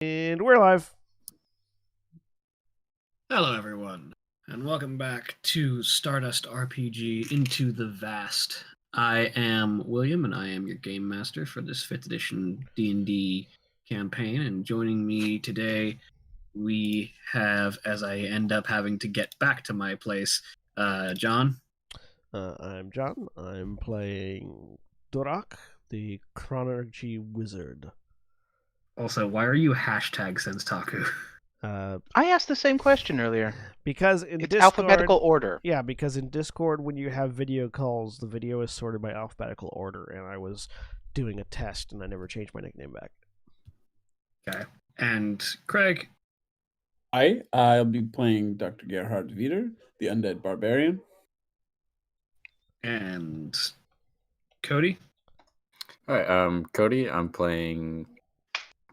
And we're live. Hello, everyone, and welcome back to Stardust RPG Into the Vast. I am William, and I am your game master for this 5th edition D&D campaign. And joining me today, we have, as I end up having to get back to my place, John. I'm John. I'm playing Durak, the chronology wizard. Also, why are you hashtag Senstaku? I asked the same question earlier. Because in It's Discord, alphabetical order. Yeah, because in Discord, when you have video calls, the video is sorted by alphabetical order, and I was doing a test, and I never changed my nickname back. Okay. And Craig. I'll be playing Dr. Gerhard Wieder, the undead barbarian. And Cody. Hi, I'm Cody. I'm playing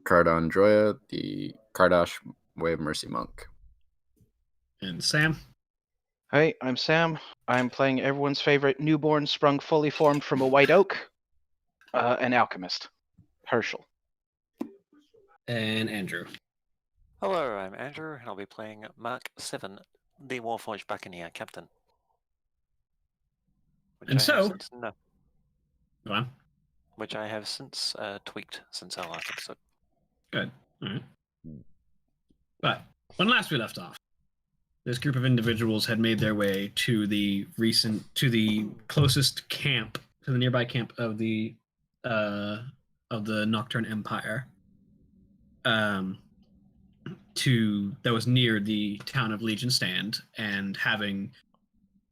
Cardon Droya, the Kardash Way of Mercy monk. And Sam. Hi, I'm Sam. I'm playing everyone's favorite newborn sprung fully formed from a white oak, an alchemist, Herschel. And Andrew. Hello, I'm Andrew, and I'll be playing Mark 7, the Warforged Buccaneer Captain. And so... Go on. Which I have since tweaked since our last episode. Good. All right. But when last we left off, this group of individuals had made their way to the closest camp, to the nearby camp of the Nocturne Empire, that was near the town of Legion Stand, and having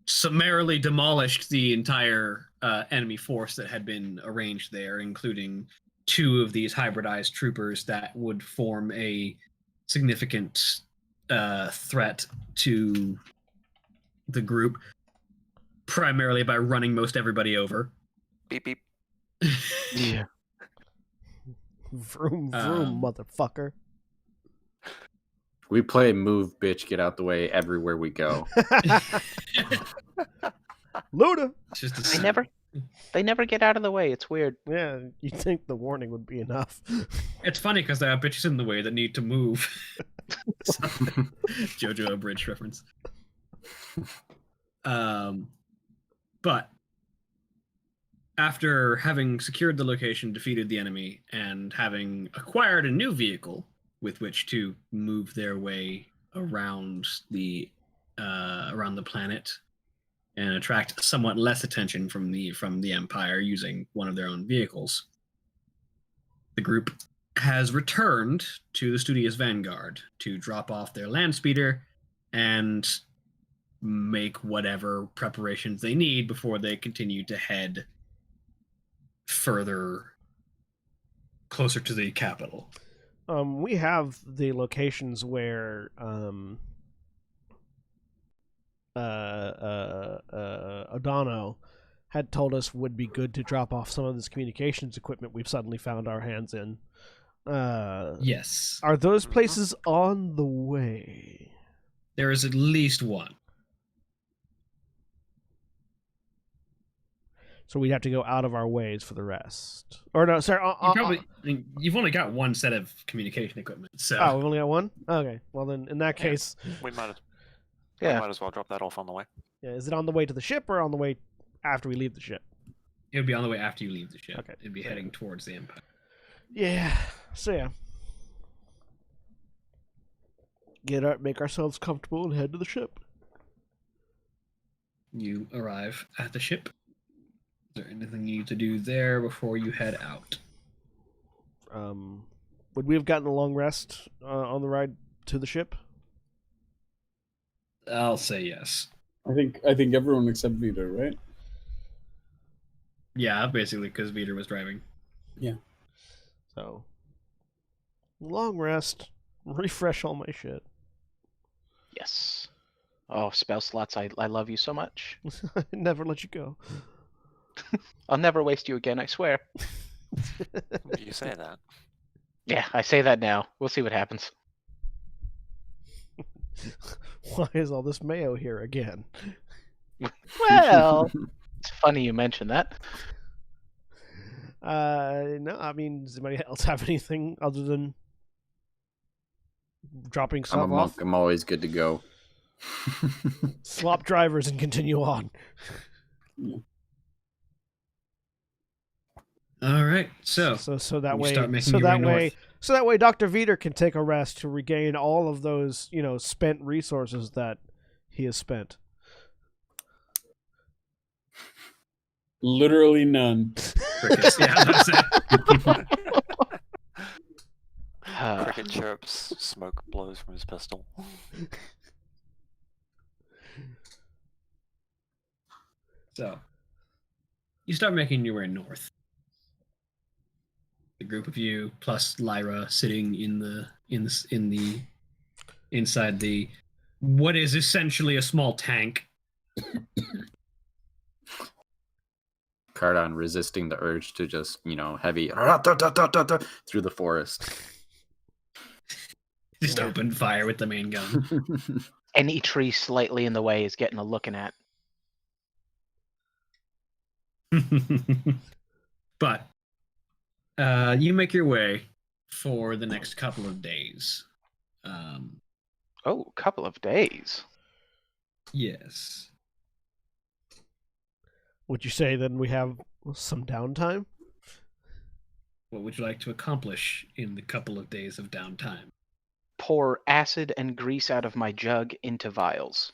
summarily demolished the entire enemy force that had been arranged there, including 2 of these hybridized troopers that would form a significant threat to the group, primarily by running most everybody over. Beep, beep. Yeah. Vroom, vroom, motherfucker. We play move, bitch, get out the way everywhere we go. Luda! They never get out of the way. It's weird. Yeah, you'd think the warning would be enough. It's funny because there are bitches in the way that need to move. JoJo Abridged reference. But after having secured the location, defeated the enemy, and having acquired a new vehicle with which to move their way around the planet and attract somewhat less attention from the Empire using one of their own vehicles, the group has returned to the Studious Vanguard to drop off their land speeder and make whatever preparations they need before they continue to head further closer to the capital. We have the locations where Adano had told us would be good to drop off some of this communications equipment we've suddenly found our hands in. Yes. Are those places on the way? There is at least one. So we'd have to go out of our ways for the rest. Or no, sorry. You've only got one set of communication equipment. So. Oh, we've only got one? Okay. Well, then, in that case... We might Yeah. as well drop that off on the way. Yeah, is it on the way to the ship or on the way after we leave the ship? It would be on the way after you leave the ship. Okay. It'd be heading towards the Empire. Yeah. So, yeah. Make ourselves comfortable and head to the ship. You arrive at the ship. Is there anything you need to do there before you head out? Would we have gotten a long rest on the ride to the ship? I'll say yes. I think everyone except Vida, right? Yeah, basically, because Vita was driving. Yeah. So, long rest, refresh all my shit. Yes. Oh, spell slots, I love you so much. Never let you go. I'll never waste you again, I swear. You say that. Yeah, I say that now. We'll see what happens. Why is all this mayo here again? Well, it's funny you mention that. No, I mean, does anybody else have anything other than dropping I'm a stuff monk. off? I'm always good to go. Swap drivers and continue on. All right, So that you way, start making your way north. so that way, Dr. Veter can take a rest to regain all of those, spent resources that he has spent. Literally none. Crickets. Yeah, that's it. Cricket chirps, smoke blows from his pistol. So, you start making your way north. The group of you plus Lyra sitting inside the what is essentially a small tank. Cardon resisting the urge to just, heavy through the forest. Just open fire with the main gun. Any tree slightly in the way is getting a looking at. But you make your way for the next couple of days. Couple of days. Yes. Would you say then we have some downtime? What would you like to accomplish in the couple of days of downtime? Pour acid and grease out of my jug into vials.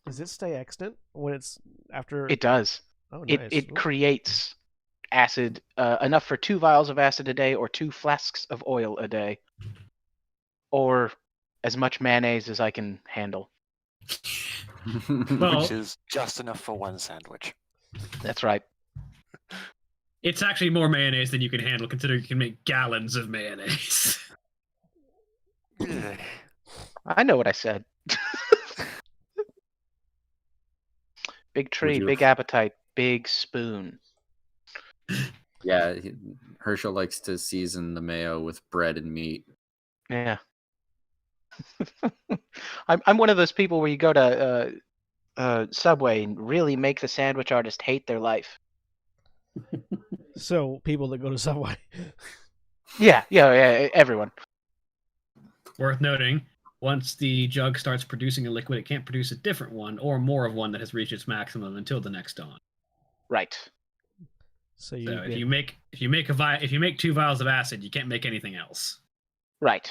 Does it stay extant when it's after? It does. Oh, nice. It creates acid, enough for 2 vials of acid a day or 2 flasks of oil a day. Or as much mayonnaise as I can handle. Well, Which is just enough for one sandwich. That's right. it's actually more mayonnaise than you can handle, considering you can make gallons of mayonnaise. I know what I said. Big tree, you- big appetite, big spoon. Yeah, Herschel likes to season the mayo with bread and meat. Yeah. I'm one of those people where you go to Subway and really make the sandwich artist hate their life. So people that go to Subway. Yeah, everyone. Worth noting, once the jug starts producing a liquid, it can't produce a different one or more of one that has reached its maximum until the next dawn. Right. So So if you make 2 vials of acid, you can't make anything else. Right.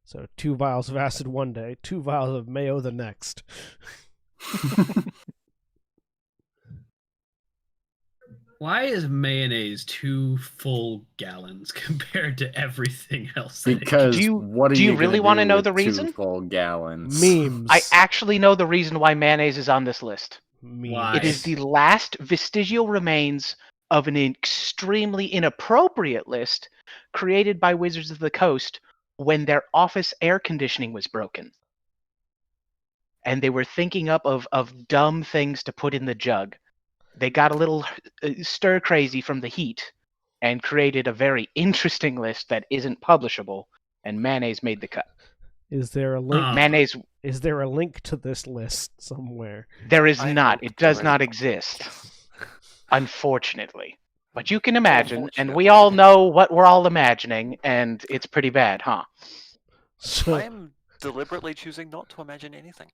So 2 vials of acid one day, 2 vials of mayo the next. Why is mayonnaise 2 full gallons compared to everything else? that it Because Do you- what are do you gonna really wanna do know with the 2 reason? full gallons? Memes. I actually know the reason why mayonnaise is on this list. Memes. Why? It is the last vestigial remains of an extremely inappropriate list created by Wizards of the Coast when their office air conditioning was broken. And they were thinking up of dumb things to put in the jug. They got a little stir crazy from the heat and created a very interesting list that isn't publishable, and mayonnaise made the cut. Is there a link? Mayonnaise, Is there a link to this list somewhere? there is I not. hope It does there not isn't. exist. Unfortunately. But you can imagine, and we Unfortunately. all know what we're all imagining, and it's pretty bad, huh? So I'm deliberately choosing not to imagine anything.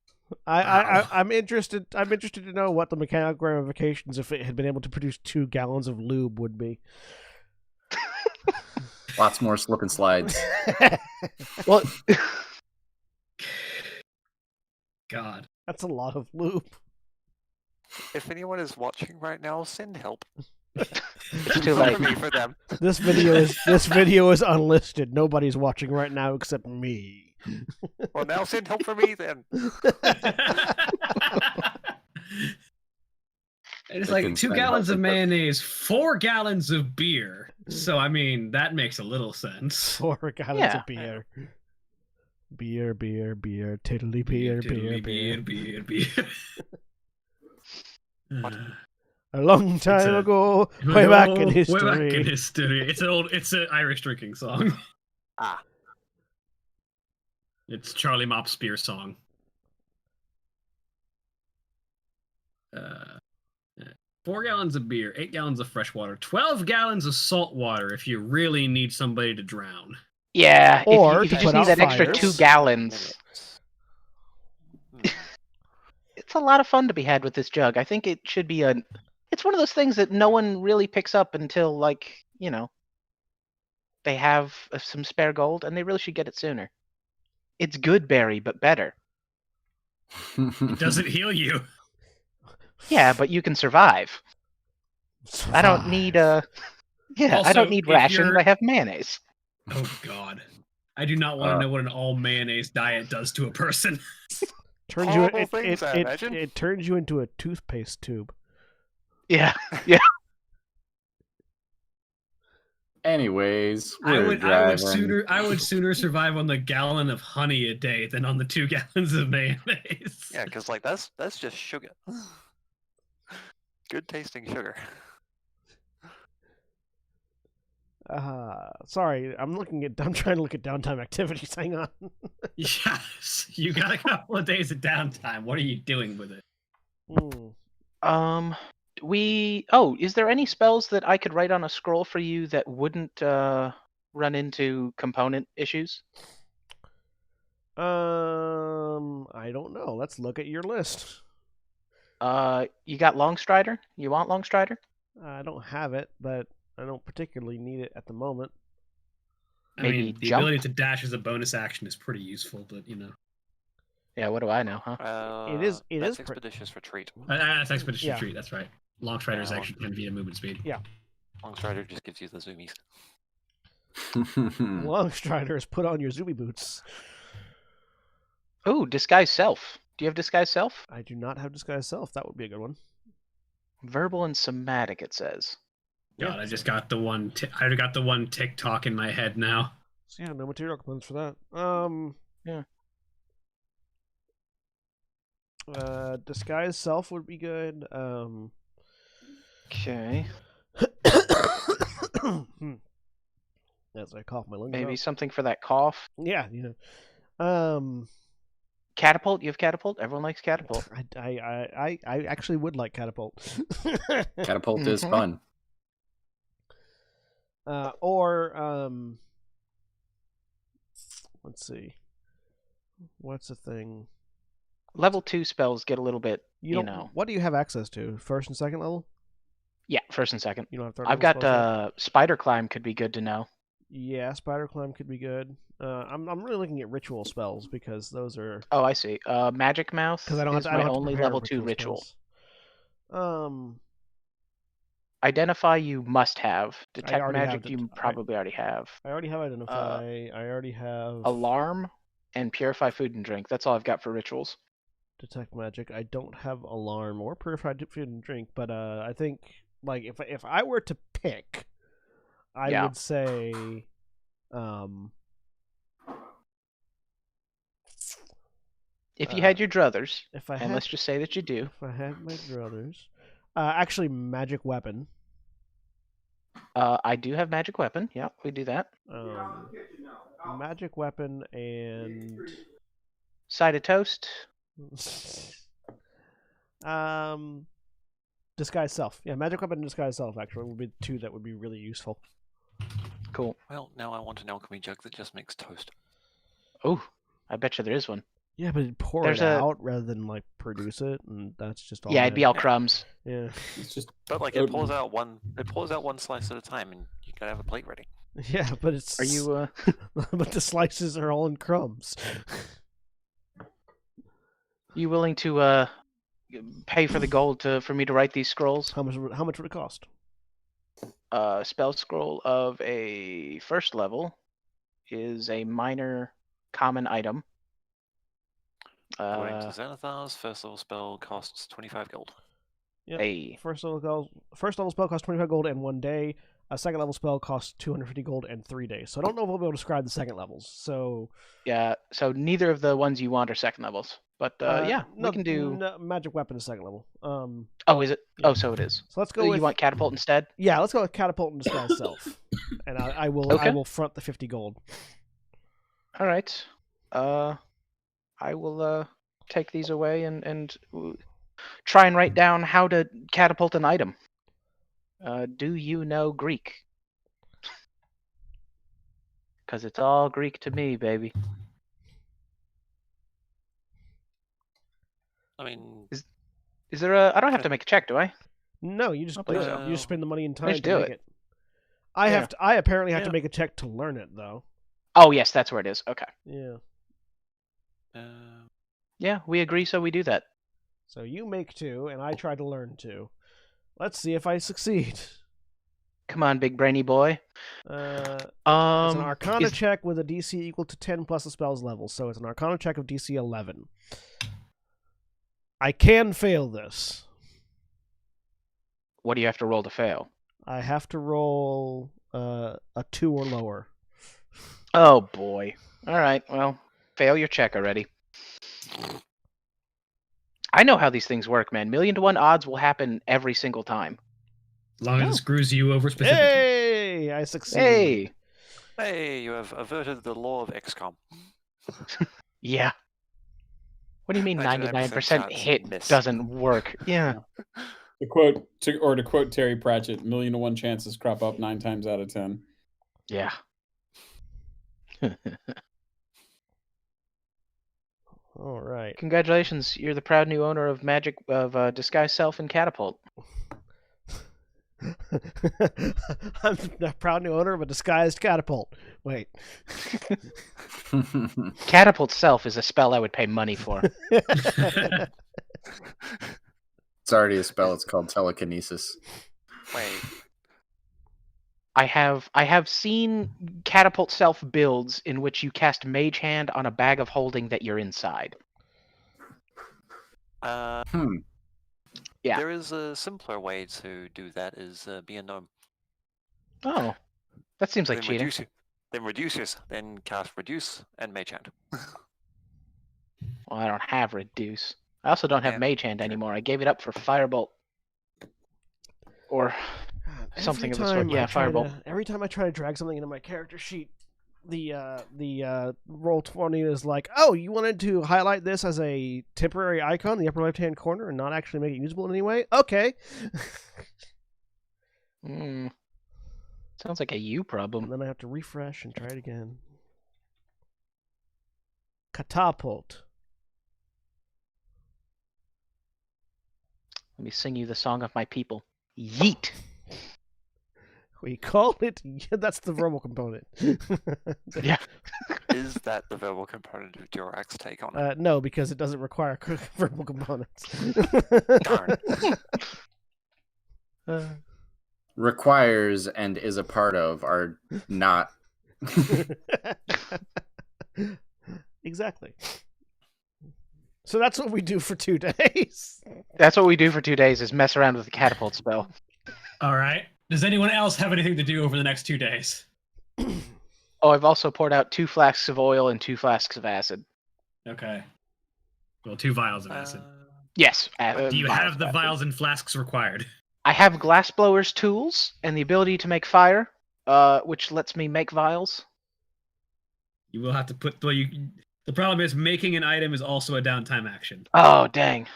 I'm interested. I'm interested to know what the mechanical ramifications if it had been able to produce 2 gallons of lube would be. Lots more slip and slides. Well, God. That's a lot of lube. If anyone is watching right now, send help. it's too Not late. for me, for them. This video is unlisted. Nobody's watching right now except me. Well, now send help for me then. It's They like can 2 send gallons help of with that. mayonnaise, 4 gallons of beer. So I mean, that makes a little sense. 4 gallons Yeah. of beer. Beer, tiddly beer. Beer. A long time a- ago, way back in Way history. back in history. It's an Irish drinking song. Ah, It's Charlie Mop's beer song. 4 gallons of beer, 8 gallons of fresh water, 12 gallons of salt water if you really need somebody to drown. Yeah, Or if to you just put need out that extra fires. 2 gallons. Hmm. It's a lot of fun to be had with this jug. I think it should be it's one of those things that no one really picks up until, like, they have some spare gold, and they really should get it sooner. It's good berry, but better. It doesn't heal you. Yeah, but you can survive. I don't need I Also, don't need if rations. you're- I have mayonnaise. Oh God, I do not want to know what an all mayonnaise diet does to a person. Turns you Horrible things, I imagine. it turns you into a toothpaste tube. Yeah. Anyways, I we're would sooner survive on the gallon of honey a day than on the 2 gallons of mayonnaise. Yeah, because like that's just sugar. Good tasting sugar. Sorry, I'm trying to look at downtime activities. Hang on. Yes, you got a couple of days of downtime. What are you doing with it? Is there any spells that I could write on a scroll for you that wouldn't run into component issues? I don't know. Let's look at your list. You got Longstrider? You want Longstrider? I don't have it, but I don't particularly need it at the moment. I Maybe mean, the jump? ability to dash as a bonus action is pretty useful, but Yeah, what do I know, huh? It is That's pre- expeditious retreat. that's expedition Yeah. retreat. That's right. Longstriders actually 10 feet of movement speed. Longstrider just gives you the zoomies. Longstrider is put on your Zuby boots. Ooh, Disguise Self. Do you have Disguise Self? I do not have Disguise Self. That would be a good one. Verbal and Somatic, it says. God, I just got the one. I got the one TikTok in my head now. So yeah, no material components for that. Yeah. Disguise Self would be good. Okay. As I cough my lungs Maybe out. something for that cough. Yeah, Catapult? You have Catapult? Everyone likes Catapult. I actually would like Catapult. Catapult is fun. Let's see. What's the thing? Level 2 spells get a little bit, You know. What do you have access to? First and second level? Yeah, first and second. You don't have third I've level got spells yet? Spider Climb could be good to know. Yeah, Spider Climb could be good. I'm really looking at ritual spells because those are Oh, I see. Magic Mouth because I don't have is to, I my don't have to only prepare level 2 ritual. spells. Identify you must have. Detect already have Magic you probably already have. I already have Identify. I already have Alarm and Purify Food and Drink. That's all I've got for rituals. Detect Magic. I don't have Alarm or Purified Food and Drink, but I think like if I were to pick, I would say if you had your druthers, if I and had, let's just say that you do. if I had my druthers, actually Magic Weapon. I do have Magic Weapon. Yeah, we do that. Magic Weapon and Side of Toast. Disguise Self. Yeah, Magic Weapon and Disguise Self actually would be two that would be really useful. Cool. Well, now I want an alchemy jug that just makes toast. Oh, I bet you there is one. Yeah, but it'd pour There's it a- out rather than like produce it, and that's just all. Yeah, it'd be all Yeah. crumbs. Yeah, It's just But like it pours out one slice at a time, and you gotta have a plate ready. yeah, but it's Are you? but the slices are all in crumbs. You willing to pay for the gold for me to write these scrolls? How much would it cost? Spell scroll of a first level is a minor common item. According to Xanathar's, first level spell costs 25 gold. Yep. A First level spell costs 25 gold and 1 day. A second level spell costs 250 gold and 3 days. So I don't know if we'll be able to describe the second levels. So yeah. So neither of the ones you want are second levels. But yeah, no, we can do. no, Magic Weapon is second level. Oh, is it? yeah. Oh, so it is. So let's go So with you want Catapult instead? yeah. Let's go with Catapult and Disguise Self, and I will Okay. I will front the 50 gold. All right. I will take these away and try and write down how to catapult an item. Do you know Greek? Because it's all Greek to me, baby. I mean, Is there a? I don't have to make a check, do I? No, you just I believe so. you just spend the money and time just to do make it. it. I have to. I apparently have to Yeah. make a check to learn it, though. Oh yes, that's where it is. Okay. Yeah. Yeah, we agree, so we do that. So you make 2, and I try to learn 2. Let's see if I succeed. Come on, big brainy boy. It's an Arcana is- check with a DC equal to 10 plus the spell's level, so it's an Arcana check of DC 11. I can fail this. What do you have to roll to fail? I have to roll a 2 or lower. Oh boy. All right. Well, fail your check already. I know how these things work, man. 1,000,000 to 1 odds will happen every single time. As long as it screws you over specifically. Hey, I succeed. Hey. hey, you have averted the law of XCOM. Yeah. What do you mean 99% 99% hit miss. doesn't work? Yeah. To quote Terry Pratchett, 1,000,000 to 1 chances crop up 9 times out of 10. Yeah. All right. Congratulations, you're the proud new owner of Disguise Self and Catapult. I'm the proud new owner of a disguised catapult. Wait. Catapult Self is a spell I would pay money for. It's already a spell. It's called telekinesis. Wait, I have seen Catapult Self builds in which you cast Mage Hand on a bag of holding that you're inside. Yeah. there is a simpler way to do that, is be a gnome. Oh. That seems like cheating. Then cast reduce and mage hand. Well, I don't have Reduce. I also don't have Yeah, Mage Hand anymore. I gave it up for Firebolt. Or something of the sort. Yeah, Firebolt. Every time I try to drag something into my character sheet, the Roll20 is like, oh, you wanted to highlight this as a temporary icon in the upper left-hand corner and not actually make it usable in any way? Okay. Sounds like a you And problem. then I have to refresh and try it again. Catapult. Let me sing you the song of my people. Yeet. We call it... Yeah, that's the verbal component. Yeah. Is that the verbal component of Durak's take on it? No, because it doesn't require verbal components. Darn. Requires and is a part of are not. Exactly. So that's what we do for 2 days. That's what we do for 2 days is mess around with the catapult spell. All right. Does anyone else have anything to do over the next 2 days? Oh, I've also poured out 2 flasks of oil and 2 flasks of acid. Okay. Well, 2 vials of acid. Yes. Do you vials have of the acid. vials and flasks required? I have glassblower's tools and the ability to make fire, which lets me make vials. You will have to put. Well, the problem is making an item is also a downtime action. Oh, dang.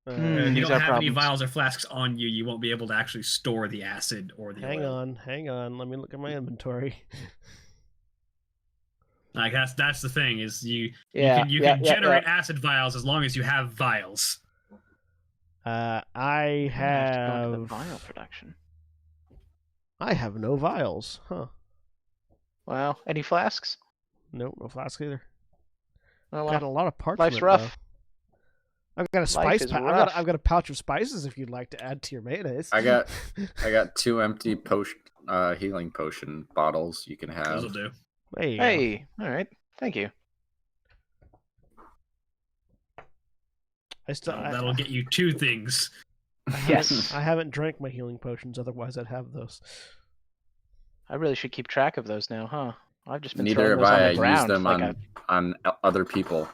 If These you don't are have any problems. vials or flasks on you, you won't be able to actually store the acid or the oil. Hang on. Let me look at my inventory. Like that's the thing is you Yeah, can yeah, generate yeah. acid vials as long as you have vials. I I have to go into the have... vial production. I have no vials. Huh. Well, any flasks? Nope, no flask either. Oh, Got a well. lot of parts. Life's rough. I've got a Life spice. is I've rough. got a pouch of spices if you'd like to add to your mayonnaise. I got 2 empty healing potion bottles you can Those have. will do. There you go. Hey, all right. Thank you. That'll get you 2 things. Yes. I haven't drank my healing potions. Otherwise, I'd have those. I really should keep track of those now, huh? I've just been Neither throwing have those on I. the Use ground them like on other people.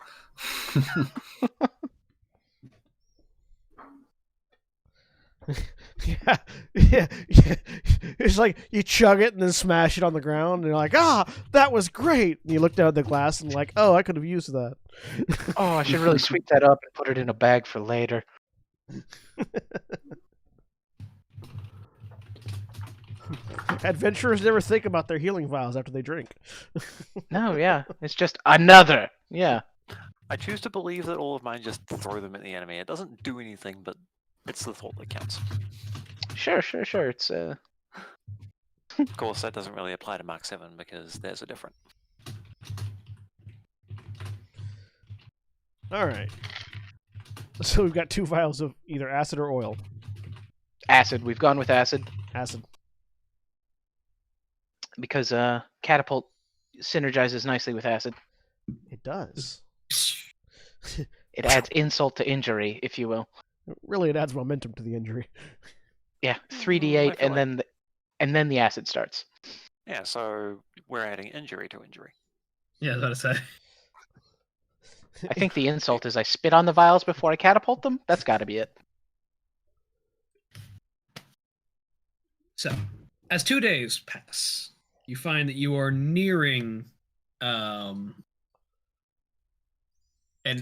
yeah. It's like you chug it and then smash it on the ground, and you're like, that was great. And you look down at the glass and like, oh, I could have used that. Oh, I should really sweep that up and put it in a bag for later. Adventurers never think about their healing vials after they drink. No, yeah. It's just another. Yeah. I choose to believe that all of mine just throw them at the enemy. It doesn't do anything, but it's the thought that counts. Sure. It's Of course, that doesn't really apply to Mark 7 because theirs are different. All right. So we've got 2 vials of either acid or oil. acid. We've gone with acid Acid. because catapult synergizes nicely with acid. It does. It adds insult to injury, if you will. Really, it adds momentum to the injury. Yeah, I 3d8, feel and then the acid starts. Yeah, so we're adding injury to injury. Yeah, I was about to say. I think the insult is I spit on the vials before I catapult them. That's got to be it. So, as 2 days pass, you find that you are nearing an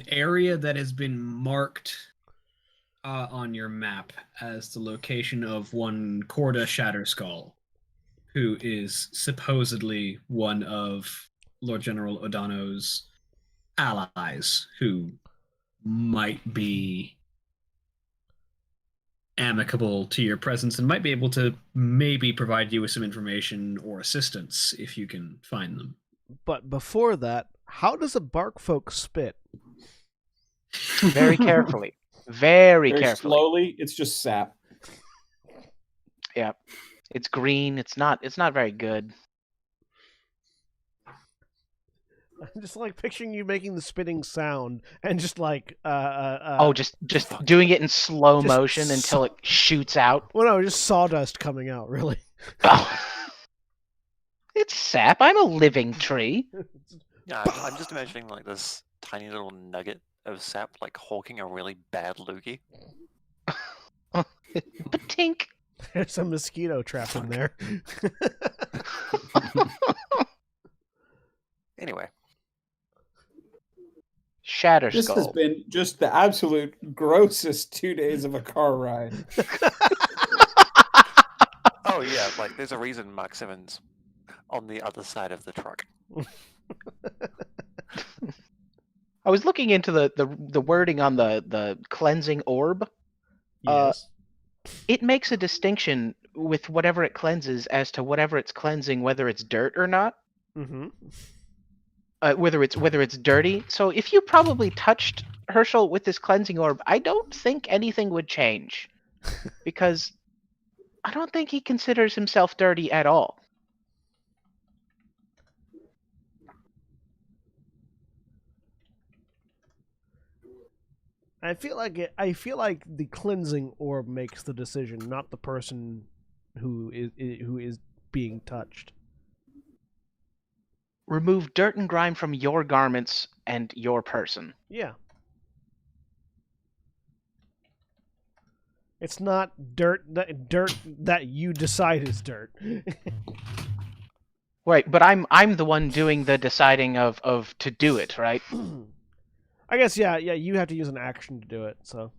area that has been marked on your map as the location of one Corda Shatterskull, who is supposedly one of Lord General O'Donnell's allies, who might be amicable to your presence and might be able to maybe provide you with some information or assistance if you can find them. But before that, how does a barkfolk spit? Very carefully. Very Very carefully. slowly. It's just sap. Yeah. It's green. It's not very good. I'm just like picturing you making the spitting sound and just like Just doing it in slow just motion until it shoots out. well, no, just sawdust coming out. Really. Oh. It's sap. I'm a living tree. Yeah, I'm just imagining like this tiny little nugget of sap like hawking a really bad loogie. Patink. There's a mosquito trapped in there. Anyway, Shatter This has skull. been just the absolute grossest 2 days of a car ride. oh yeah, like there's a reason Mark 7's on the other side of the truck. I was looking into the wording on the cleansing orb. Yes. It makes a distinction with whatever it cleanses as to whatever it's cleansing, whether it's dirt or not. Mm-hmm. Whether it's dirty. So if you probably touched Herschel with this cleansing orb, I don't think anything would change, because I don't think he considers himself dirty at all. I feel like the cleansing orb makes the decision, not the person who is being touched. Remove dirt and grime from your garments and your person. Yeah. It's not dirt that you decide is dirt. Right, but I'm the one doing the deciding of to do it, right? I guess yeah, you have to use an action to do it, so.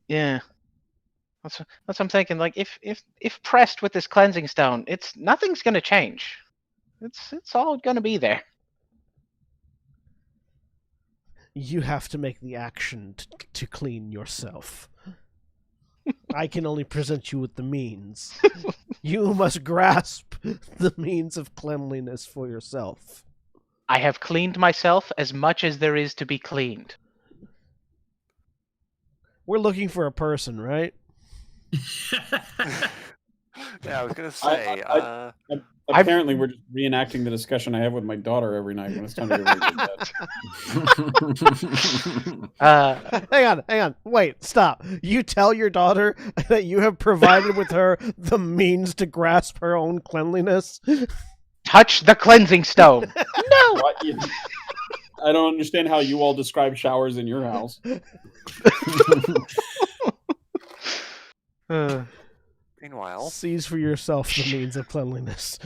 Yeah. That's what I'm thinking. Like if pressed with this cleansing stone, nothing's gonna change. It's all gonna be there. You have to make the action to clean yourself. I can only present you with the means. You must grasp the means of cleanliness for yourself. I have cleaned myself as much as there is to be cleaned. We're looking for a person, right? Yeah, I was gonna say. Apparently, we're just reenacting the discussion I have with my daughter every night when it's time to go to bed. Hang on. Wait, stop. You tell your daughter that you have provided with her the means to grasp her own cleanliness? Touch the cleansing stone. No. What? I don't understand how you all describe showers in your house. Meanwhile, Seize for yourself the means of cleanliness.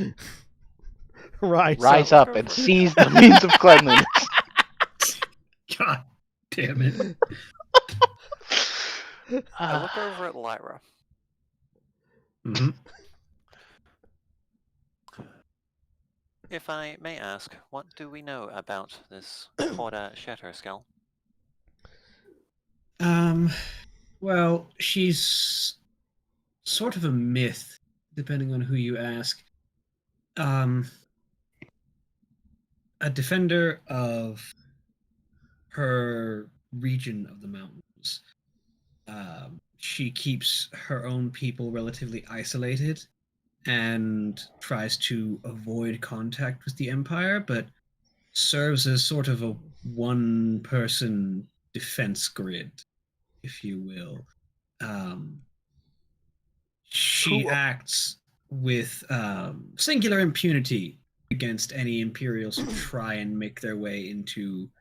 Rise up and seize the means of cleanliness. God damn it. I look over at Lyra. Mhm. If I may ask, what do we know about this Corda Shatterskull? Well, she's sort of a myth, depending on who you ask. A defender of her region of the mountains. She keeps her own people relatively isolated and tries to avoid contact with the Empire, but serves as sort of a one-person defense grid, if you will. She Cool. acts with singular impunity against any Imperials who try and make their way into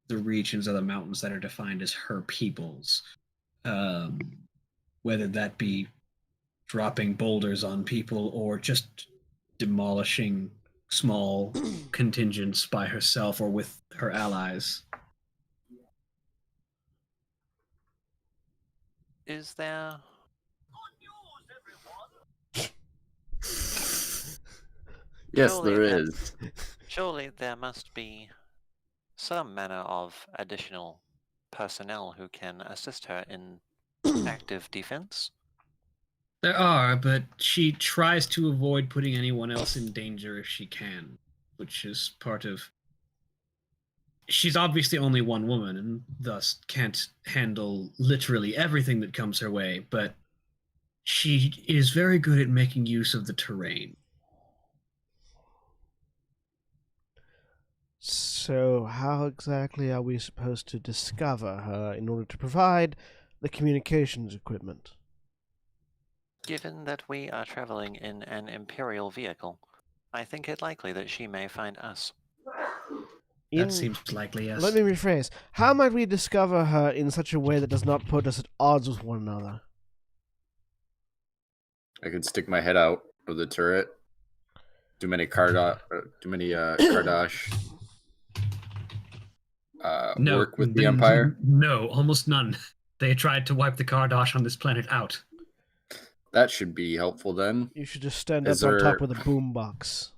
the regions of the mountains that are defined as her peoples. Whether that be dropping boulders on people or just demolishing small contingents by herself or with her allies. Is there... Yes, Surely there that- is. Surely there must be some manner of additional personnel who can assist her in active defense. There are, but she tries to avoid putting anyone else in danger if she can, which is part of... She's obviously only one woman and thus can't handle literally everything that comes her way, but she is very good at making use of the terrain. So, how exactly are we supposed to discover her in order to provide the communications equipment? Given that we are traveling in an Imperial vehicle, I think it likely that she may find us. That seems likely, yes. Let me rephrase. How might we discover her in such a way that does not put us at odds with one another? I could stick my head out of the turret. Too many Kardash No, work with the Empire. No, almost none. They tried to wipe the Kardash on this planet out. That should be helpful then. You should just stand Is up on top there- with a boombox.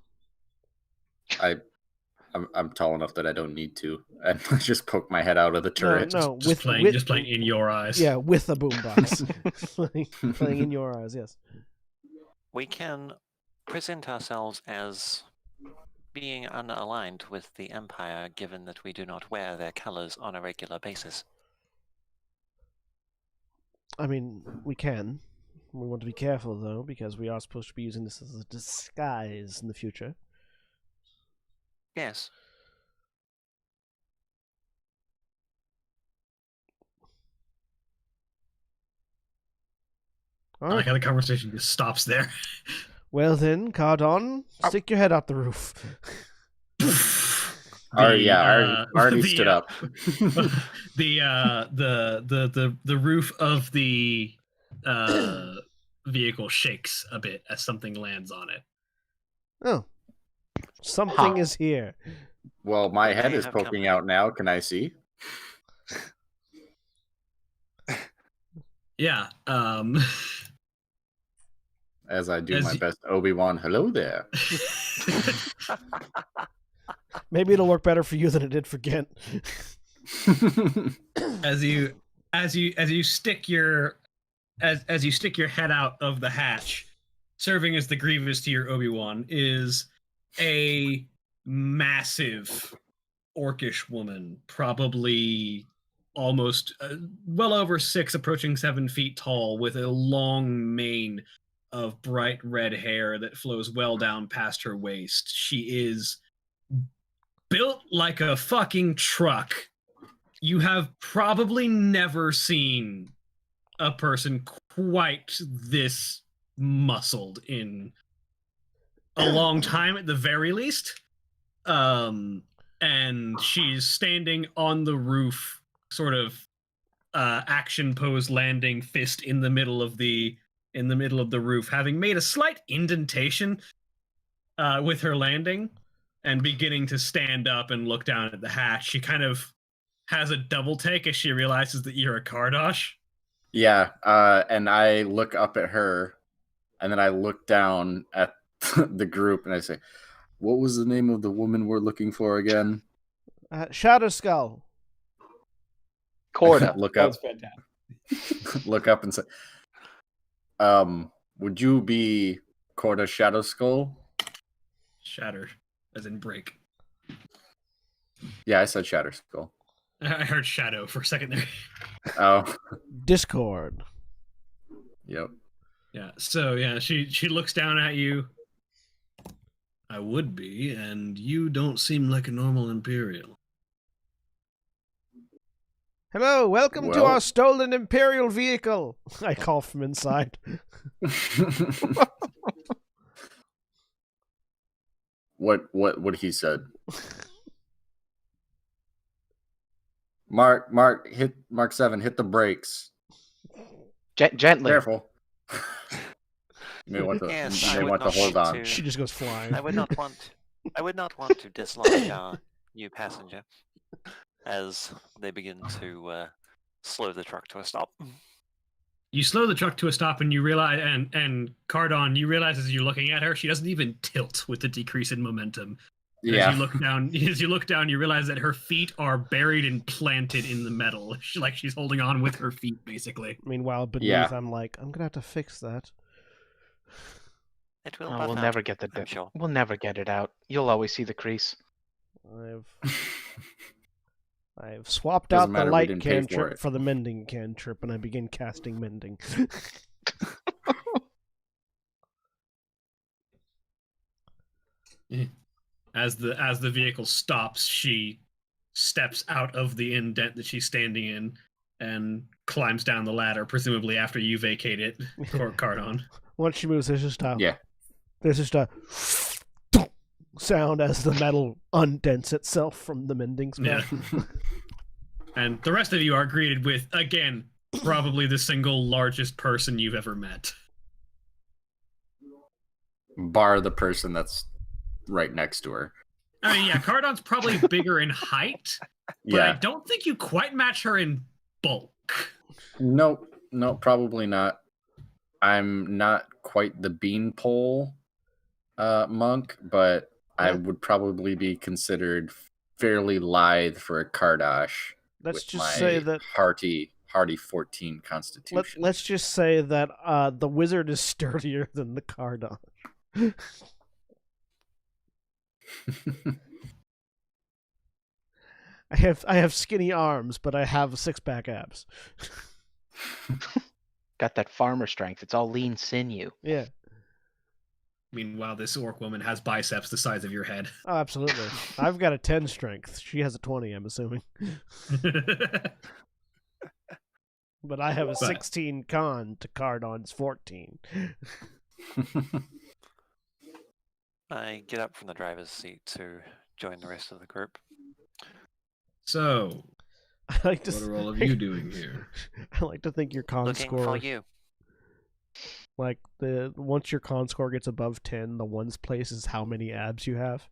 I'm tall enough that I don't need to, and just poke my head out of the turret. No, Just playing in your eyes. Yeah, with a boombox. playing in your eyes, yes. We can present ourselves as being unaligned with the Empire, given that we do not wear their colors on a regular basis. I mean, we can. We want to be careful, though, because we are supposed to be using this as a disguise in the future. Yes. All I like right. how the conversation just stops there. Well then, Cardon, stick your head out the roof. Already stood up. The roof of the vehicle shakes a bit as something lands on it. Oh. Something is here. Well, my head They is have poking company. out now. Can I see? Yeah. As I do As my you- best Obi-Wan, hello there. Maybe it'll work better for you than it did for Gent. as you stick your head out of the hatch, serving as the Grievous to your Obi-Wan is a massive orcish woman, probably almost well over 6, approaching 7 feet tall, with a long mane of bright red hair that flows well down past her waist. She is built like a fucking truck. You have probably never seen a person quite this muscled in a long time, at the very least. And she's standing on the roof, sort of action pose landing, fist in the middle of the roof, having made a slight indentation with her landing and beginning to stand up and look down at the hatch. She kind of has a double take as she realizes that you're a Kardash. Yeah, and I look up at her, and then I look down at the group, and I say, "What was the name of the woman we're looking for again?" Shadow Skull. Corda. Look up, That's fantastic. look up, and say, "Would you be Corda Shadow Skull?" Shatter, as in break. Yeah, I said Shatter Skull. I heard shadow for a second there. Oh, Discord. yep. Yeah. So yeah, she looks down at you. I would be, and you don't seem like a normal Imperial. Hello, welcome to Well- our stolen Imperial vehicle. I call from inside. What he said. Mark 7, hit the brakes. Gently. Careful. You may want to, Yes, you I may would want to not hold want on. to- She just goes flying. I would not want to dislodge our new passenger as they begin to slow the truck to a stop. You slow the truck to a stop, and you realize, and Cardon, you realize as you're looking at her, she doesn't even tilt with the decrease in momentum. And Yeah. As you look down, you realize that her feet are buried and planted in the metal, like she's holding on with her feet, basically. Meanwhile, beneath, Yeah. I'm like, I'm gonna have to fix that. It will. Oh, buff we'll out, never get I'm sure. We'll never get it out. You'll always see the crease. I've swapped Doesn't out the matter, we light didn't pay for cantrip it. for the mending cantrip, and I begin casting mending. As the vehicle stops, she steps out of the indent that she's standing in and climbs down the ladder, presumably after you vacate it, Cardon. Once she moves, there's just a Yeah. sound as the metal undents itself from the mending spell. Yeah. And the rest of you are greeted with, again, probably the single largest person you've ever met. Bar the person that's right next to her. I mean, yeah, Cardon's probably bigger in height, but I Yeah. don't think you quite match her in bulk. Nope, probably not. I'm not quite the beanpole monk, but I would probably be considered fairly lithe for a Kardash. Let's with just my say that hearty 14 constitution. let's just say that the wizard is sturdier than the Cardon. I have skinny arms, but I have 6-pack abs. Got that farmer strength. It's all lean sinew. Yeah. Meanwhile, this orc woman has biceps the size of your head. Oh, absolutely. I've got a 10 strength. She has a 20, I'm assuming. But I have a 16 con to Cardon's 14. I get up from the driver's seat to join the rest of the group. So, I like to what are all of you doing here? I like to think your con Looking score, for you. like once your con score gets above 10, the ones place is how many abs you have.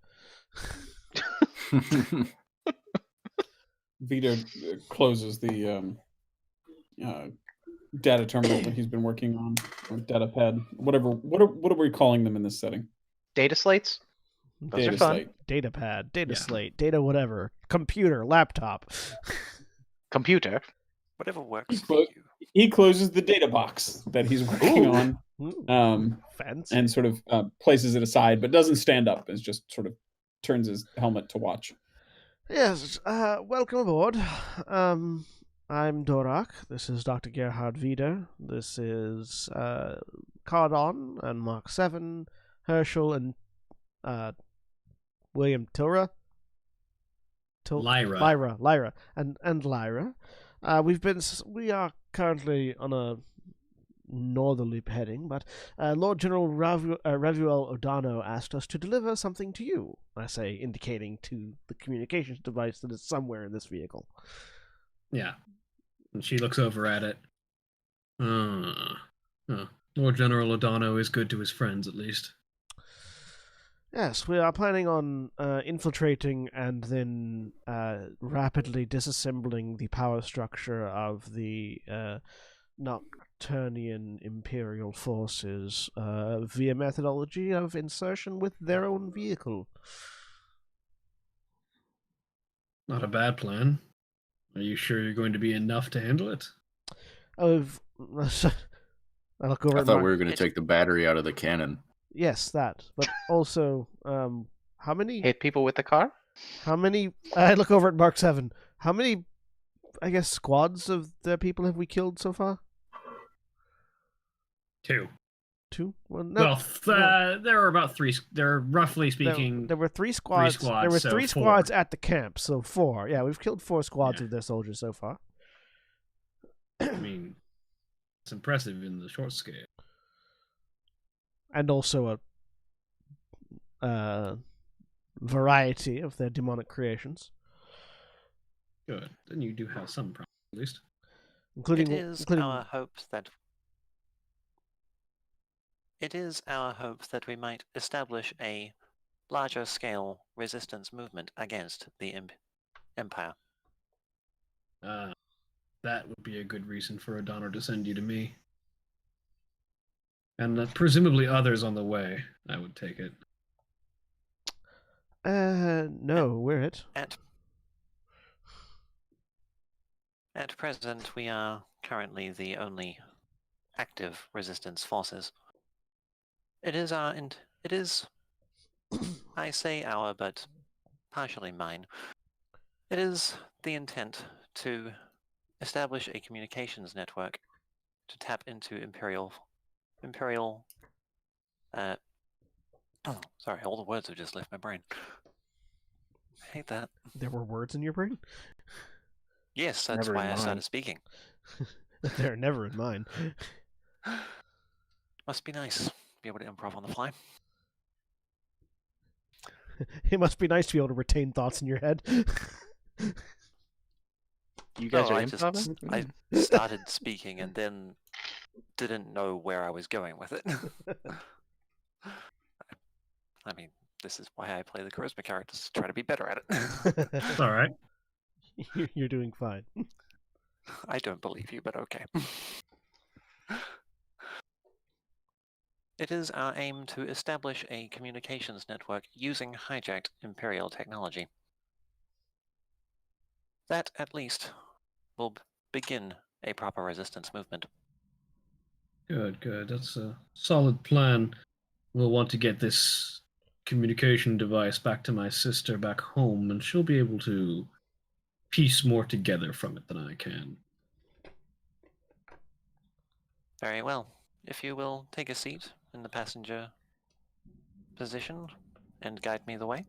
Vito closes the data terminal that he's been working on, or data pad, whatever. What are we calling them in this setting? Data slates? Those Data are fun. slate. Data pad, data Yeah. slate, data whatever, computer, laptop. Computer. Whatever works for Clo- you. He closes the data box that he's working on, Ooh, fancy. and sort of places it aside, but doesn't stand up. It's just sort of turns his helmet to watch. Yes, welcome aboard. I'm Dorak. This is Dr. Gerhard Wieder. This is Cardon and Mark 7, Herschel, and William Lyra, and Lyra. We are currently on a northerly heading, but Lord General Ravuel Odano asked us to deliver something to you. I say, indicating to the communications device that is somewhere in this vehicle. Yeah. And she looks over at it. Lord General Odano is good to his friends, at least. Yes, we are planning on infiltrating and then rapidly disassembling the power structure of the Nocturnian Imperial forces via methodology of insertion with their own vehicle. Not a bad plan. Are you sure you're going to be enough to handle it? I've I look over I at thought Mark. we were going to take the battery out of the cannon. Yes, that. But also, how many? Hit people with the car? How many? I look over at Mark 7. How many? I guess squads of the people have we killed so far? 2. 2? Well, no. Well, there were about 3. There are roughly speaking. There were 3 squads. There were so 3 4. squads at the camp, so 4. Yeah, we've killed 4 squads Yeah. of their soldiers so far. I mean, it's impressive in the short scale. And also a variety of their demonic creations, Good. Then you do have some problems, at least. including It is our hope that we might establish a larger scale resistance movement against the Empire. That would be a good reason for Adonor to send you to me. And presumably others on the way, I would take it. No, we're it. At present, we are currently the only active resistance forces. It is I say our, but partially mine. It is the intent to establish a communications network to tap into Imperial sorry, all the words have just left my brain. I hate that. There were words in your brain? Yes, that's Never why I mind. started speaking. They're never in mine. Must be nice. Be able to improv on the fly. It must be nice to be able to retain thoughts in your head. You guys are I improv? I started speaking and then didn't know where I was going with it. I mean, this is why I play the charisma characters, to try to be better at it. It's all right. You're doing fine. I don't believe you, but okay. It is our aim to establish a communications network using hijacked Imperial technology. That, at least, will begin a proper resistance movement. Good. That's a solid plan. We'll want to get this communication device back to my sister back home, and she'll be able to piece more together from it than I can. Very well. If you will take a seat in the passenger position and guide me the way.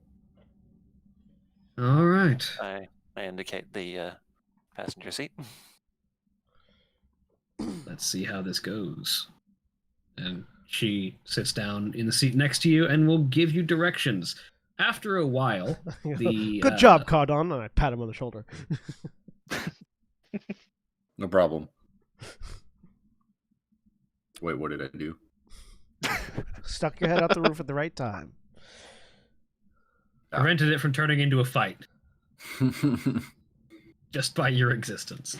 All right. I indicate the passenger seat. Let's see how this goes. And she sits down in the seat next to you and will give you directions. After a while, Good job, Cardon. And I pat him on the shoulder. No problem. Wait, what did I do? Stuck your head out the roof at the right time. prevented it from turning into a fight just by your existence.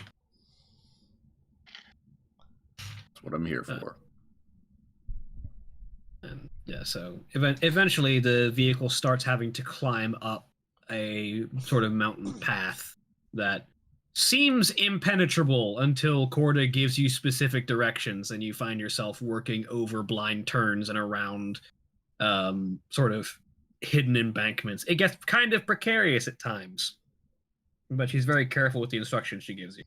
That's what I'm here for. And yeah, so eventually the vehicle starts having to climb up a sort of mountain path that seems impenetrable until Corda gives you specific directions and you find yourself working over blind turns and around sort of hidden embankments. It gets kind of precarious at times, but she's very careful with the instructions she gives you.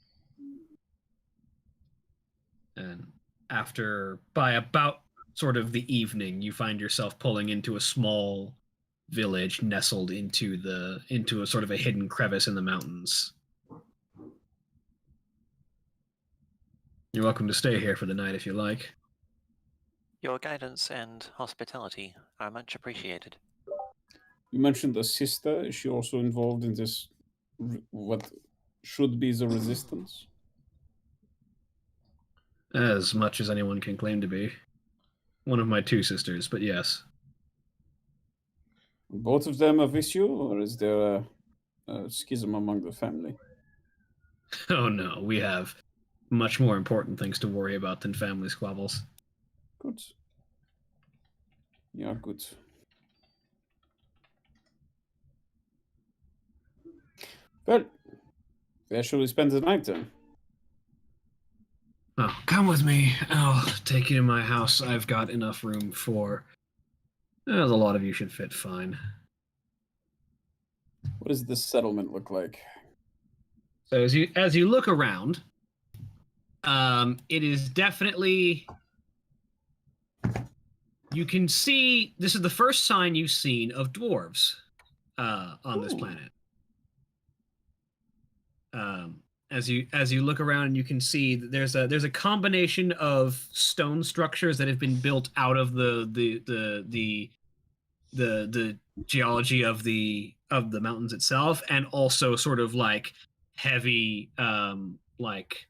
And by about sort of the evening, you find yourself pulling into a small village nestled into a sort of a hidden crevice in the mountains. You're welcome to stay here for the night if you like. Your guidance and hospitality are much appreciated. You mentioned a sister. Is she also involved in this, what should be the resistance? As much as anyone can claim to be. One of my two sisters, but yes. Both of them are with you, or is there a schism among the family? Oh no, we have much more important things to worry about than family squabbles. Good. Yeah, good. Well, where shall we spend the night then? Oh, come with me. I'll take you to my house. I've got enough room for. A lot of you should fit fine. What does this settlement look like? So as you look around, it is definitely. You can see this is the first sign you've seen of dwarves on this planet. As you look around, and you can see that there's a combination of stone structures that have been built out of the geology of the mountains itself, and also sort of like heavy like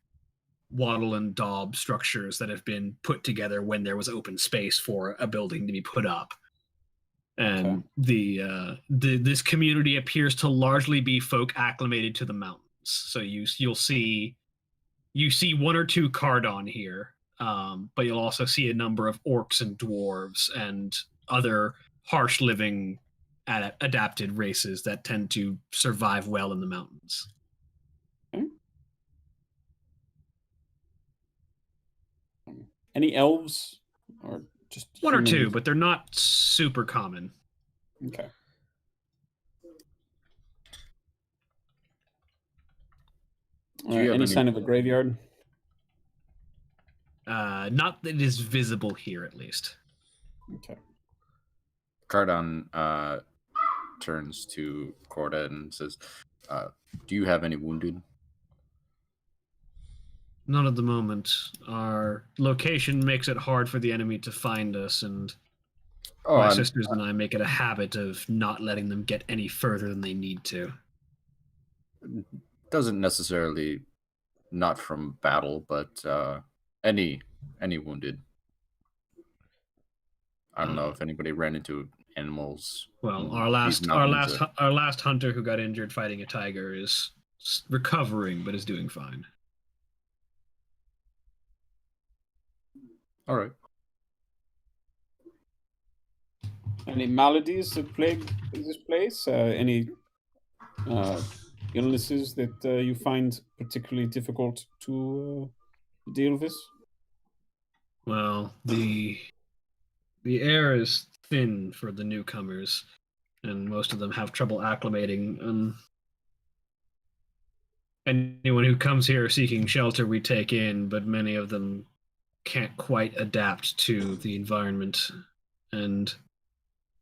wattle and daub structures that have been put together when there was open space for a building to be put up. And this community appears to largely be folk acclimated to the mountains. So you'll see one or two Cardon here, but you'll also see a number of orcs and dwarves and other harsh living adapted races that tend to survive well in the mountains. Any elves, or just one or two, humans? but they're not super common. Okay. Do you have any sign of a graveyard? Not that it is visible here, at least. Okay. Cardon turns to Corda and says, do you have any wounded? Not at the moment. Our location makes it hard for the enemy to find us, and my sisters and I make it a habit of not letting them get any further than they need to. Doesn't necessarily not from battle, but any wounded. I don't know if anybody ran into animals. Well, our last hunter who got injured fighting a tiger is recovering, but is doing fine. All right. Any maladies that plague this place? Any illnesses that you find particularly difficult to deal with? Well, the air is thin for the newcomers, and most of them have trouble acclimating. Anyone who comes here seeking shelter, we take in, but many of them can't quite adapt to the environment, and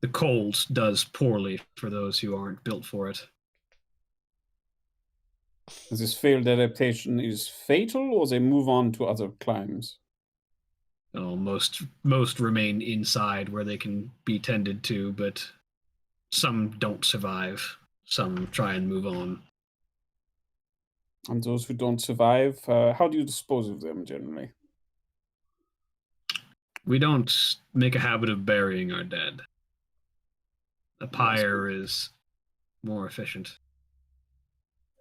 the cold does poorly for those who aren't built for it. This failed adaptation is fatal, or they move on to other climes? Oh, most remain inside where they can be tended to, but some don't survive. Some try and move on. And those who don't survive, how do you dispose of them generally? We don't make a habit of burying our dead. A pyre is more efficient.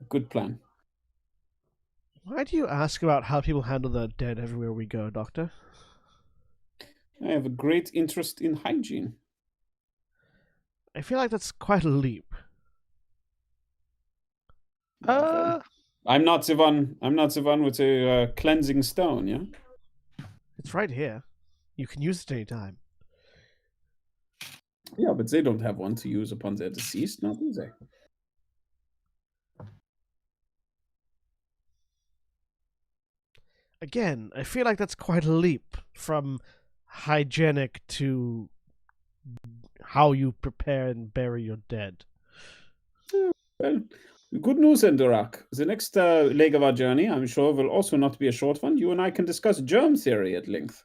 Good plan. Why do you ask about how people handle the dead everywhere we go, Doctor? I have a great interest in hygiene. I feel like that's quite a leap. I'm not the one with a cleansing stone, yeah? It's right here. You can use it any time. Yeah, but they don't have one to use upon their deceased, not do they? Again, I feel like that's quite a leap from hygienic to how you prepare and bury your dead. Well, good news, Endurak. The next leg of our journey, I'm sure, will also not be a short one. You and I can discuss germ theory at length.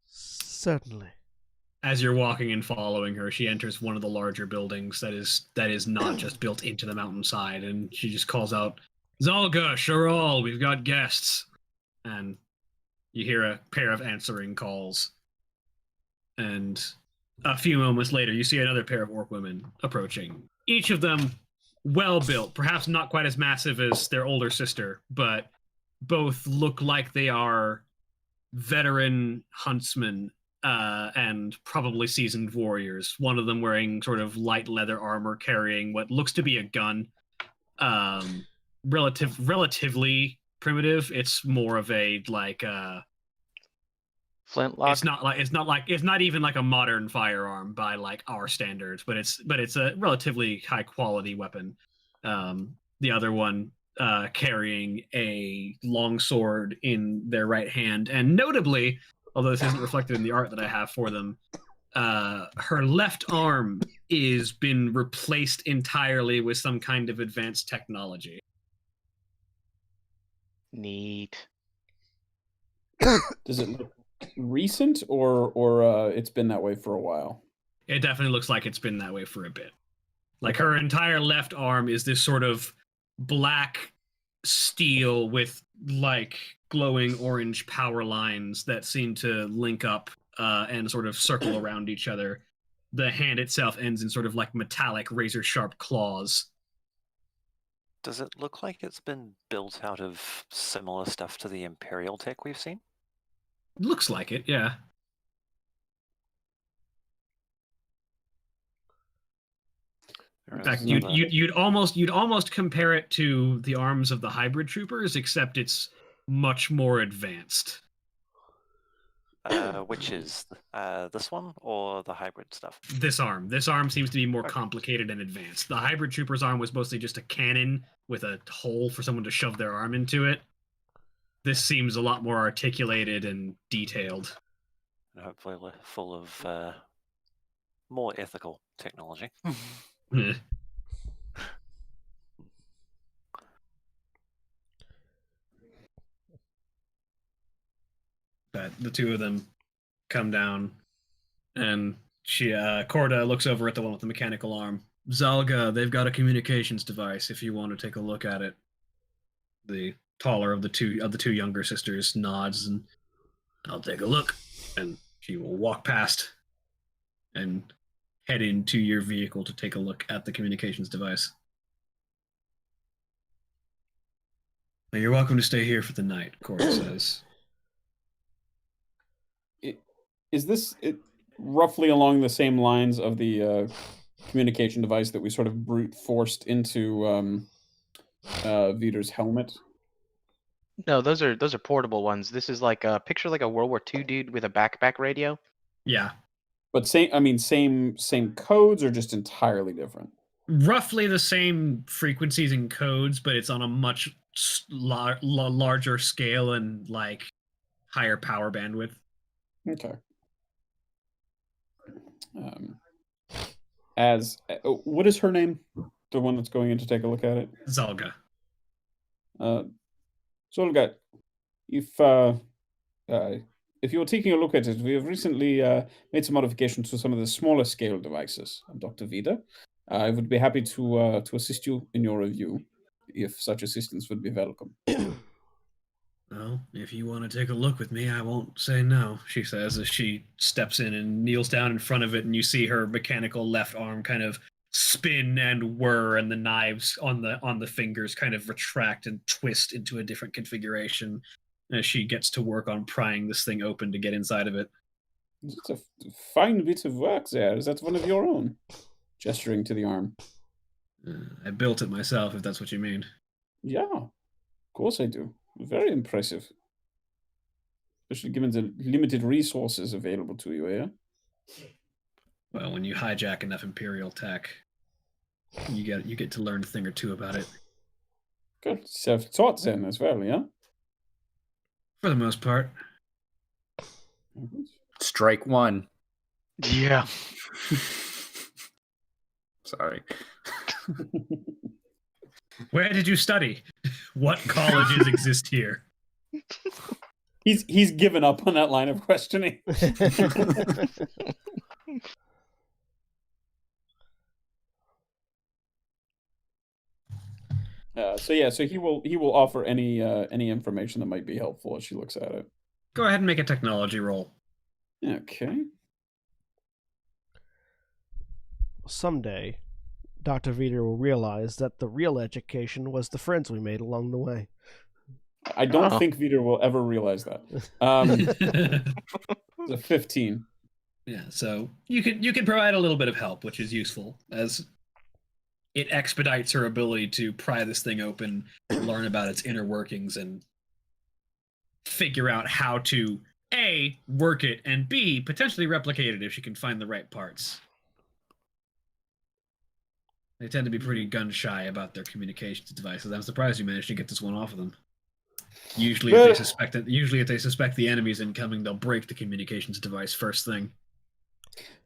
Certainly. As you're walking and following her, she enters one of the larger buildings that is not just built into the mountainside, and she just calls out, "Zalga, Sharal, we've got guests." And you hear a pair of answering calls. And a few moments later, you see another pair of orc women approaching. Each of them well built, perhaps not quite as massive as their older sister, but both look like they are veteran huntsmen and probably seasoned warriors. One of them wearing sort of light leather armor, carrying what looks to be a gun. Relatively primitive. It's more of a like Flintlock. it's not even like a modern firearm by like our standards, but it's a relatively high quality weapon. The other one carrying a long sword in their right hand, and notably, although this isn't reflected in the art that I have for them, her left arm is been replaced entirely with some kind of advanced technology. Neat. Does it look recent or it's been that way for a while? It definitely looks like it's been that way for a bit. Like her entire left arm is this sort of black steel with like glowing orange power lines that seem to link up and sort of circle around each other. The hand itself ends in sort of like metallic razor sharp claws. Does it look like it's been built out of similar stuff to the Imperial tech we've seen? Looks like it, yeah. In fact, you'd almost compare it to the arms of the hybrid troopers, except it's much more advanced. Which is this one or the hybrid stuff? This arm seems to be more complicated and advanced. The hybrid trooper's arm was mostly just a cannon with a hole for someone to shove their arm into it. This seems a lot more articulated and detailed. And hopefully full of more ethical technology. But the two of them come down, and Corda looks over at the one with the mechanical arm. Zalga, they've got a communications device if you want to take a look at it. The taller of the two younger sisters nods, and I'll take a look. And she will walk past and head into your vehicle to take a look at the communications device. Now, you're welcome to stay here for the night, Corda says. Is this roughly along the same lines of the communication device that we sort of brute forced into Vider's helmet? No, those are portable ones. This is like a picture like a World War II dude with a backpack radio. Yeah. But same codes or just entirely different? Roughly the same frequencies and codes, but it's on a much larger scale and like higher power bandwidth. Okay. What is her name? The one that's going in to take a look at it? Zalga. Zolga, if you're taking a look at it, we have recently made some modifications to some of the smaller scale devices, Dr. Vida. I would be happy to assist you in your review, if such assistance would be welcome. Well, if you want to take a look with me, I won't say no, she says as she steps in and kneels down in front of it, and you see her mechanical left arm kind of spin and whir, and the knives on the fingers kind of retract and twist into a different configuration as she gets to work on prying this thing open to get inside of it. It's a fine bit of work there. Is that one of your own? Gesturing to the arm. I built it myself, if that's what you mean. Yeah, of course I do. Very impressive. Especially given the limited resources available to you, yeah? Well, when you hijack enough Imperial tech, you get to learn a thing or two about it. Good. Self-taught then as well, yeah? For the most part. Strike one. Yeah. Sorry. Where did you study? What colleges exist here? He's given up on that line of questioning. So he will offer any information that might be helpful as she looks at it. Go ahead and make a technology roll. Okay. Someday, Dr. Veeder will realize that the real education was the friends we made along the way. I don't Oh. think Veeder will ever realize that. The 15. Yeah, so you can provide a little bit of help, which is useful, as it expedites her ability to pry this thing open, learn about its inner workings, and figure out how to A, work it, and B, potentially replicate it if she can find the right parts. They tend to be pretty gun shy about their communications devices. I'm surprised you managed to get this one off of them. Usually, if they suspect the enemy's incoming, they'll break the communications device first thing.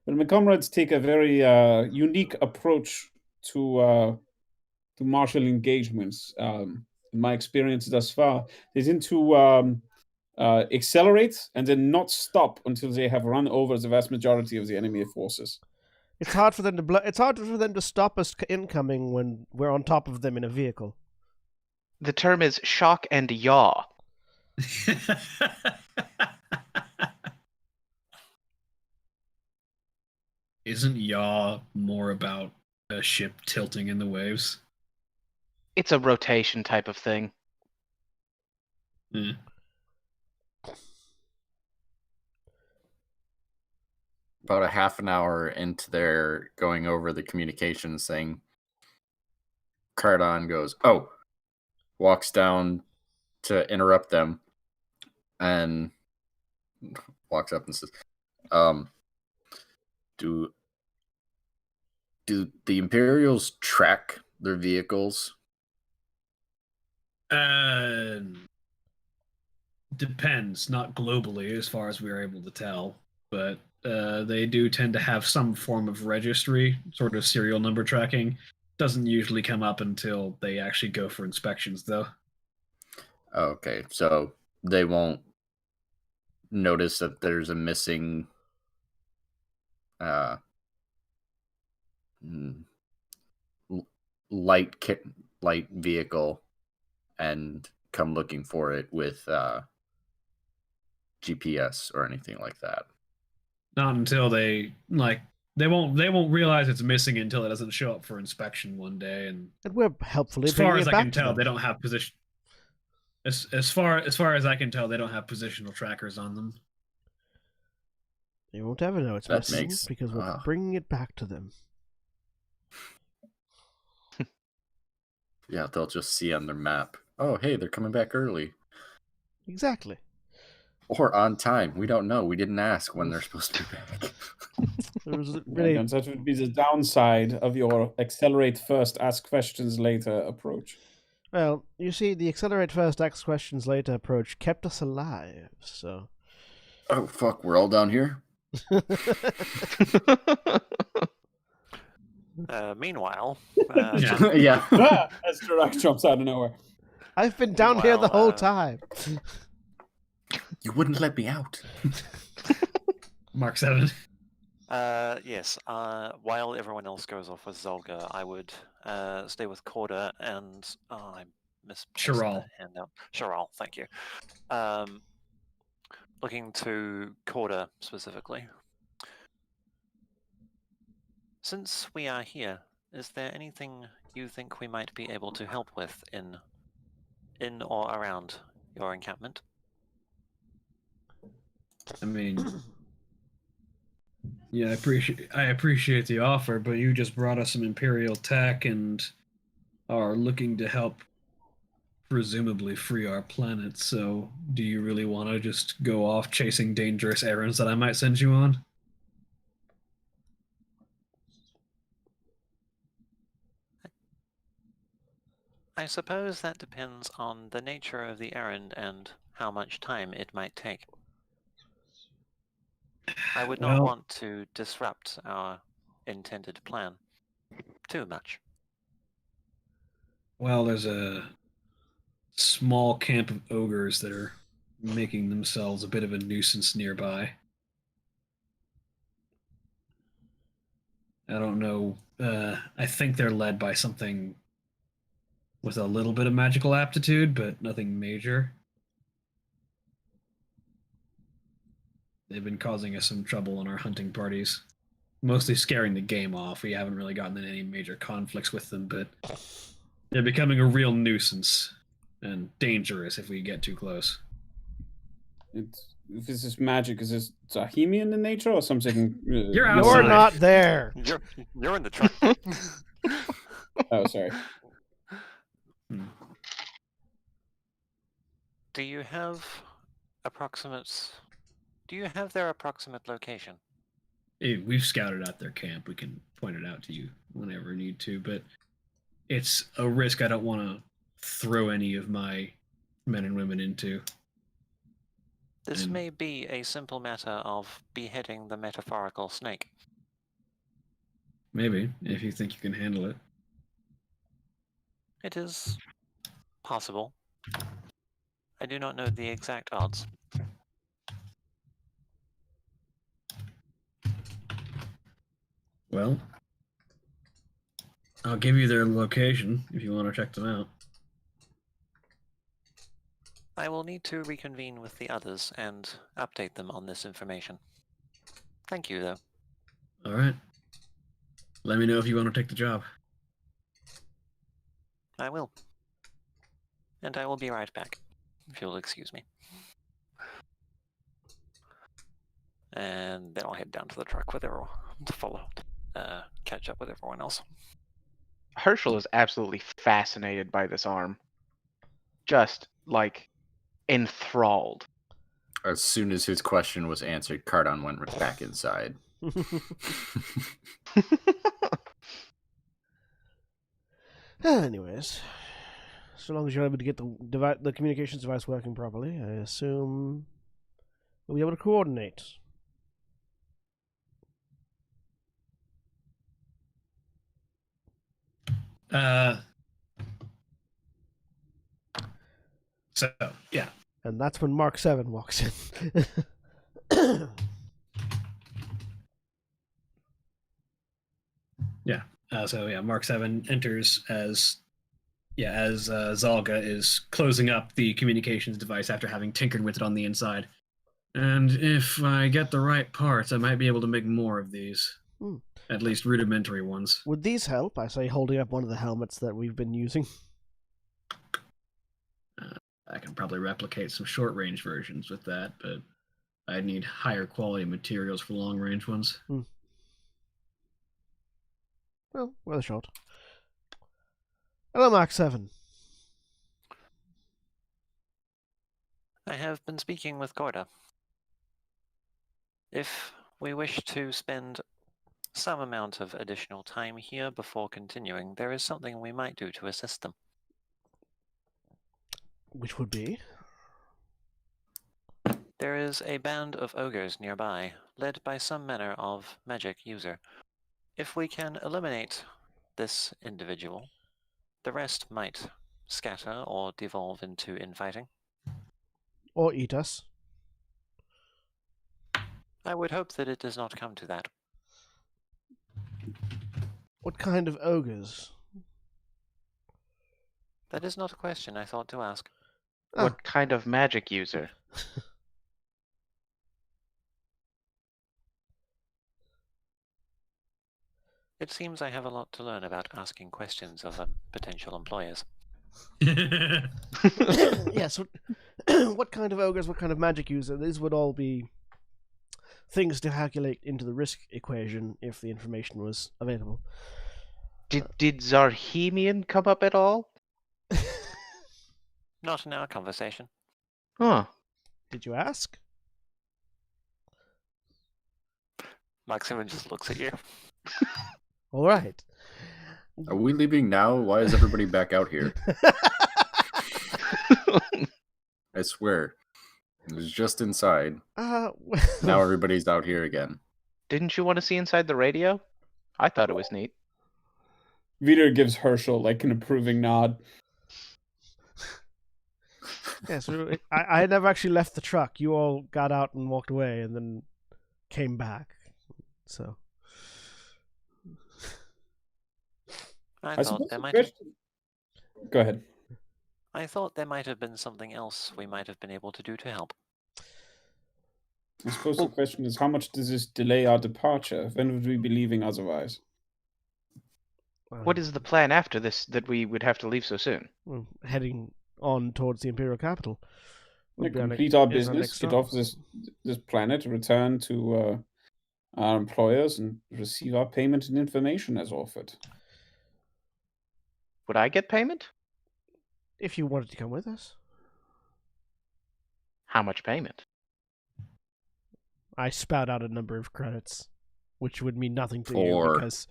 But my comrades take a very unique approach to martial engagements. In my experience thus far, they tend to accelerate and then not stop until they have run over the vast majority of the enemy forces. It's hard for them to It's hard for them to stop us incoming when we're on top of them in a vehicle. The term is shock and yaw. Isn't yaw more about a ship tilting in the waves? It's a rotation type of thing. Hmm. About a half an hour into their going over the communications thing, Cardon goes, "Oh," walks down to interrupt them, and walks up and says, "Do the Imperials track their vehicles?" Depends. Not globally, as far as we are able to tell, but they do tend to have some form of registry, sort of serial number tracking. Doesn't usually come up until they actually go for inspections, though. Okay, so they won't notice that there's a missing light vehicle and come looking for it with GPS or anything like that. Not until they won't realize it's missing until it doesn't show up for inspection one day. And we're helpfully as far bringing as it I back can to tell, them. they don't have position. As far as I can tell, they don't have positional trackers on them. They won't ever know it's That missing makes- because we're bringing it back to them. Yeah, they'll just see on their map, "Oh, hey, they're coming back early." Exactly. Or on time. We don't know. We didn't ask when they're supposed to be back. There was Yeah, really that would be the downside of your accelerate first, ask questions later approach. well, you see, the accelerate first, ask questions later approach kept us alive. So Oh, fuck, we're all down here? Meanwhile, Yeah. Yeah. As Durak jumps out of nowhere. I've been down here the Meanwhile, whole time. You wouldn't let me out. Mark 7. yes. While everyone else goes off with Zolga, I would stay with Corda and I misplaced Chiral. the handout. Chiral, thank you. Looking to Corda specifically. Since we are here, is there anything you think we might be able to help with in or around your encampment? I mean, yeah, I appreciate the offer, but you just brought us some Imperial tech and are looking to help presumably free our planet. So, do you really want to just go off chasing dangerous errands that I might send you on? I suppose that depends on the nature of the errand and how much time it might take. I would not want to disrupt our intended plan too much. Well, there's a small camp of ogres that are making themselves a bit of a nuisance nearby. I don't know. I think they're led by something with a little bit of magical aptitude, but nothing major. They've been causing us some trouble in our hunting parties. mostly scaring the game off. We haven't really gotten in any major conflicts with them, but they're becoming a real nuisance and dangerous if we get too close. If this is magic, is this Zahemian in nature or something? You're You're outside. not there. You're in the truck. Oh, sorry. Do you have their approximate location? We've scouted out their camp. We can point it out to you whenever we need to, but it's a risk I don't want to throw any of my men and women into. This And- may be a simple matter of beheading the metaphorical snake. Maybe, if you think you can handle it. It is possible. I do not know the exact odds. Well, I'll give you their location if you want to check them out. I will need to reconvene with the others and update them on this information. Thank you, though. All right. Let me know if you want to take the job. I will. And I will be right back, if you'll excuse me. And then I'll head down to the truck with everyone to catch up with everyone else. Herschel is absolutely fascinated by this arm. Just, like, enthralled. As soon as his question was answered, Cardon went back inside. Anyways, so long as you're able to get the communications device working properly, I assume we'll be able to coordinate. So, yeah. And that's when Mark 7 walks in. Mark 7 enters as Zalga is closing up the communications device after having tinkered with it on the inside. And if I get the right parts, I might be able to make more of these. At least rudimentary ones. Would these help? I say, holding up one of the helmets that we've been using. I can probably replicate some short-range versions with that, but I'd need higher quality materials for long-range ones. Well, worth a shot. Hello, Mark 7. I have been speaking with Gorda. If we wish to spend some amount of additional time here before continuing, there is something we might do to assist them. Which would be? There is a band of ogres nearby, led by some manner of magic user. If we can eliminate this individual, the rest might scatter or devolve into infighting. Or eat us. I would hope that it does not come to that. What kind of ogres? That is not a question I thought to ask. What kind of magic user? It seems I have a lot to learn about asking questions of potential employers. Yes. What kind of ogres, what kind of magic user? These would all be things to calculate into the risk equation if the information was available. Did Zarhemian come up at all? Not in our conversation. Huh. Did you ask? Maximum just looks at you. All right. Are we leaving now? Why is everybody back out here? I swear. It was just inside. Now everybody's out here again. Didn't you want to see inside the radio? I thought it was neat. Vito gives Herschel like an approving nod. Yeah, so I had never actually left the truck. You all got out and walked away and then came back. So I thought suppose there the might have, question- Go ahead. I thought there might have been something else we might have been able to do to help. I suppose the question is, how much does this delay our departure? When would we be leaving otherwise? What is the plan after this that we would have to leave so soon? Well, heading on towards the Imperial capital. Would be Complete next- our is business, next get stop. off this planet, return to our employers, and receive our payment and information as offered. Would I get payment? If you wanted to come with us. How much payment? I spout out a number of credits, which would mean nothing to Four. you because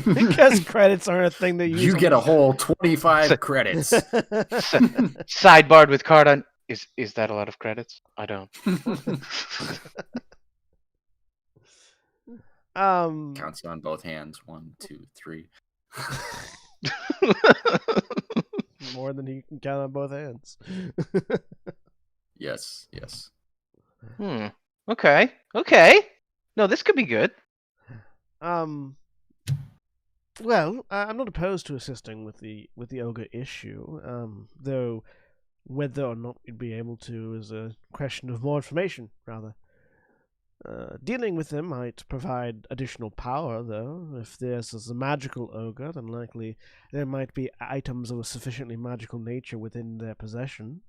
because credits aren't a thing that You get a whole 25 credits. Sidebarred with card on. Is that a lot of credits? I don't. Counts you on both hands. 1, 2, 3. More than you can count on both hands. Yes. Okay. No, this could be good. Well, I'm not opposed to assisting with the ogre issue. Though whether or not we'd be able to is a question of more information, rather. Dealing with them might provide additional power, though. If this is a magical ogre, then likely there might be items of a sufficiently magical nature within their possession.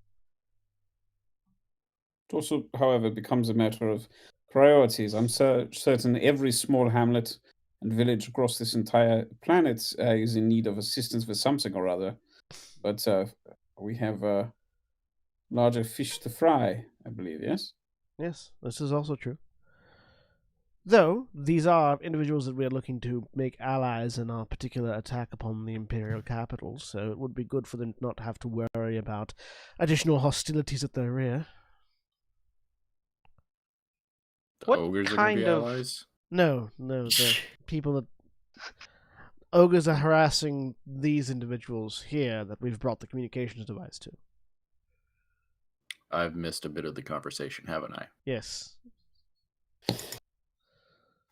It also, however, becomes a matter of priorities. I'm certain every small hamlet and village across this entire planet is in need of assistance with something or other. But we have larger fish to fry, I believe, yes? Yes, this is also true. Though, these are individuals that we are looking to make allies in our particular attack upon the Imperial capital, so it would be good for them not to have to worry about additional hostilities at their rear. The What ogres are going to kind be of- allies? No, the people that... Ogres are harassing these individuals here that we've brought the communications device to. I've missed a bit of the conversation, haven't I? Yes.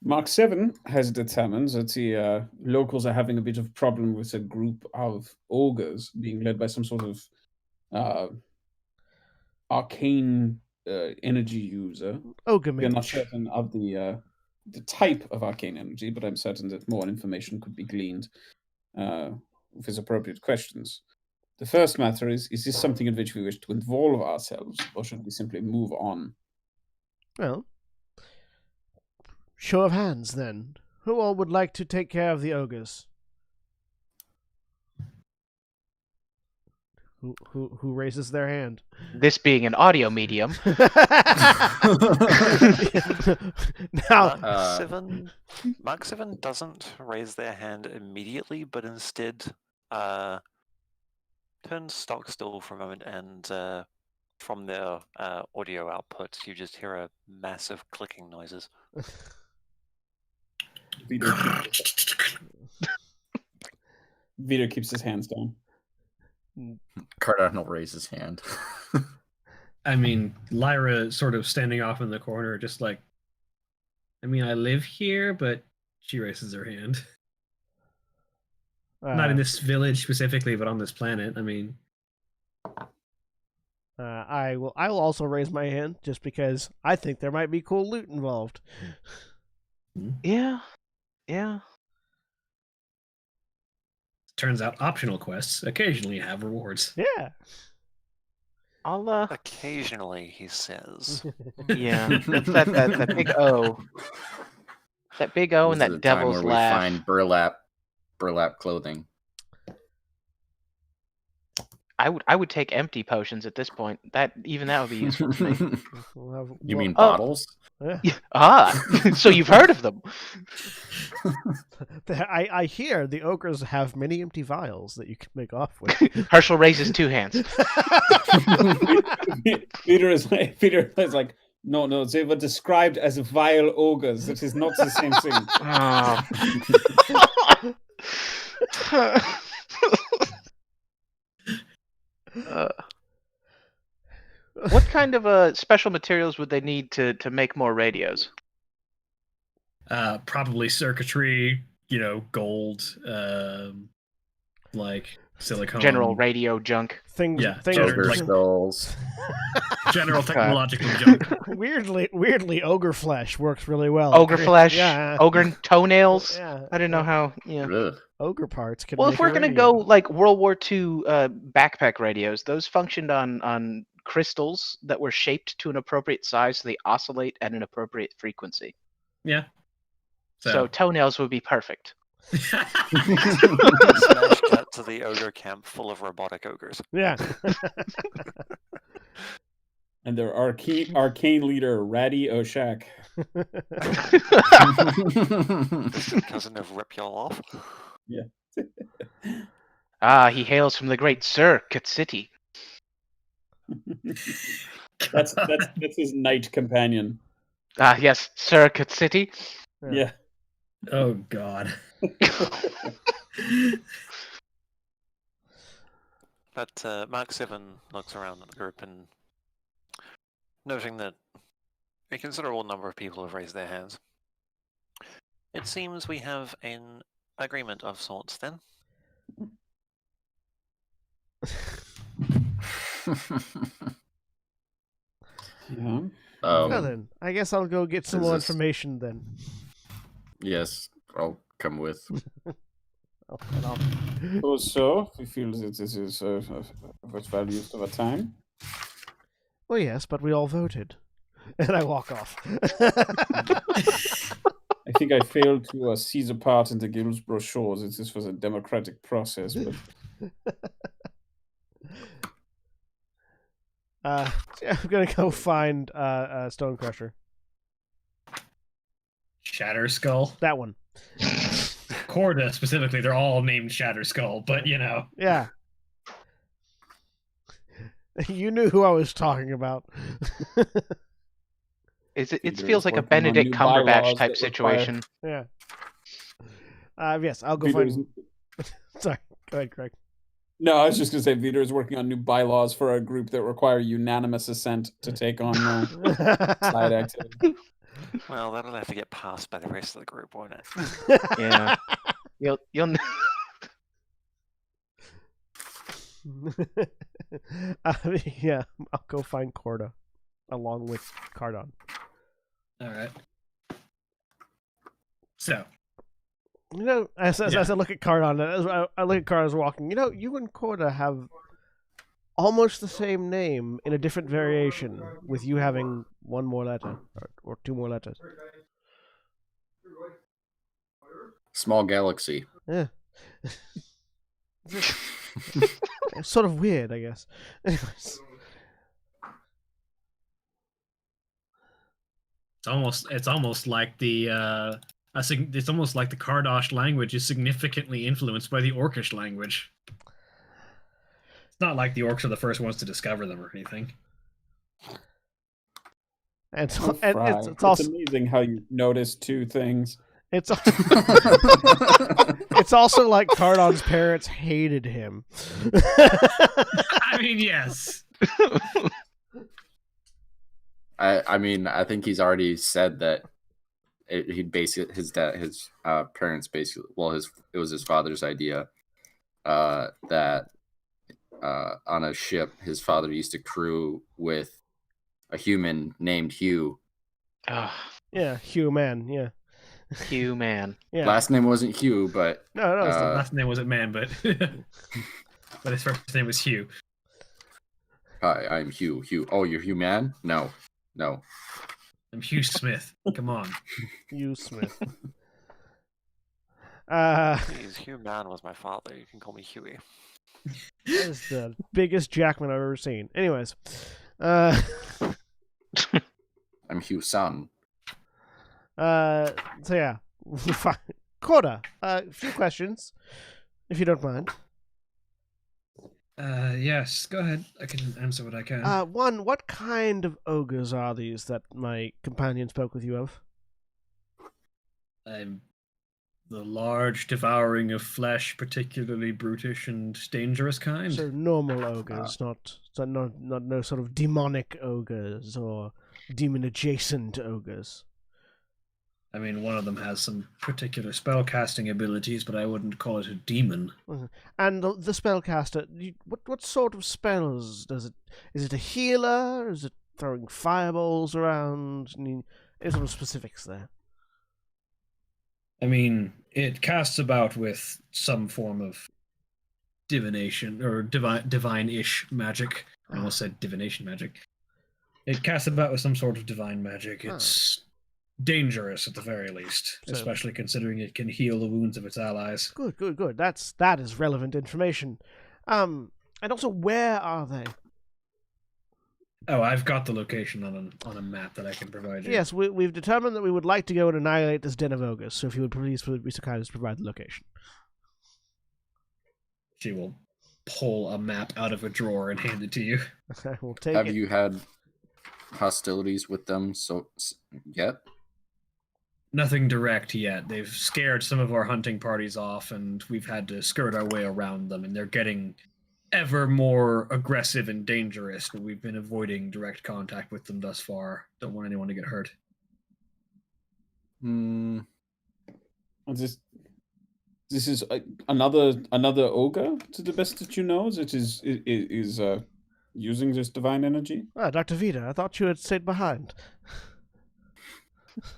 Mark 7 has determined that the locals are having a bit of problem with a group of ogres being led by some sort of arcane energy user. Ogre We are not mage. certain of the type of arcane energy, but I'm certain that more information could be gleaned with appropriate questions. The first matter is this something in which we wish to involve ourselves, or should we simply move on? Well, show of hands, then. Who all would like to take care of the ogres? Who raises their hand? This being an audio medium, Now, Mark 7 doesn't raise their hand immediately, but instead turns stock still for a moment, and from their audio output, you just hear a massive clicking noises. Vito keeps his hands down. Cardinal raise his hand. I mean, Lyra sort of standing off in the corner, just like, I mean, I live here, but she raises her hand. Not in this village specifically, but on this planet. I mean, I will also raise my hand just because I think there might be cool loot involved. yeah. turns out optional quests occasionally have rewards. Yeah. I'll Occasionally, he says. yeah. That's that big O. That big O and This is that the time devil's where laugh. we find burlap clothing. I would take empty potions at this point. That would be useful to me. You mean Oh. bottles? Yeah. So you've heard of them. I hear the ogres have many empty vials that you can make off with. Herschel raises two hands. Peter is like, no, they were described as vile ogres. That is not the same thing. What kind of special materials would they need to make more radios? Probably circuitry, gold. like silicone. General radio junk. Things, Yeah, things Ogre like- skulls. General technological junk. weirdly, ogre flesh works really well. Ogre flesh, Yeah. ogre toenails. Yeah. I didn't know how. Yeah. Ugh. Ogre parts can Well, make if we're a gonna radio. go like World War II backpack radios, those functioned on crystals that were shaped to an appropriate size, so they oscillate at an appropriate frequency. Yeah. So toenails would be perfect. Smash cut to the ogre camp full of robotic ogres. Yeah. And their arcane leader, Ratty Oshak. Cousin of Rip Y'all Off. Ah, he hails from the great Sir City. That's his knight companion. Ah, yes, Sir City. Yeah. Oh God. But Mark 7 looks around at the group and, noting that a considerable number of people have raised their hands, it seems we have an agreement of sorts then. Yeah. Well then, I guess I'll go get some is more this- information then. Yes, I'll come with. I'll head off. Also, we feel that this is worth value of our time. Well, yes, but we all voted. And I walk off. I think I failed to seize a part in the guild's brochures. This was a democratic process, but I'm gonna go find Stone Crusher. Shatter Skull. That one. Corda specifically, they're all named Shatter Skull, but you know. Yeah. You knew who I was talking about. It Peter's feels like a working on Benedict new bylaws Cumberbatch type that require- situation. Yeah. Yes, I'll go Peter's- find. Sorry, go ahead, Craig. No, I was just going to say Vito is working on new bylaws for a group that require unanimous assent to take on side activity. Well, that'll have to get passed by the rest of the group, won't it? Yeah. You'll Yeah, I'll go find Corda along with Cardon. All right. So, You know, as I look at Cardon, as I look at Cardon as we're walking, you know, you and Corda have almost the same name in a different variation, with you having one more letter or two more letters. Small galaxy. Yeah. It's sort of weird, I guess. Anyways. it's almost like the it's almost like the Kardosh language is significantly influenced by the Orcish language. It's not like the orcs are the first ones to discover them or anything. And, Oh, so, and Fry. it's also amazing how you notice two things. it's it's also like Cardon's parents hated him. I mean, yes. I mean, I think he's already said that he basically his parents basically, well, it was his father's idea that on a ship his father used to crew with a human named Hugh. Yeah, Hugh man. Yeah, Hugh man. yeah. Last name wasn't Hugh, but No, it's not. Last name wasn't Man, but but his first name was Hugh. hi, I'm Hugh. Hugh. Oh, you're Hugh Man? No. I'm Hugh Smith. Come on. Hugh Smith. Please, Hugh Man was my father. You can call me Huey. That is the biggest Jackman I've ever seen. Anyways, I'm Hugh Son. so yeah, fine. Coda, a few questions, if you don't mind. Yes, go ahead. I can answer what I can. One, what kind of ogres are these that my companion spoke with you of? I'm the large devouring of flesh, particularly brutish and dangerous kind. So normal ogres, not no sort of demonic ogres or demon adjacent ogres. I mean, one of them has some particular spellcasting abilities, but I wouldn't call it a demon. And the spellcaster, what sort of spells does it? Is it a healer? Is it throwing fireballs around? Any sort of specifics there? I mean, it casts about with some form of divination or divine-ish magic. I almost said divination magic. It casts about with some sort of divine magic. It's dangerous at the very least, especially considering it can heal the wounds of its allies. Good. That is relevant information. And also, where are they? Oh, I've got the location on a map that I can provide you. Yes, we've determined that we would like to go and annihilate this den of ogres. So if you would please be so kind as to provide the location. She will pull a map out of a drawer and hand it to you. I will take Have it. you had hostilities with them yet? Nothing direct yet. They've scared some of our hunting parties off, and we've had to skirt our way around them, and they're getting ever more aggressive and dangerous, but we've been avoiding direct contact with them thus far. Don't want anyone to get hurt. This is another ogre, to the best that you know, that is using this divine energy. Ah, Dr. Vita, I thought you had stayed behind.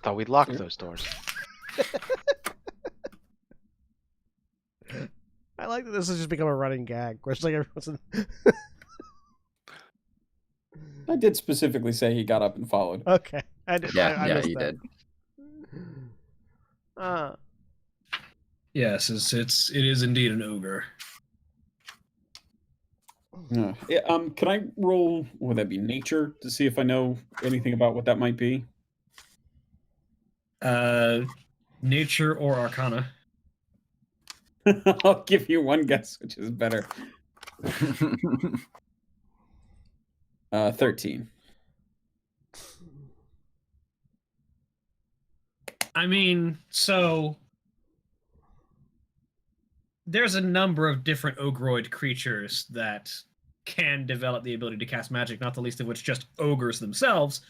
Thought we'd locked those doors. I like that this has just become a running gag. Where it's like everyone's I did specifically say he got up and followed. Okay, I did. I missed he that. did. Yes, it is indeed an ogre. Yeah. Can I roll? Would that be nature to see if I know anything about what that might be? Nature or Arcana. I'll give you one guess, which is better. 13. I mean, so there's a number of different ogroid creatures that can develop the ability to cast magic, not the least of which just ogres themselves.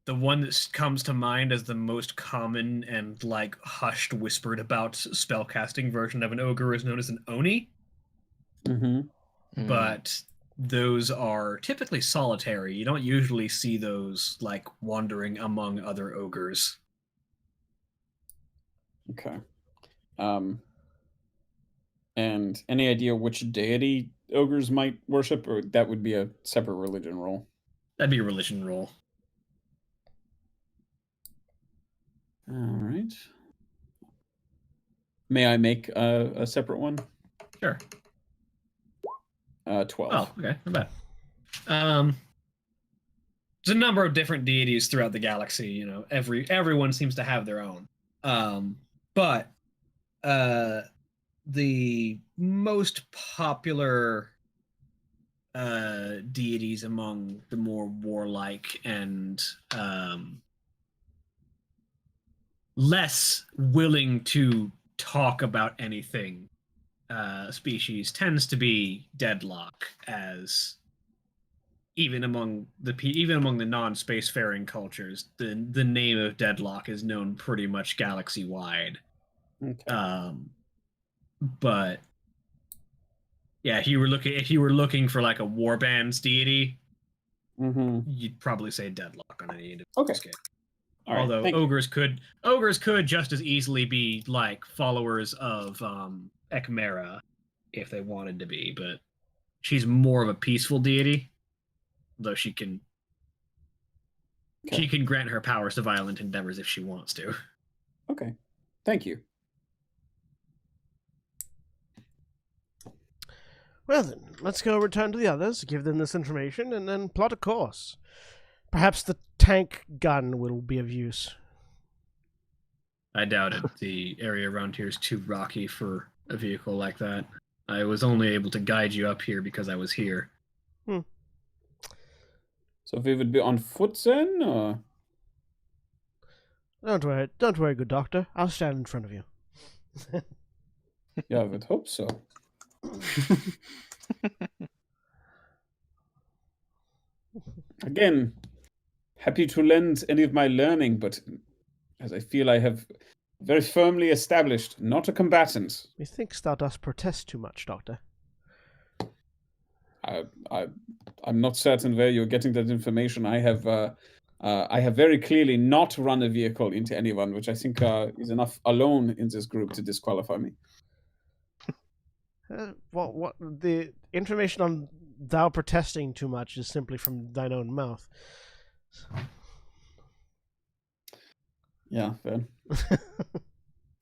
The one that comes to mind as the most common and like hushed, whispered about spellcasting version of an ogre is known as an oni. Mm-hmm. But those are typically solitary. You don't usually see those like wandering among other ogres. Okay. And any idea which deity ogres might worship, or that would be a separate religion roll? That'd be a religion roll. All right. May I make a separate one? Sure. 12. Oh, okay, not bad. There's a number of different deities throughout the galaxy. You know, everyone seems to have their own. But the most popular deities among the more warlike and less willing to talk about anything species tends to be Deadlock, as even among the non-spacefaring cultures, the name of Deadlock is known pretty much galaxy-wide. Okay. But yeah, if you were looking for like a warbands deity, you'd probably say Deadlock on any individual scale. All right, although ogres could just as easily be like followers of Ekmera if they wanted to be, but she's more of a peaceful deity, though she can grant her powers to violent endeavors if she wants to. Okay, thank you. Well then, let's go return to the others, give them this information, and then plot a course. Perhaps the tank gun will be of use. I doubt it. The area around here is too rocky for a vehicle like that. I was only able to guide you up here because I was here. So if we would be on foot then, or? Don't worry, good doctor. I'll stand in front of you. Yeah, I would hope so. Again, happy to lend any of my learning, but as I feel I have very firmly established, not a combatant. We think Stardust protests too much, Doctor. I'm not certain where you're getting that information. I have very clearly not run a vehicle into anyone, which I think is enough alone in this group to disqualify me. What the information on thou protesting too much is simply from thine own mouth. Yeah, then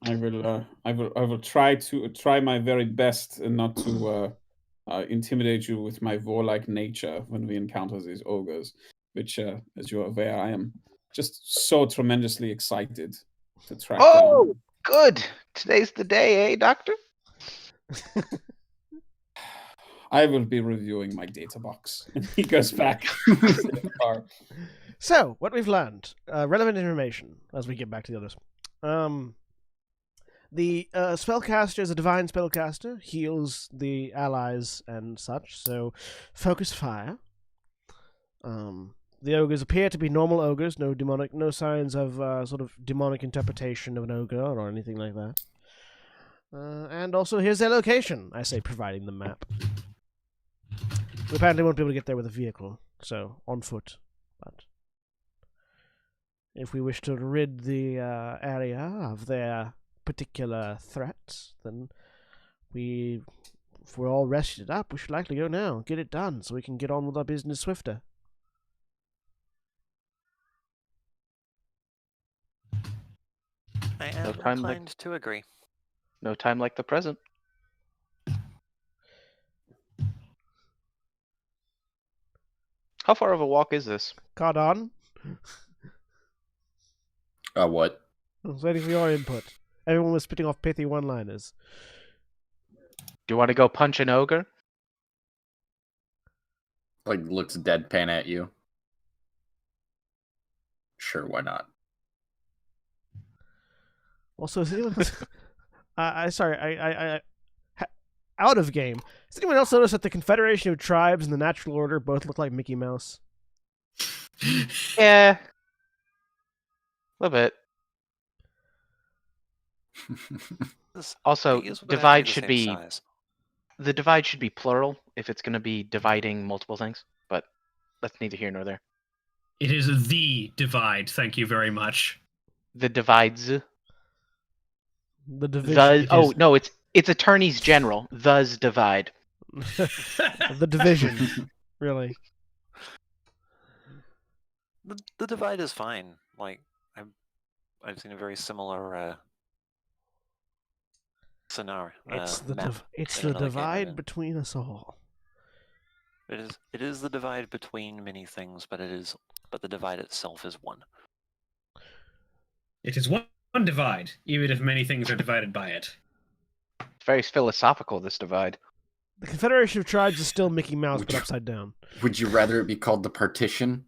I will try my very best and not to intimidate you with my warlike nature when we encounter these ogres, which, as you're aware, I am just so tremendously excited to track down. Good. Today's the day, eh, Doctor? I will be reviewing my data box. And he goes back to the car. So, what we've learned, relevant information as we get back to the others. The spellcaster is a divine spellcaster, heals the allies and such, so focus fire. The ogres appear to be normal ogres, no signs of sort of demonic interpretation of an ogre or anything like that. And also, here's their location, I say, providing the map. We apparently won't be able to get there with a vehicle, so on foot. But if we wish to rid the area of their particular threats, then if we're all rested up, we should likely go now, get it done, so we can get on with our business swifter. I am inclined to agree. No time like the present. How far of a walk is this? Caught on? What? I was waiting for your input. Everyone was spitting off pithy one-liners. Do you want to go punch an ogre? Like, looks deadpan at you. Sure, why not? Also, is anyone else... out of game. Has anyone else noticed that the Confederation of Tribes and the Natural Order both look like Mickey Mouse? Yeah. A little bit. Also, divide should be... size. The divide should be plural if it's going to be dividing multiple things, but that's neither here nor there. It is the divide. Thank you very much. The divides. The division. No, it's attorneys general. Thus divide. The division. Really. The divide is fine. Like I've seen a very similar scenario. It's the another divide game. between us all. It is the divide between many things, but the divide itself is one. It is one divide, even if many things are divided by it. It's very philosophical, this divide. The Confederation of Tribes is still Mickey Mouse, but upside down. Would you rather it be called the partition?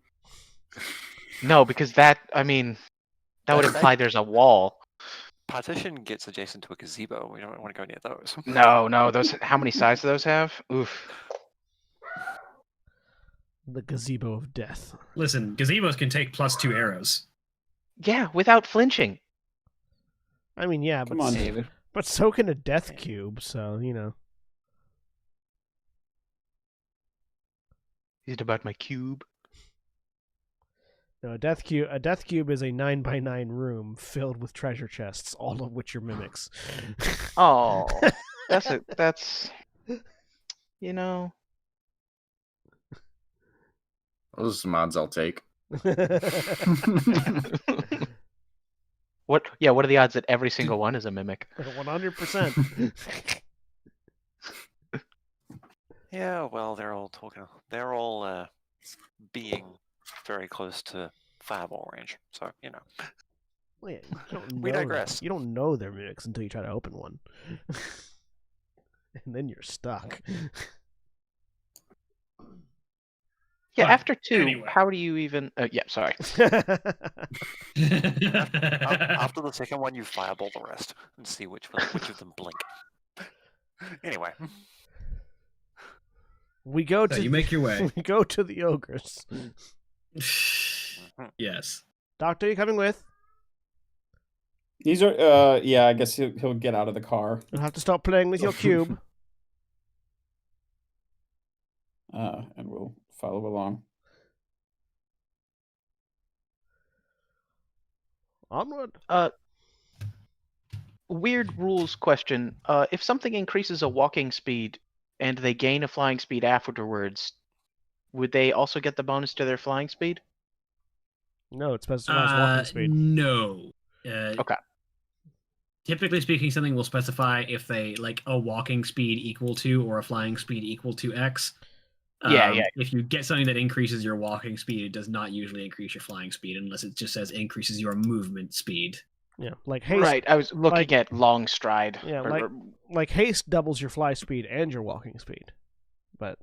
No, because that would imply there's a wall. Partition gets adjacent to a gazebo. We don't want to go near those. No, those. How many sides do those have? Oof. The gazebo of death. Listen, gazebos can take +2 arrows. Yeah, without flinching. I mean, yeah, Come on, but David. but so can a death cube. So Is it about my cube? No, a death cube is a 9x9 room filled with treasure chests, all of which are mimics. Oh, that's Those are some odds I'll take. What? Yeah, what are the odds that every single one is a mimic? 100%. Yeah, well, they're all being very close to fireball range. So Well, yeah, you don't know We digress. You don't know they're mimics until you try to open one, and then you're stuck. Yeah, But after 2, anyway. how do you even... yeah, sorry. after the second one, you fireball the rest and see which of them blink. Anyway, We go So to you make your way. we go to the ogres. Yes. Doctor, you coming with? These are, yeah, I guess he'll get out of the car. You'll have to stop playing with your cube. And we'll follow along. Onward. Weird rules question. If something increases a walking speed and they gain a flying speed afterwards, would they also get the bonus to their flying speed? No, it specifies walking speed. No. Okay. Typically speaking, something will specify if they like a walking speed equal to or a flying speed equal to X. Yeah. If you get something that increases your walking speed, it does not usually increase your flying speed unless it just says increases your movement speed. Yeah, like haste. Right, I was looking at long stride. Yeah, like haste doubles your fly speed and your walking speed, but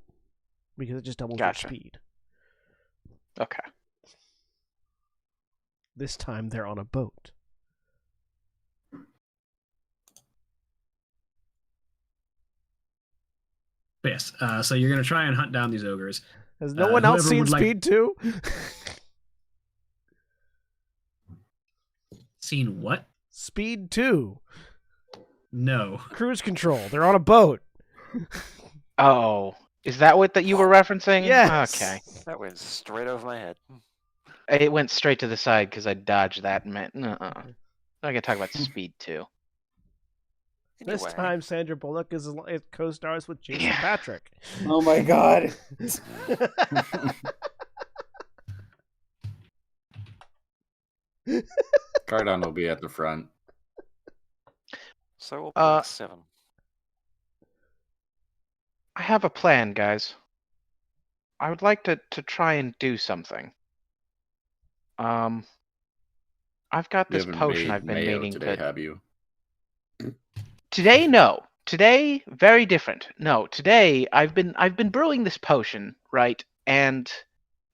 because it just doubles your speed. Okay. This time they're on a boat. But yes, so you're going to try and hunt down these ogres. Has no one else seen Speed 2? Seen what? Speed 2. No. Cruise control. They're on a boat. Oh, is that what that you were referencing? Yes. Okay. That went straight over my head. It went straight to the side because I dodged that and meant, I can talk about Speed 2. This time, Sandra Bullock is co-stars with Jason Patrick. Oh my god! Cardon will be at the front. So we'll play 7. I have a plan, guys. I would like to try and do something. I've got this potion I've been meaning today, to. have you? Today, no. Today, very different. No, today I've been brewing this potion, right? And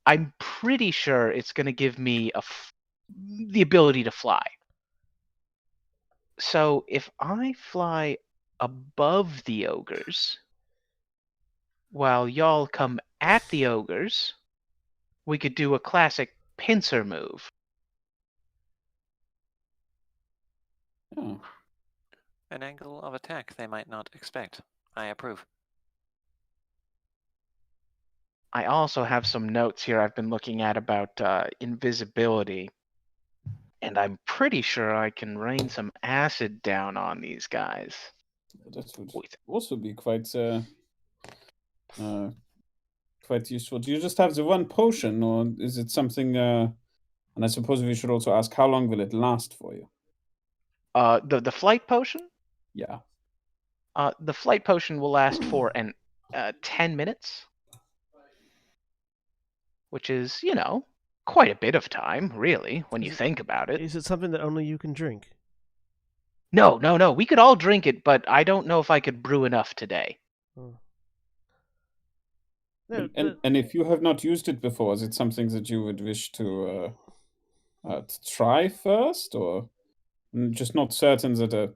I'm pretty sure it's going to give me the ability to fly. So if I fly above the ogres, while y'all come at the ogres, we could do a classic pincer move. Oh. An angle of attack they might not expect. I approve. I also have some notes here I've been looking at about invisibility. And I'm pretty sure I can rain some acid down on these guys. That would also be quite useful. Do you just have the one potion, or is it something? And I suppose we should also ask, how long will it last for you? The flight potion? Yeah. The flight potion will last for 10 minutes, which is, quite a bit of time, really, when you think about it. Is it something that only you can drink? No. We could all drink it, but I don't know if I could brew enough today. Oh. And if you have not used it before, is it something that you would wish to try first, or just not certain that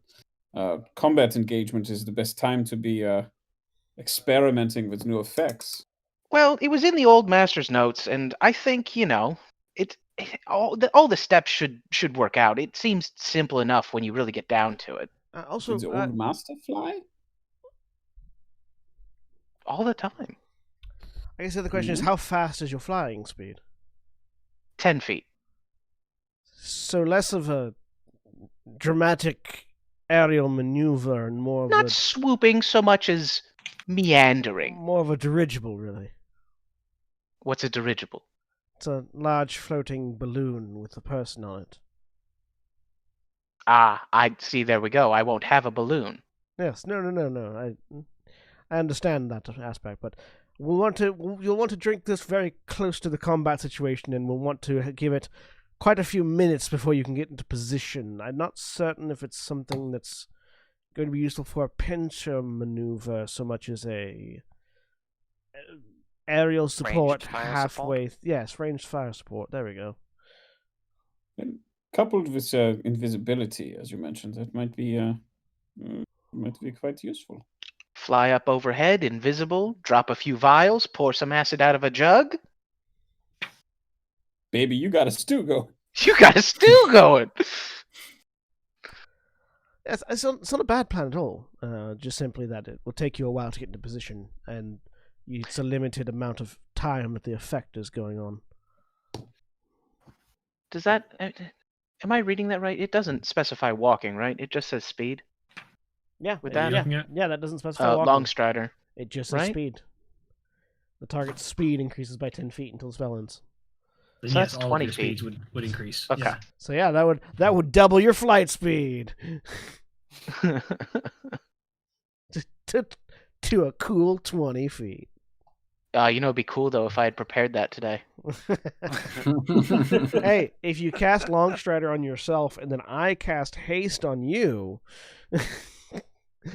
a combat engagement is the best time to be experimenting with new effects? Well, it was in the old master's notes, and I think all the steps should work out. It seems simple enough when you really get down to it. Also, Did the old master fly? All the time. I guess the other question is, how fast is your flying speed? 10 feet. So less of a dramatic aerial maneuver and more of not swooping so much as meandering. More of a dirigible, really. What's a dirigible? It's a large floating balloon with a person on it. Ah, I see. There we go. I won't have a balloon. Yes, no. I understand that aspect, but you'll want to drink this very close to the combat situation, and we'll want to give it quite a few minutes before you can get into position. I'm not certain if it's something that's going to be useful for a pincer maneuver so much as a aerial support halfway. Yes, ranged fire support. There we go. And coupled with invisibility, as you mentioned, that might be quite useful. Fly up overhead, invisible, drop a few vials, pour some acid out of a jug. baby, you got a stew going. You got a stew going. It's not a bad plan at all. Just simply that it will take you a while to get into position, and it's a limited amount of time that the effect is going on. Does that? Am I reading that right? It doesn't specify walking, right? It just says speed. Yeah, With Are you that, looking at? yeah, that doesn't specify walking. long strider. It just says right? speed. The target's speed increases by 10 feet until the spell ends. Then So yes, that's all 20 of your speeds feet. would increase. Okay. Yeah. So yeah, that would double your flight speed to a cool 20 feet. It'd be cool though if I had prepared that today. Hey, if you cast Longstrider on yourself and then I cast Haste on you,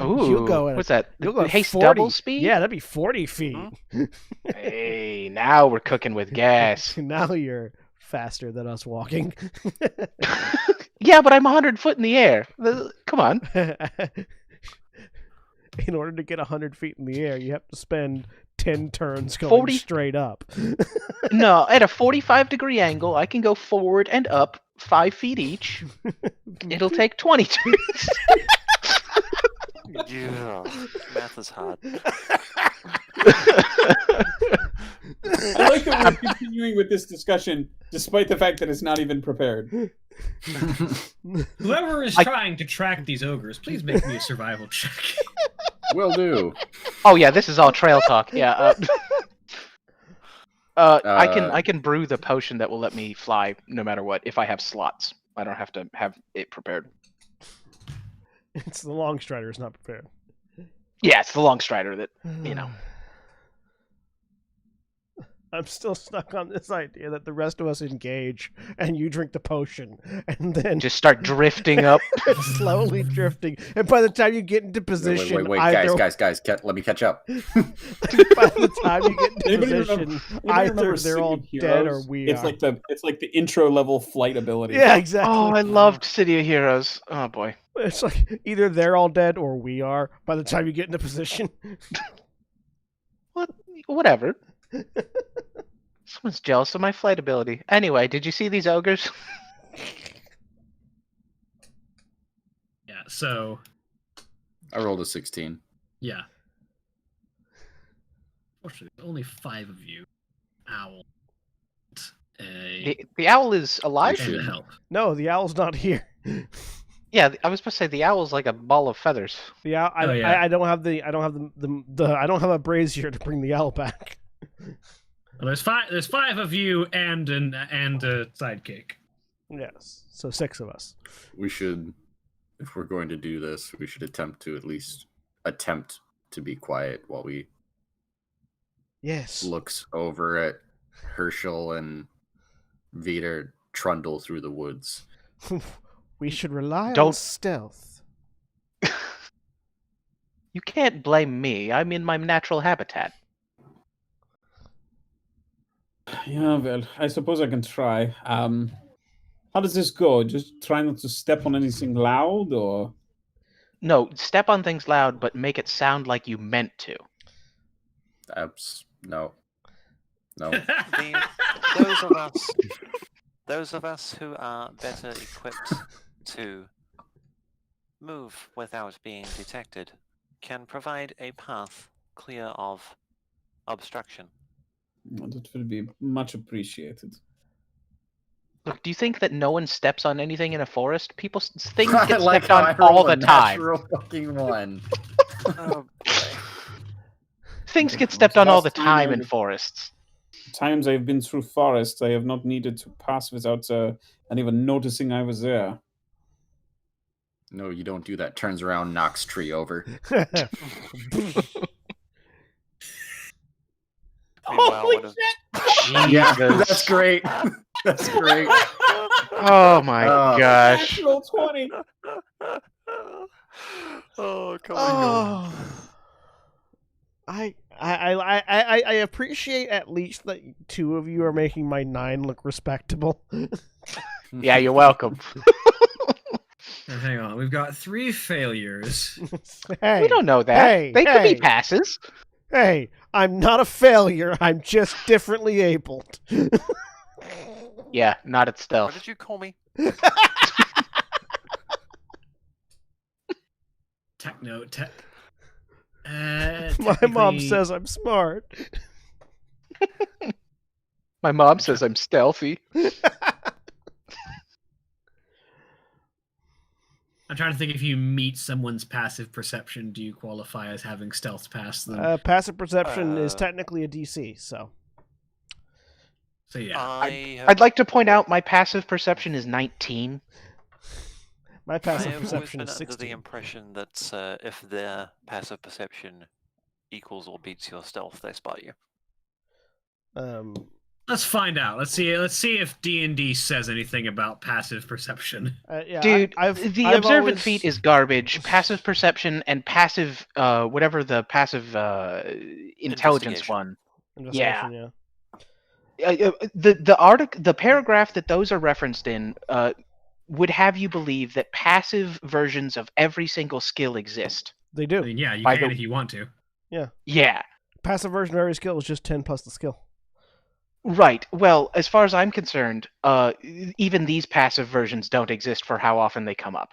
Ooh, you'll go at what's that? you'll go at Haste 40. double speed? Yeah, that'd be 40 feet. Hey, now we're cooking with gas. Now you're faster than us walking. Yeah, but I'm 100 foot in the air. Come on. In order to get 100 feet in the air, you have to spend 10 turns going 40 straight up. No, at a 45-degree angle, I can go forward and up 5 feet each. It'll take 20 turns. Yeah, math is hard. I like that we're continuing with this discussion, despite the fact that it's not even prepared. Whoever is trying to track these ogres, please make me a survival check. Will do. Oh yeah, this is all trail talk. Yeah. I can brew the potion that will let me fly no matter what if I have slots. I don't have to have it prepared. It's the Longstrider is not prepared. Yeah, it's the long strider that, you know. I'm still stuck on this idea that the rest of us engage and you drink the potion and then Just start drifting up. slowly drifting. And by the time you get into position, Wait, either, guys, let me catch up. by the time you get into Anybody position, anybody either remember they're all City of dead or Heroes? we It's are. like the intro level flight ability. Yeah, exactly. Oh, I loved City of Heroes. Oh boy. It's like either they're all dead or we are by the time you get into position. Whatever. Someone's jealous of my flight ability. Anyway, did you see these ogres? Yeah, so, I rolled a 16. yeah. Fortunately, there's only 5 of you. Owl. The owl is alive? And a help. No, the owl's not here. Yeah, I was supposed to say the owl's like a ball of feathers. The owl, Oh, yeah. I don't have I don't have a brazier to bring the owl back. Well, there's 5 of you and a sidekick. Yes, so 6 of us. We should, if we're going to do this, we should attempt to at least attempt to be quiet while we Yes. looks over at Herschel and Vita trundle through the woods. We should rely on Don't- stealth. You can't blame me. I'm in my natural habitat. Yeah, well, I suppose I can try. How does this go? Just try not to step on anything loud, or No, step on things loud, but make it sound like you meant to. No. Those of us who are better equipped to move without being detected can provide a path clear of obstruction. that will be much appreciated. Look, do you think that no one steps on anything in a forest? Things I get like stepped how I on all rolled the a time. natural fucking one. Oh, boy. Things get stepped on all the Last time time I- in forests. Times I've been through forests, I have not needed to pass without anyone noticing I was there. No, you don't do that. Turns around, knocks tree over. Meanwhile, would have- Yeah, Jesus. that's great. That's great. Oh my Oh. gosh. Natural 20! Oh, come on. Oh, I appreciate at least that 2 of you are making my 9 look respectable. Yeah, you're welcome. And hang on, we've got 3 failures. Hey, We don't know that. Hey, They could hey. be passes. Hey, I'm not a failure. I'm just differently abled. Yeah, not at What stealth. did you call me? Techno. My mom says I'm smart. My mom says I'm stealthy. I'm trying to think, if you meet someone's passive perception, do you qualify as having stealth past them? Passive perception is Uh, technically a DC, so. So yeah. I'd like to point out my passive perception is 19. My I passive have always perception been is under the 16. impression that if their passive perception equals or beats your stealth, they spot you. Let's find out. Let's see if D&D says anything about passive perception. Yeah, Dude, I've the I've observant always- feat is garbage. Passive perception and passive, whatever the passive intelligence Investigation. one. Investigation, yeah. The paragraph that those are referenced in would have you believe that passive versions of every single skill exist. They I do. mean, yeah, you By can the- if you want to. Yeah, Passive version of every skill is just 10 plus the skill. right. Well, as far as I'm concerned, even these passive versions don't exist for how often they come up.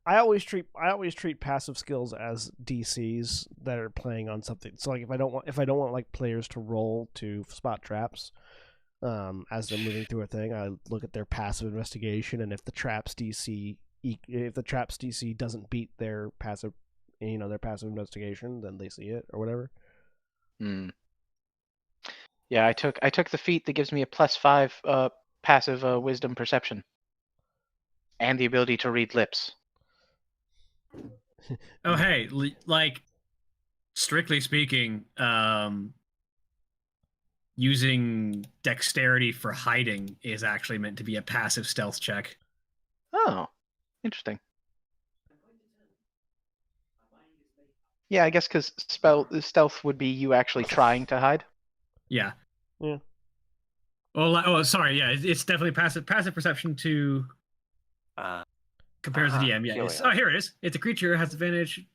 I always treat passive skills as DCs that are playing on something. So like if I don't want like players to roll to spot traps, as they're moving through a thing, I look at their passive investigation, and if the traps DC doesn't beat their passive investigation, then they see it or whatever. Hmm. Yeah, I took the feat that gives me a +5 passive wisdom perception, and the ability to read lips. Oh, hey, like, strictly speaking, using dexterity for hiding is actually meant to be a passive stealth check. Oh, interesting. Yeah, I guess because stealth would be you actually trying to hide. Yeah. Yeah. Oh, sorry. Yeah, it's definitely passive perception to compares to DM. Yeah. Here it is. If the creature has advantage,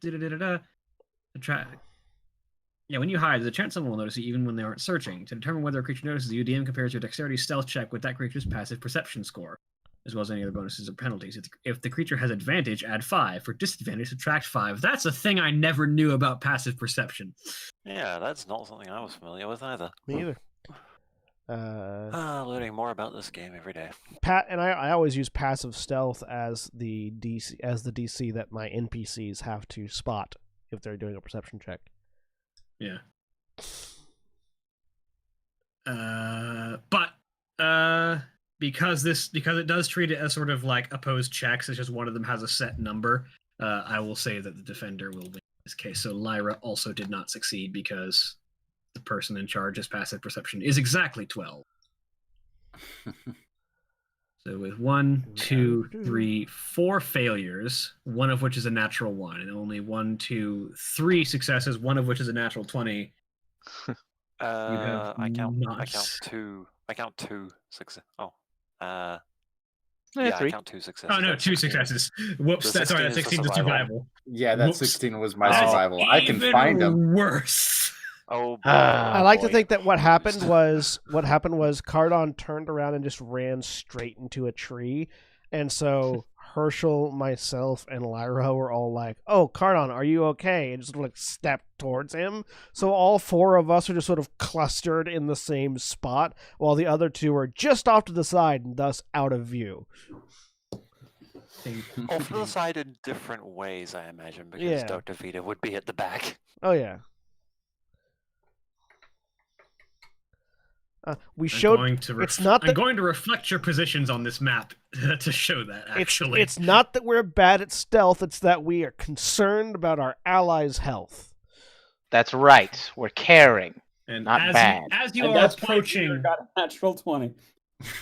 Yeah, when you hide, there's a chance someone will notice you even when they aren't searching. To determine whether a creature notices you, DM compares your dexterity stealth check with that creature's passive perception score, as well as any other bonuses or penalties. If the creature has advantage, add 5. For disadvantage, subtract 5. That's a thing I never knew about passive perception. Yeah, that's not something I was familiar with either. Me either. Learning more about this game every day. I always use passive stealth as the DC that my NPCs have to spot if they're doing a perception check. Yeah. But because it does treat it as sort of like opposed checks, it's just one of them has a set number. I will say that the defender will win in this case. So Lyra also did not succeed because the person in charge's passive perception is exactly 12. So with 1, 2, 3, 4 failures, one of which is a natural 1, and only 1, 2, 3 successes, one of which is a natural 20. I count 2 success. Oh. I 3. count 2 successes. Oh no, That's 2 16. successes. Whoops, The sorry, 16 that is the 16 was survival. survival. Yeah, that Whoops. 16 was my That's survival. I can even find them. worse. Oh, I like to boy. think that what happened was Cardon turned around and just ran straight into a tree, and so Herschel, myself, and Lyra were all like, "Oh, Cardon, are you okay?" And just sort of like stepped towards him. So all 4 of us are just sort of clustered in the same spot, while the other 2 are just off to the side and thus out of view. Off to the side in different ways, I imagine, because Yeah. Dr. Vita would be at the back. Oh yeah. We showed. I'm going to reflect your positions on this map to show that. Actually, It's not that we're bad at stealth. It's that we are concerned about our allies' health. That's right. We're caring. and not as bad. as you And are that's why Peter approaching, got a natural 20.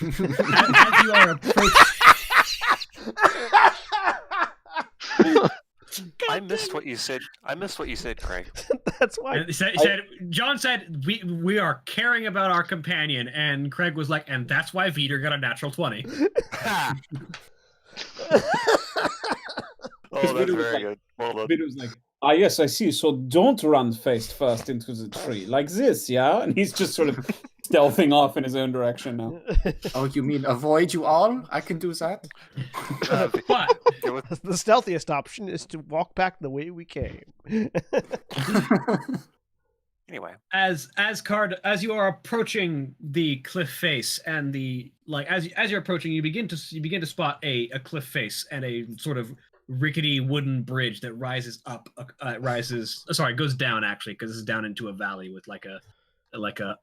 as you are approaching. I missed what you said. Craig. That's why. And John said we are caring about our companion, and Craig was like, and that's why Veter got a natural 20. Oh, that's very good. Well done. Peter was like, ah, yes, I see. So don't run face first into the tree. Like this, yeah? And he's just sort of stealthing off in his own direction now. Oh, you mean avoid you all? I can do that. But The stealthiest option is to walk back the way we came. Anyway, as you are approaching the cliff face and as you're approaching, you begin to spot a cliff face and a sort of rickety wooden bridge that rises up. Goes down actually, because this is down into a valley with like a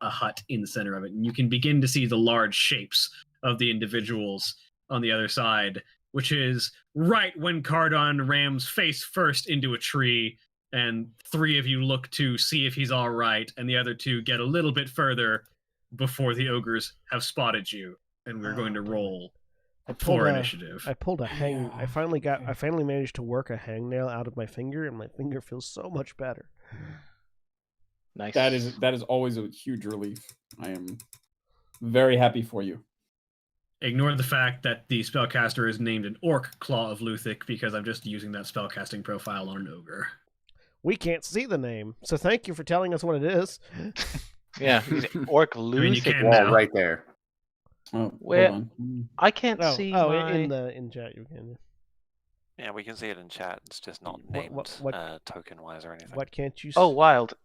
hut in the center of it, and you can begin to see the large shapes of the individuals on the other side, which is right when Cardon rams face first into a tree. And 3 of you look to see if he's all right, and the other 2 get a little bit further before the ogres have spotted you, and we're going to roll for initiative. I pulled a hang. Yeah. I finally managed to work a hangnail out of my finger, and my finger feels so much better. Nice. That is always a huge relief. I am very happy for you. Ignore the fact that the spellcaster is named an Orc Claw of Luthic, because I'm just using that spellcasting profile on an ogre. We can't see the name, so thank you for telling us what it is. Yeah, Orc mean, you Luthic. can Wall now. right there. Oh, Where- hold on. I can't see my... in chat you can. yeah, we can see it in chat. It's just not What- named what- token-wise or anything. What can't you? Oh, wild.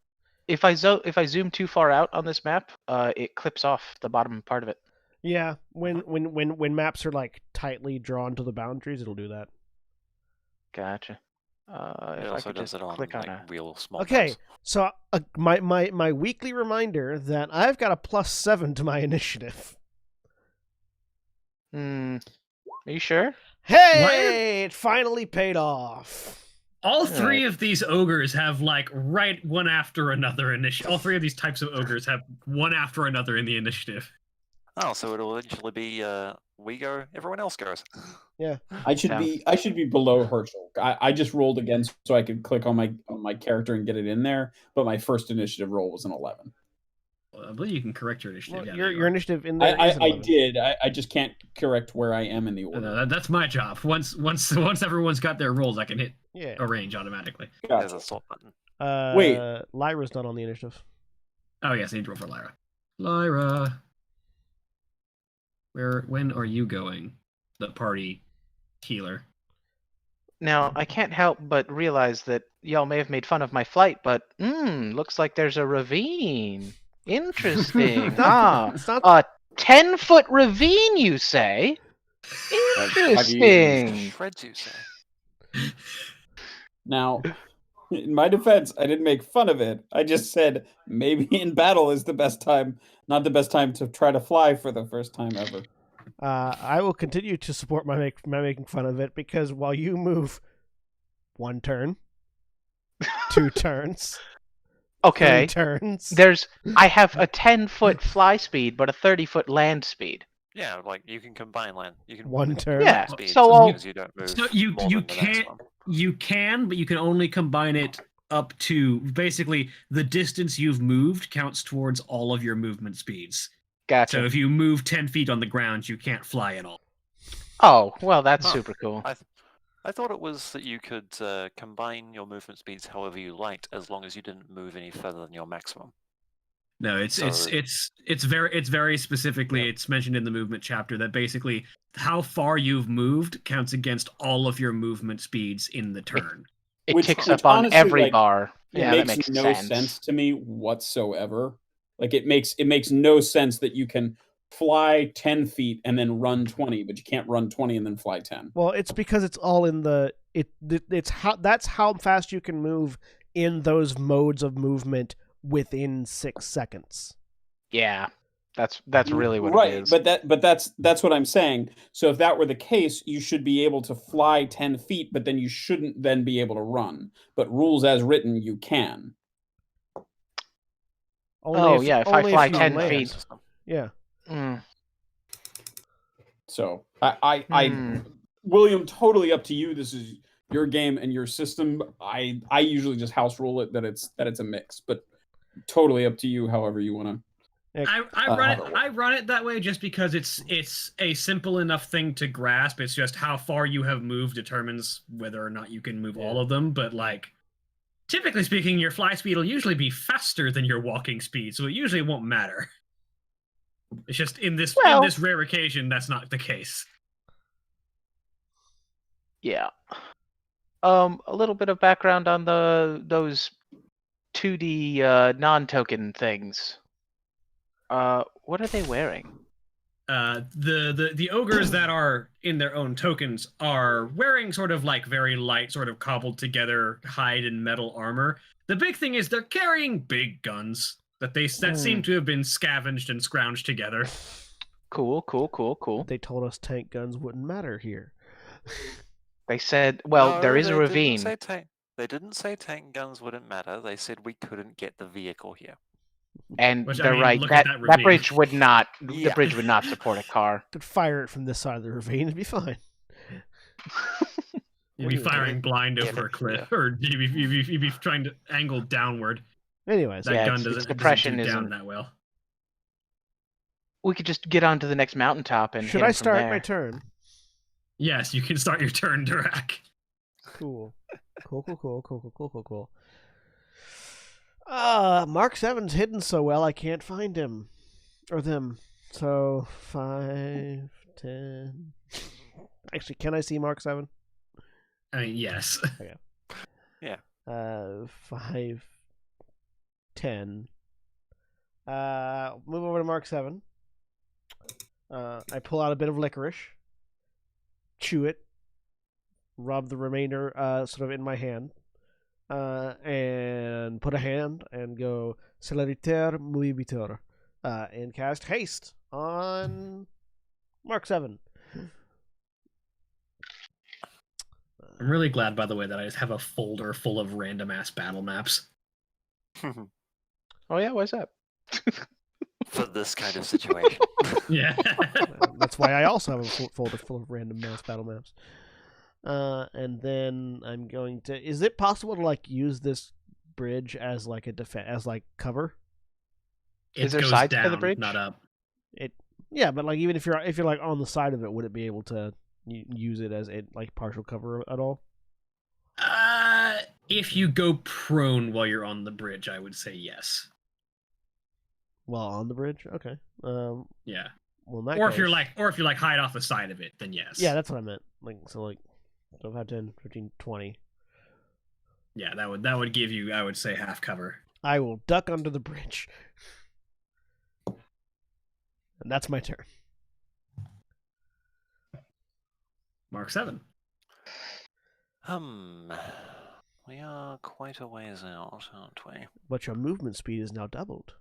If I zoom too far out on this map, it clips off the bottom part of it. Yeah, when maps are like tightly drawn to the boundaries, it'll do that. Gotcha. It If I also could does just it on click on like a... real small. Okay, maps. so my weekly reminder that I've got a +7 to my initiative. Are you sure? Hey, it finally paid off. All All 3 of these ogres have like right one after another initiative. All 3 of these types of ogres have one after another in the initiative. Oh, so it'll eventually be we go, everyone else goes. I should be below Herschel. I just rolled again so I could click on my character and get it in there, but my first initiative roll was an 11. I believe you can correct your initiative. Well, yeah, your there you your are. initiative in there. I is 11. did. I just can't correct where I am in the No, order. that's my job. Once everyone's got their rolls, I can hit Yeah. arrange automatically. There's Gotcha. a sort button. Wait. Lyra's not on the initiative. Oh yes, I need to roll for Lyra. Lyra, when are you going? The party healer. Now, I can't help but realize that y'all may have made fun of my flight, but looks like there's a ravine. Interesting. It's not. A 10-foot ravine, you say? Interesting. Shreds, you say? Now, in my defense, I didn't make fun of it. I just said maybe in battle is the best time, not the best time to try to fly for the first time ever. I will continue to support my making fun of it, because while you move 1 turn, 2 turns, 3 Okay. turns. I have a 10-foot fly speed, but a 30-foot land speed. Yeah, like you can combine land. You can 1 turn. Yeah, speed so as I'll- long as you don't move. So you more than the can't maximum. you can, but you can only combine it up to basically the distance you've moved counts towards all of your movement speeds. Gotcha. So if you move 10 feet on the ground, you can't fly at all. Oh, well, that's Huh. super cool. I thought it was that you could combine your movement speeds however you liked, as long as you didn't move any further than your maximum. No, it's very specifically. It's mentioned in the movement chapter that basically how far you've moved counts against all of your movement speeds in the turn. It Which- ticks which up on honestly, every like, bar. It Yeah, that makes makes no sense. to me whatsoever. Like it makes no sense that you can fly 10 feet and then run 20, but you can't run 20 and then fly 10. Well, it's because it's all in that's how fast you can move in those modes of movement within 6 seconds. Yeah, that's really what right, it is. but that's what I'm saying. So if that were the case, you should be able to fly 10 feet, but then you shouldn't then be able to run. But rules as written, you can. Only if I fly you 10 land. feet. Yeah. Mm. So I William, totally up to you. This is your game and your system. I usually just house rule it that it's a mix, but totally up to you. However you want to. I run it that way just because it's a simple enough thing to grasp. It's just how far you have moved determines whether or not you can move all of them. But like, typically speaking, your fly speed will usually be faster than your walking speed, so it usually won't matter. It's just in this rare occasion that's not the case. Yeah. A little bit of background on those 2D non-token things. What are they wearing? The ogres that are in their own tokens are wearing sort of like very light, sort of cobbled together hide and metal armor. The big thing is they're carrying big guns that seem to have been scavenged and scrounged together. Cool. They told us tank guns wouldn't matter here. They said, well, there is a ravine. They didn't say tank guns wouldn't matter. They said we couldn't get the vehicle here. And Which, they're right. look at That ravine. bridge would not. Yeah. The bridge would not support a car. Could fire it from this side of the ravine, it'd be fine. You'd be firing blind Get over a it, cliff, or you'd be trying to angle downward. Anyways, That Yeah, gun its doesn't depression do down isn't- that well. We could just get onto the next mountaintop and. should hit I 'em from start there. my turn? Yes, you can start your turn, Durak. Cool. Cool. Mark 7's hidden so well I can't find him. Or them. So 5, 10. Actually, can I see Mark 7? I mean, yes. 5, 10. Move over to Mark 7. I pull out a bit of licorice, chew it, rub the remainder sort of in my hand, and put a hand and go Celeriter Movibitor, and cast haste on Mark 7. I'm really glad, by the way, that I just have a folder full of random ass battle maps. Oh yeah, why's that? For this kind of situation. Yeah. That's why I also have a folder full of random mass battle maps. And then I'm going to. Is it possible to like use this bridge as like cover? Is there goes sides to down, the bridge? not up. Yeah, but like even if you're like on the side of it, would it be able to use it as a like partial cover at all? If you go prone while you're on the bridge, I would say yes. While on the bridge, okay. Yeah. Well, in that Or case, if you're like hide off the side of it, then yes. yeah, that's what I meant. Like 5, 10, 15, 20. Yeah, that would give you, I would say, half cover. I will duck under the bridge, and that's my turn. Mark 7. We are quite a ways out, aren't we? But your movement speed is now doubled.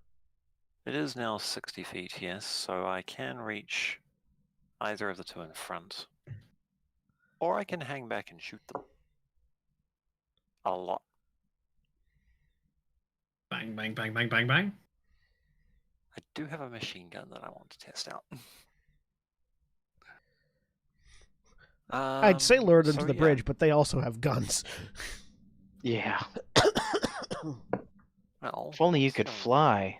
It is now 60 feet, yes, so I can reach either of the two in front. Or I can hang back and shoot them. A lot. Bang, bang, bang, bang, bang, bang. I do have a machine gun that I want to test out. I'd say lure them so to the yeah. bridge, but they also have guns. Yeah. Well, If only you could so- fly.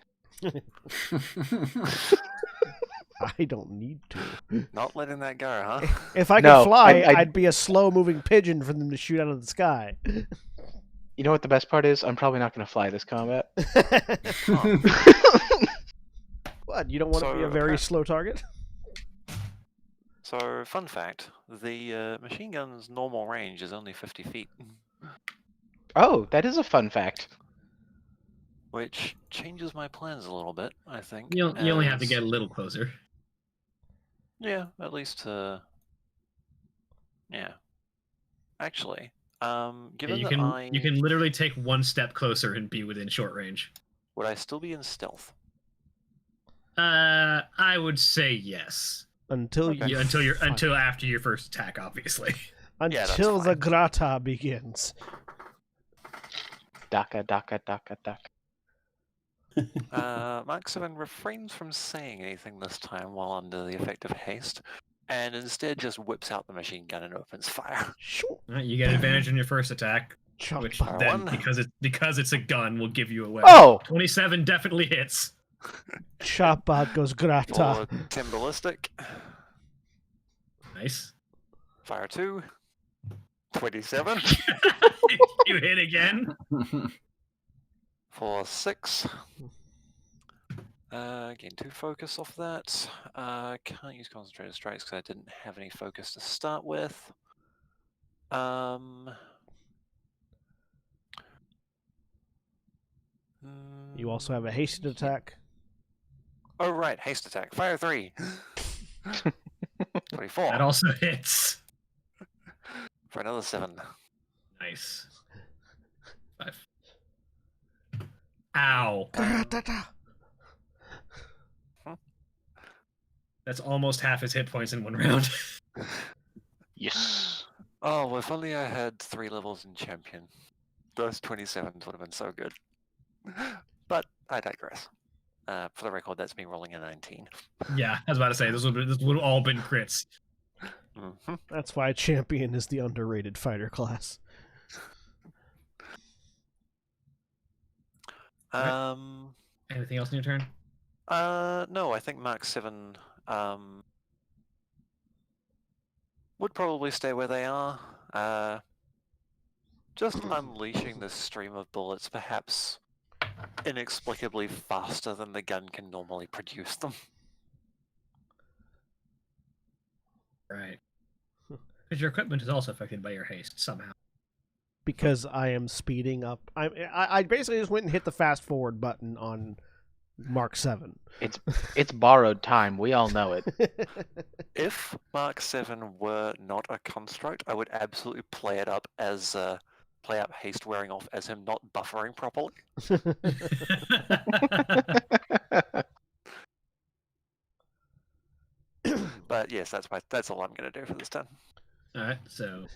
I don't need to. Not letting that go, huh? If I could No, fly, I- I'd be a slow-moving pigeon for them to shoot out of the sky. You know what the best part is? I'm probably not going to fly this combat. What? You don't want to be a So, very apparent- slow target? So, fun fact, the machine gun's normal range is only 50 feet. Oh, that is a fun fact. Which changes my plans a little bit, I think. You only have to as- get a little closer. Yeah, at least yeah. Actually, Yeah, given you that can literally take one step closer and be within short range. would I still be in stealth? I would say yes. Until Okay. you Until after your first attack, obviously. that's until the fine. grata begins. Daka, daka, daka, daka. Mark 7 refrains from saying anything this time while under the effect of haste, and instead just whips out the machine gun and opens fire. Shoo. You get advantage on your first attack, Chop. which Fire then one. because it's a gun will give you away. Oh! 27 definitely hits. Chop out goes grata. Or 10 ballistic. Nice. Fire 2. 27. You hit again. For 6. Gain 2 focus off that. Can't use concentrated strikes because I didn't have any focus to start with. You also have a hasted attack. Oh, right. Haste attack. Fire 3. 24. That also hits. For another 7. Nice. 5. Ow. That's almost half his hit points in one round. Yes. Oh, well, if only I had 3 levels in champion. Those 27s would have been so good. But I digress. For the record, that's me rolling a 19. Yeah, I was about to say, this would have all been crits. Mm-hmm. That's why champion is the underrated fighter class. Anything else in your turn? No, I think Mark 7 would probably stay where they are. Just unleashing this stream of bullets, perhaps inexplicably faster than the gun can normally produce them. Right. Because your equipment is also affected by your haste somehow. Because I am speeding up. I basically just went and hit the fast forward button on Mark 7. It's borrowed time. We all know it. If Mark 7 were not a construct, I would absolutely play it up as play up haste wearing off as him not buffering properly. But yes, that's all I'm gonna do for this turn. Alright, so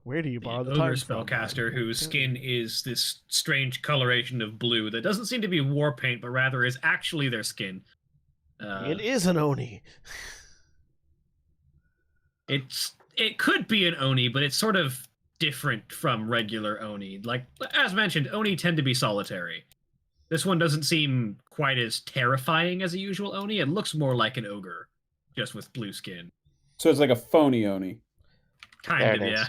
Where do you borrow the ogre time from? spellcaster whose skin is this strange coloration of blue that doesn't seem to be war paint, but rather is actually their skin. It is an Oni. It could be an Oni, but it's sort of different from regular Oni. Like, as mentioned, Oni tend to be solitary. This one doesn't seem quite as terrifying as a usual Oni. It looks more like an ogre, just with blue skin. So it's like a phony Oni. Kind of, yeah.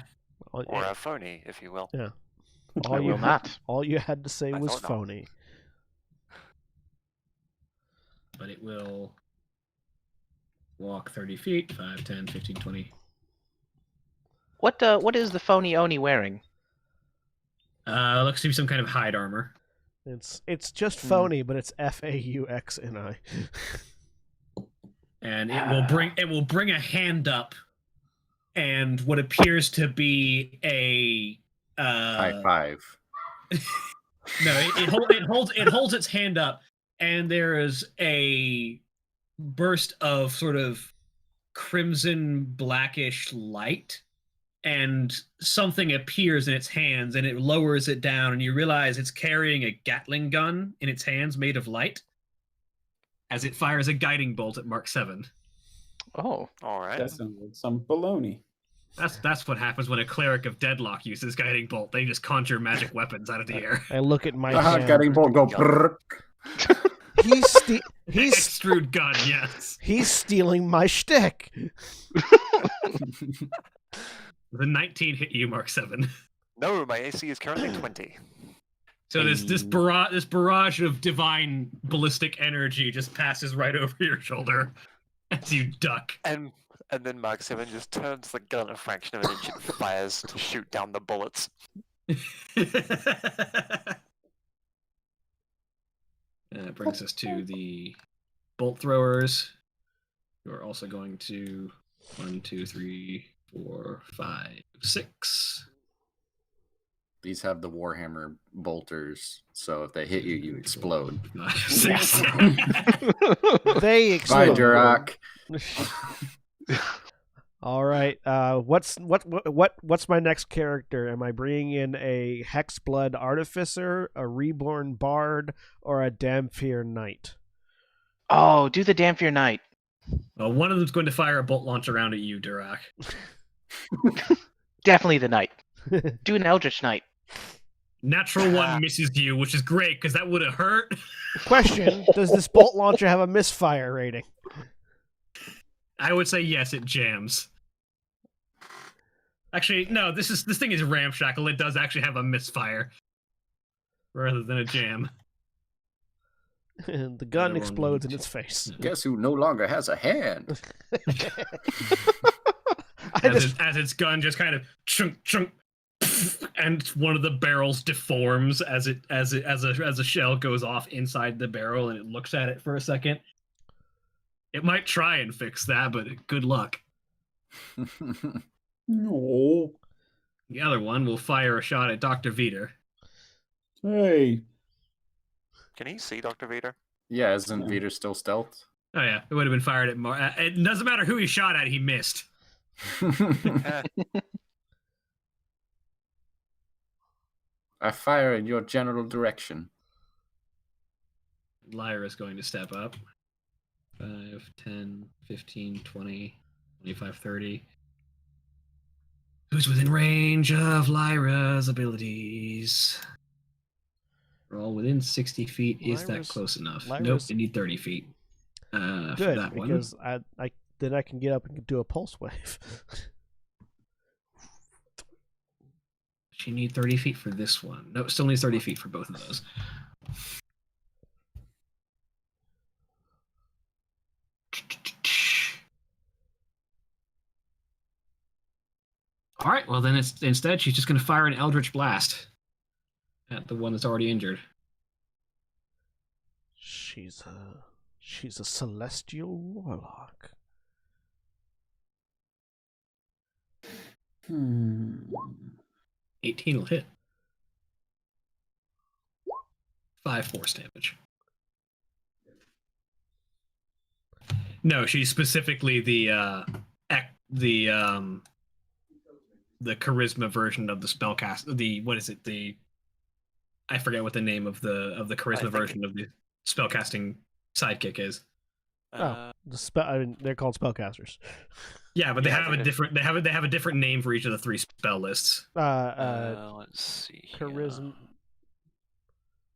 Or a phony, if you will. Yeah. I will not. All you had to say I was thought not. phony. But it will walk 30 feet, 5, 10, 15, 20. What is the phony Oni wearing? Looks to be some kind of hide armor. It's just phony, but it's FAUXNI. And it will bring a hand up, and what appears to be a High five. No, it holds its hand up, and there is a burst of sort of crimson blackish light, and something appears in its hands, and it lowers it down, and you realize it's carrying a Gatling gun in its hands made of light as it fires a guiding bolt at Mark 7. Oh, All right. That sounds like some baloney. That's what happens when a cleric of Deadlock uses guiding bolt. They just conjure magic weapons out of the air. I look at my Guiding bolt go. Brrr. He's Extrude gun, yes. he's stealing my shtick. The 19 hit you, Mark 7. No, my AC is currently 20. So this barrage of divine ballistic energy just passes right over your shoulder as you duck. And then Mark 7 just turns the gun a fraction of an inch and fires to shoot down the bullets. That brings us to the bolt throwers, who are also going to 1, 2, 3, 4, 5, 6. These have the Warhammer bolters, so if they hit you, you explode. 5, 6. They Bye, explode. Duroc. All right. What's my next character? Am I bringing in a Hexblood Artificer, a Reborn Bard, or a Damphir Knight? Oh, do the Damphir Knight. Well, one of them's going to fire a bolt launch around at you, Duroc. Definitely the Knight. Do an Eldritch Knight. Natural 1 misses you, which is great, because that would have hurt. Question: does this bolt launcher have a misfire rating? I would say yes, it jams. Actually, no, this thing is ramshackle. It does actually have a misfire rather than a jam. And the gun Another one explodes in wouldn't. its face. Guess who no longer has a hand? As its gun just kind of chunk chunk, and one of the barrels deforms as a shell goes off inside the barrel, and it looks at it for a second. It might try and fix that, but good luck. No. The other one will fire a shot at Dr. Veter. Hey. Can he see Dr. Vader? Yeah, isn't Vader still stealth? Oh yeah, it would have been fired at more. It doesn't matter who he shot at; he missed. I fire in your general direction. Lyra's going to step up. 5, 10, 15, 20, 25, 30. Who's within range of Lyra's abilities? We're all within 60 feet. Is that close enough? Nope, you need 30 feet. For Good, that one. because then I can get up and do a pulse wave. She need 30 feet for this one. No, still needs 30 feet for both of those. All right, well then instead she's just going to fire an Eldritch Blast at the one that's already injured. She's a celestial warlock. 18 will hit. 5 force damage. No, she's specifically the charisma version of the spellcast. What is it? I forget what the name of the charisma version of the spellcasting sidekick is. They're called spellcasters. Yeah, but they have a different name for each of the 3 spell lists. Let's see. Charisma.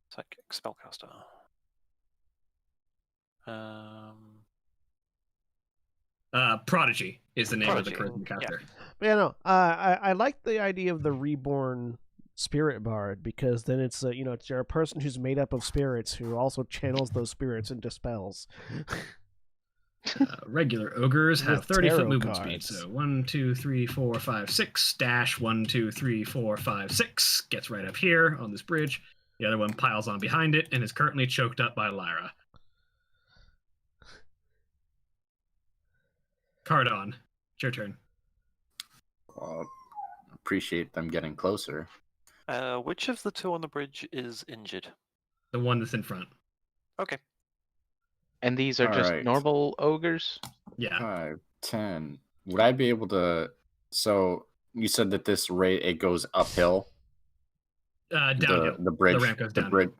Psychic spellcaster. Prodigy is the name of the Prodigy, charisma caster. But yeah, no. I like the idea of the reborn spirit bard, because then it's you're a person who's made up of spirits who also channels those spirits into spells. Regular ogres have With 30-foot tarot movement cards. speed. So 1, 2, 3, 4, 5, 6 dash 1, 2, 3, 4, 5, 6 gets right up here on this bridge. The other one piles on behind it and is currently choked up by Lyra. Cardon, it's your turn. Well, appreciate them getting closer. Which of the 2 on the bridge is injured? The one that's in front. Okay. And these are just Alright. normal ogres? Yeah. 5, 10. Would I be able to? So you said that this rate it goes uphill. Downhill. The bridge. The ramp goes the downhill. bridge.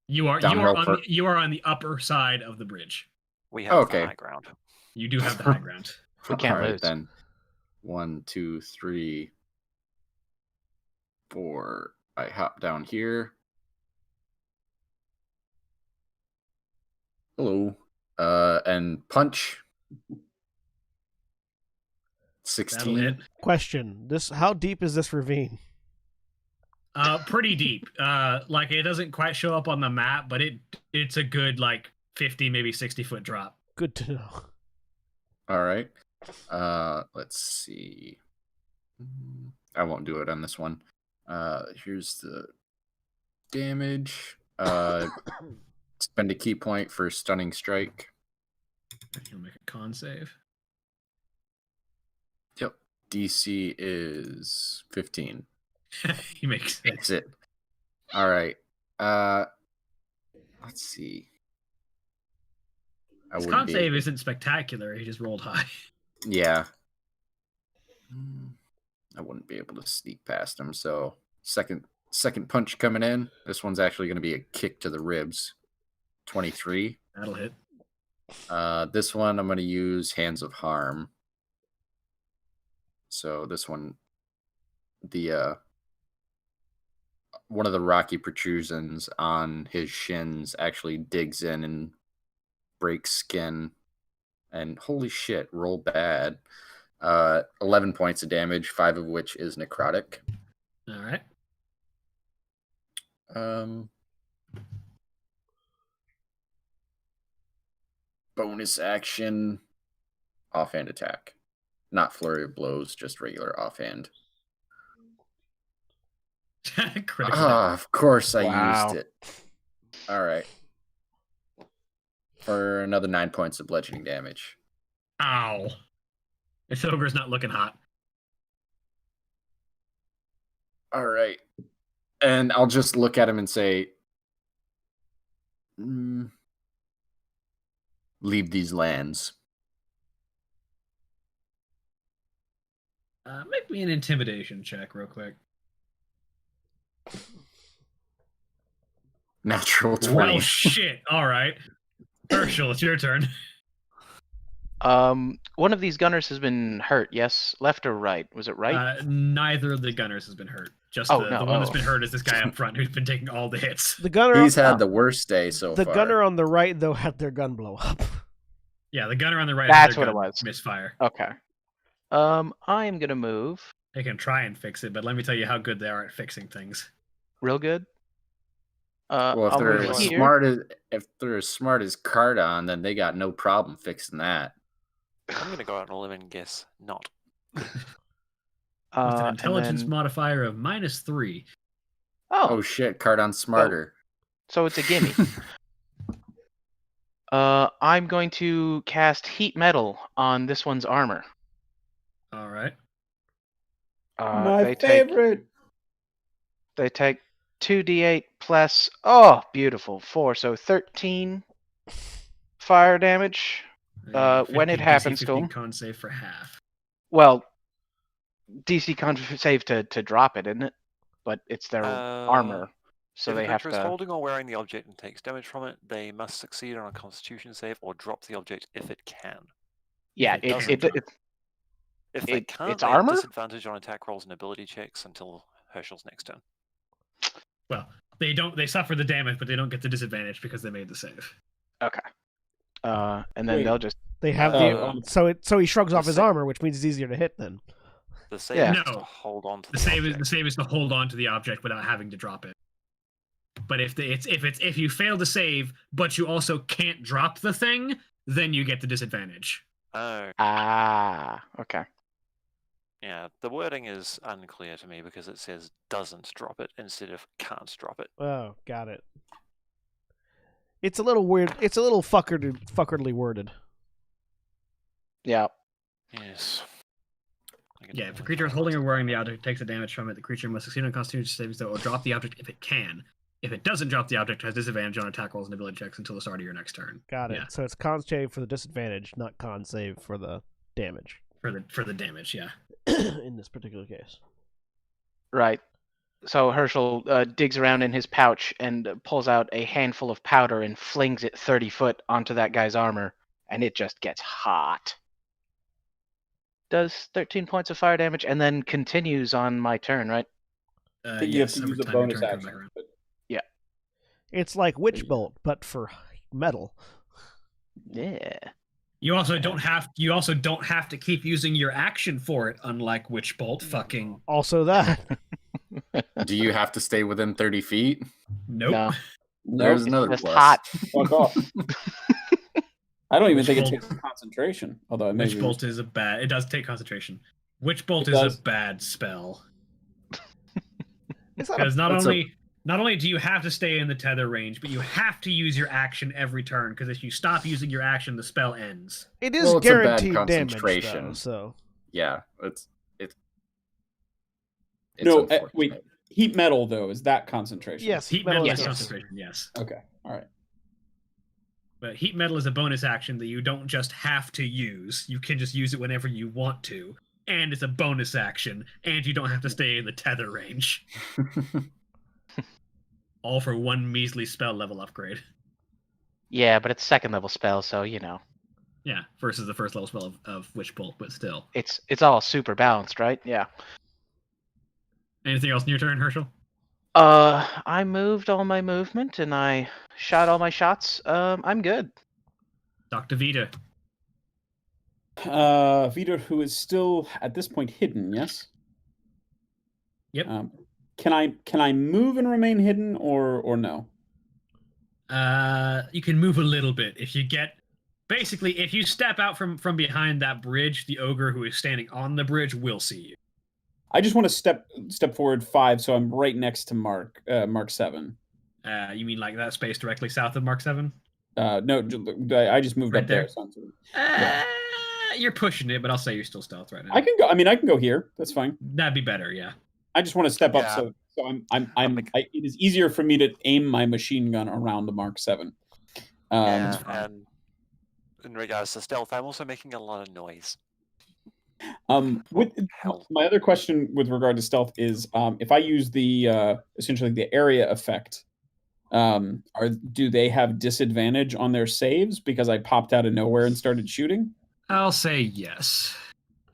You are Downhill you are on the upper side of the bridge. We have Okay. the high ground. You do have the high ground. We can't Alright, lose. then. 1, 2, 3, 4. I hop down here. Hello. And punch. That'll 16. hit. Question: how deep is this ravine? Pretty deep. Like it doesn't quite show up on the map, but it's a good 50, maybe 60-foot drop. Good to know. All right. Let's see. I won't do it on this one. Here's the damage. Spend a key point for stunning strike. You'll make a con save. Yep. DC is 15. He makes it. That's it. All right. Let's see. His con save isn't spectacular. He just rolled high. Yeah. I wouldn't be able to sneak past him. So second punch coming in. This one's actually going to be a kick to the ribs. 23. That'll hit. This one I'm going to use Hands of Harm. So this one, one of the rocky protrusions on his shins actually digs in and breaks skin. And holy shit, roll bad. 11 points of damage, 5 of which is necrotic. All right. bonus action, offhand attack. Not flurry of blows, just regular offhand. Critical. Of course I Wow. used it. All right. For another 9 points of bludgeoning damage. Ow. This ogre's not looking hot. All right. And I'll just look at him and say, leave these lands. Make me an intimidation check real quick. Natural 20. Well, shit. All right. Herschel, it's your turn. One of these gunners has been hurt. Yes, left or right? Was it right? Neither of the gunners has been hurt. Just Oh, the no. one that's been hurt is this guy up front who's been taking all the hits. The gunner. He's had the worst day so the far. gunner on the right though had their gun blow up. Yeah, the gunner on the right. That's had their what it gun was. Misfire. Okay. I am gonna move They can try and fix it, but let me tell you how good they are at fixing things. real good. Well, if I'll they're move as here. smart as Cardon, then they got no problem fixing that. I'm going to go out on a limb and guess not. With an And intelligence then- modifier of -3. Oh shit, Cardon's smarter. So it's a gimme. I'm going to cast Heat Metal on this one's armor. All right. My they favorite. They take 2d8 plus, oh, beautiful, 4, so 13 fire damage. When it 15 happens DC to 'em. con save for half. Well, DC con save to drop it, isn't it? But it's their armor, so if they the have creature is to. holding or wearing the object and takes damage from it, they must succeed on a Constitution save or drop the object if it can. Yeah, it it, doesn't it, drop. it, If they It- can't, it's they have armor? disadvantage on attack rolls and ability checks until Herschel's next turn. Well, they don't. They suffer the damage, but they don't get the disadvantage because they made the save. okay. And then Wait. they'll just. They have so he shrugs off his armor, which means it's easier to hit then. The save Yeah. is to No. hold on to The save is to hold on to the object without having to drop it. But if you fail to save, but you also can't drop the thing, then you get the disadvantage. Oh, Okay. yeah. The wording is unclear to me because it says doesn't drop it instead of can't drop it. Oh, got it. It's a little weird. It's a little fuckeredly worded. Yeah. Yes. Yeah, if the creature is holding or wearing the object takes the damage from it, the creature must succeed on Constitution saving throw or drop the object if it can. If it doesn't drop the object, it has disadvantage on attack rolls and ability checks until the start of your next turn. Got it. Yeah. So it's con save for the disadvantage, not con save for the damage. For the damage, yeah. In this particular case. Right. So Herschel digs around in his pouch and pulls out a handful of powder and flings it 30 foot onto that guy's armor, and it just gets hot. Does 13 points of fire damage, and then continues on my turn, right? I think you have to every use a time your bonus turn comes back action. around. But It's like Witch Bolt, but for metal. Yeah. You also don't have to keep using your action for it, unlike Witch Bolt. Fucking Also that. Do you have to stay within 30 feet? nope. No. There's It's another just plus. hot. fuck off. I don't even Witch think it Bolt. takes concentration. Although maybe Witch Bolt is it does take concentration. Witch Bolt It is does. a bad spell. It's not Because not That's only do you have to stay in the tether range, but you have to use your action every turn. Because if you stop using your action, the spell ends. It is Well, it's a bad guaranteed damage, concentration. though, so Yeah, it's No, unfortunate. wait. Heat metal though, is that concentration? yes, Heat metal metal is is yes. concentration, yes. Okay. All right. But heat metal is a bonus action that you don't just have to use. You can just use it whenever you want to. And it's a bonus action, and you don't have to stay in the tether range. All for one measly spell level upgrade. Yeah, but it's second level spell, so you know Yeah, versus the first level spell of Witch Bolt, but still. it's all super balanced, right? Yeah. Anything else in your turn, Herschel? I moved all my movement and I shot all my shots. I'm good. Dr. Vita. Vita, who is still at this point hidden, yes? Yep. Can I move and remain hidden or no? You can move a little bit. If you get Basically, if you step out from behind that bridge, the ogre who is standing on the bridge will see you. I just want to step forward 5, so I'm right next to Mark 7. You mean like that space directly south of Mark 7? No, I just moved Right up there. there? You're pushing it, but I'll say you're still stealth right now. I can go. I mean, I can go here. That's fine. That'd be better, yeah. I just want to step up, Yeah. so it is easier for me to aim my machine gun around the Mark 7. And in regards to stealth, I'm also making a lot of noise. With Hell. my other question with regard to stealth is, if I use the essentially the area effect, do they have disadvantage on their saves because I popped out of nowhere and started shooting? I'll say yes.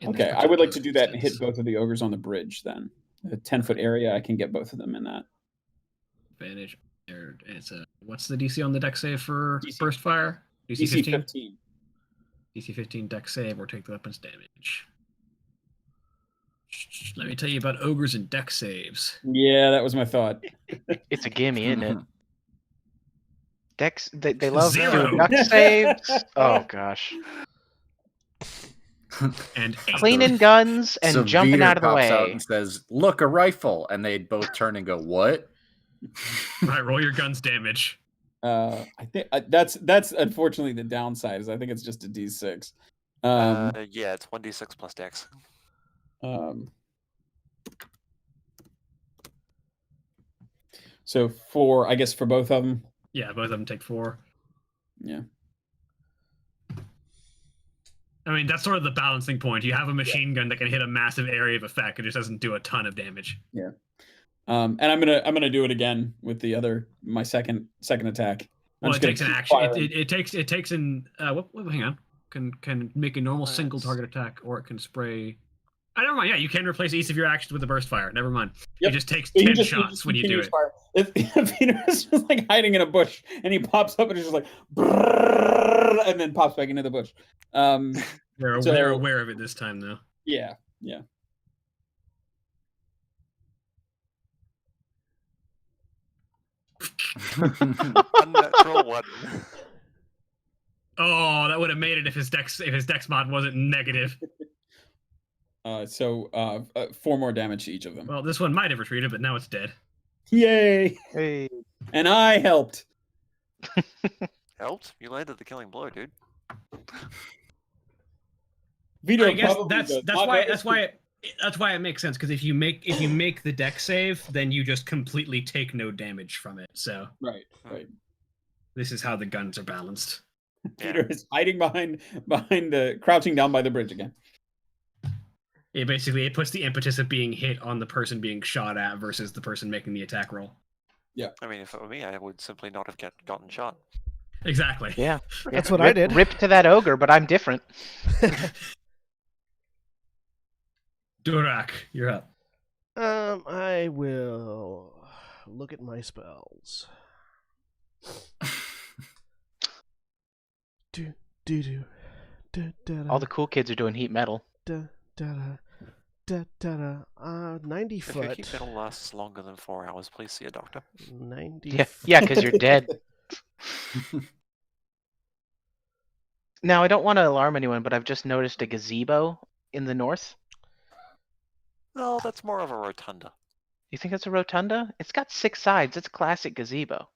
Okay, I would like to do that and hit both of the ogres on the bridge then. A 10-foot area, I can get both of them in that. Advantage. There, it's what's the DC on the deck save for DC. burst fire? DC 15. DC 15 deck save or take the weapons damage. Let me tell you about ogres and deck saves. Yeah, that was my thought. It's a gimme, isn't it? Dex, they love 0. doing duck saves. Oh gosh, And 8. cleaning guns and So jumping Veter out of the pops out way. and says, "Look, a rifle," and they both turn and go, "What?" Right, roll your guns damage. I think that's unfortunately the downside. Is I think it's just a D6. Yeah, it's 1d6 plus dex. So I guess for both of them. Yeah, both of them take 4. Yeah. I mean, that's sort of the balancing point. You have a machine gun that can hit a massive area of effect. It just doesn't do a ton of damage. Yeah. And I'm gonna do it again with my second attack. Well, it takes an action. It takes an hang on. Can make a normal single target attack, or it can spray. Never mind. Yeah, you can replace each of your actions with a burst fire. Never mind. Yep. It just takes So 10 shots when you do it. If Peter is just like hiding in a bush and he pops up and he's just like, brrrr, and then pops back into the bush. They're aware of it this time, though. Yeah. Unnatural 1. Oh, that would have made it if his dex mod wasn't negative. So 4 more damage to each of them. Well, this one might have retreated, but now it's dead. Yay! Hey. And I helped. Helped? You landed the killing blow, dude. Vito I guess probably does. that's why it makes sense, because if you make the deck save, then you just completely take no damage from it. So Right. this is how the guns are balanced. Peter is hiding behind crouching down by the bridge again. It puts the impetus of being hit on the person being shot at versus the person making the attack roll. Yeah. I mean, if it were me, I would simply not have gotten shot. Exactly. Yeah, That's what I did. Rip to that ogre, but I'm different. Durak, you're up. I will look at my spells. All the cool kids are doing heat metal. 90 If your foot. heat metal lasts longer than 4 hours, please see a doctor. 90. Yeah, because you're dead. Now, I don't want to alarm anyone, but I've just noticed a gazebo in the north. No, that's more of a rotunda. You think it's a rotunda? It's got 6 sides. It's a classic gazebo.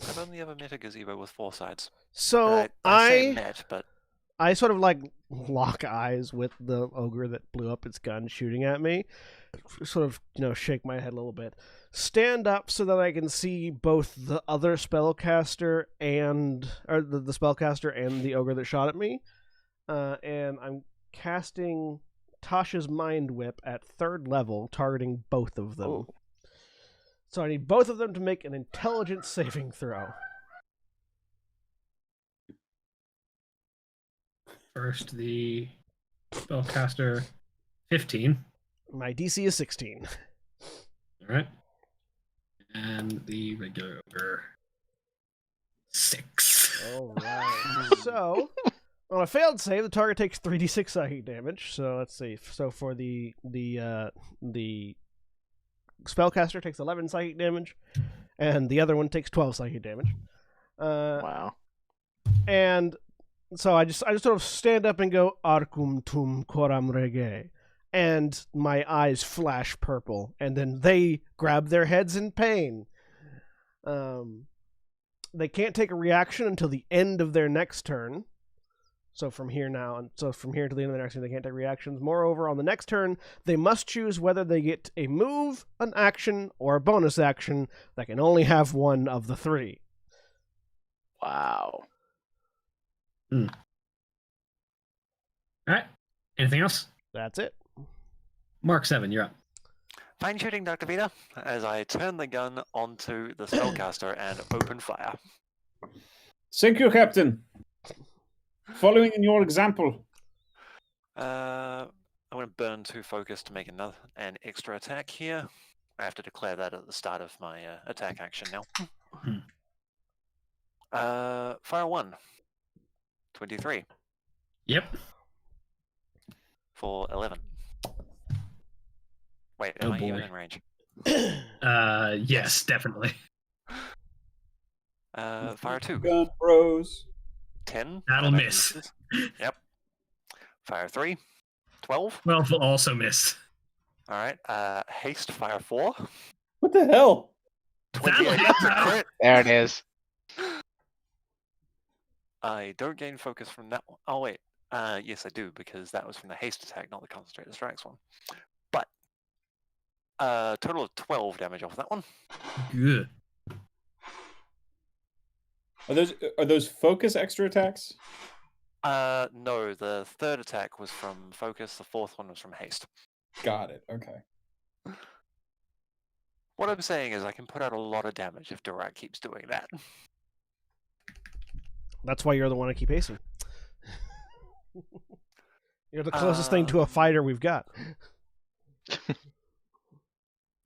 I've only ever met a gazebo with 4 sides. So I say met, but I sort of like lock eyes with the ogre that blew up its gun shooting at me. Sort of, shake my head a little bit. Stand up so that I can see both the other spellcaster the spellcaster and the ogre that shot at me. And I'm casting Tasha's Mind Whip at 3rd level, targeting both of them. Oh. So I need both of them to make an intelligence saving throw. First, the spellcaster 15. My DC is 16. All right. And the regular ogre 6. All right. So, on a failed save, the target takes 3d6 psychic damage. So let's see. So for the spellcaster takes 11 psychic damage, and the other one takes 12 psychic damage. Wow. And so I just sort of stand up and go Arcum tum coram rege, and my eyes flash purple, and then they grab their heads in pain. They can't take a reaction until the end of their next turn. So from here to the end of the next turn, they can't take reactions. Moreover, on the next turn, they must choose whether they get a move, an action, or a bonus action that can only have one of the three. Wow. All right. Anything else? That's it. Mark 7, you're up. Fine shooting, Dr. Vita, as I turn the gun onto the spellcaster and open fire. Thank you, Captain. Following in your example. I'm going to burn 2 focus to make an extra attack here. I have to declare that at the start of my attack action now. Fire 1. 23 Yep. for 11. Wait, Oh, am I boy. even in range? Yes, definitely. Fire 2. Gun bros. 10. That'll I imagine miss. misses. Yep. Fire 3. 12. 12 will also miss. Alright. Haste, fire 4. What the hell? 28. That's a crit. There it is. I don't gain focus from that one. Oh, wait. Yes, I do, because that was from the haste attack, not the concentrated strikes one. But, total of 12 damage off that one. Good. Are those focus extra attacks? No, the third attack was from focus, the fourth one was from haste. Got it. Okay. What I'm saying is I can put out a lot of damage if Durak keeps doing that. That's why you're the one I keep pacing. You're the closest thing to a fighter we've got.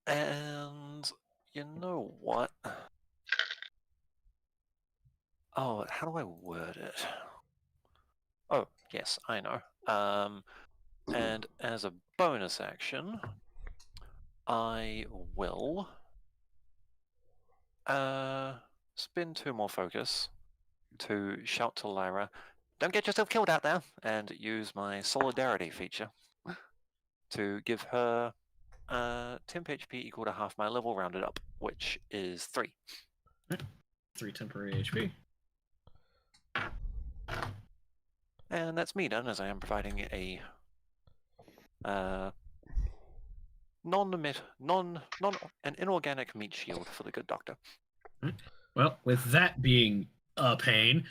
And you know what? Oh, how do I word it? Oh, yes, I know. And as a bonus action, I will spin 2 more focus to shout to Lyra, "Don't get yourself killed out there," and use my solidarity feature to give her temp HP equal to half my level rounded up, which is 3. 3 temporary HP. And that's me done, as I am providing a an inorganic meat shield for the good doctor. Well, with that being a pain,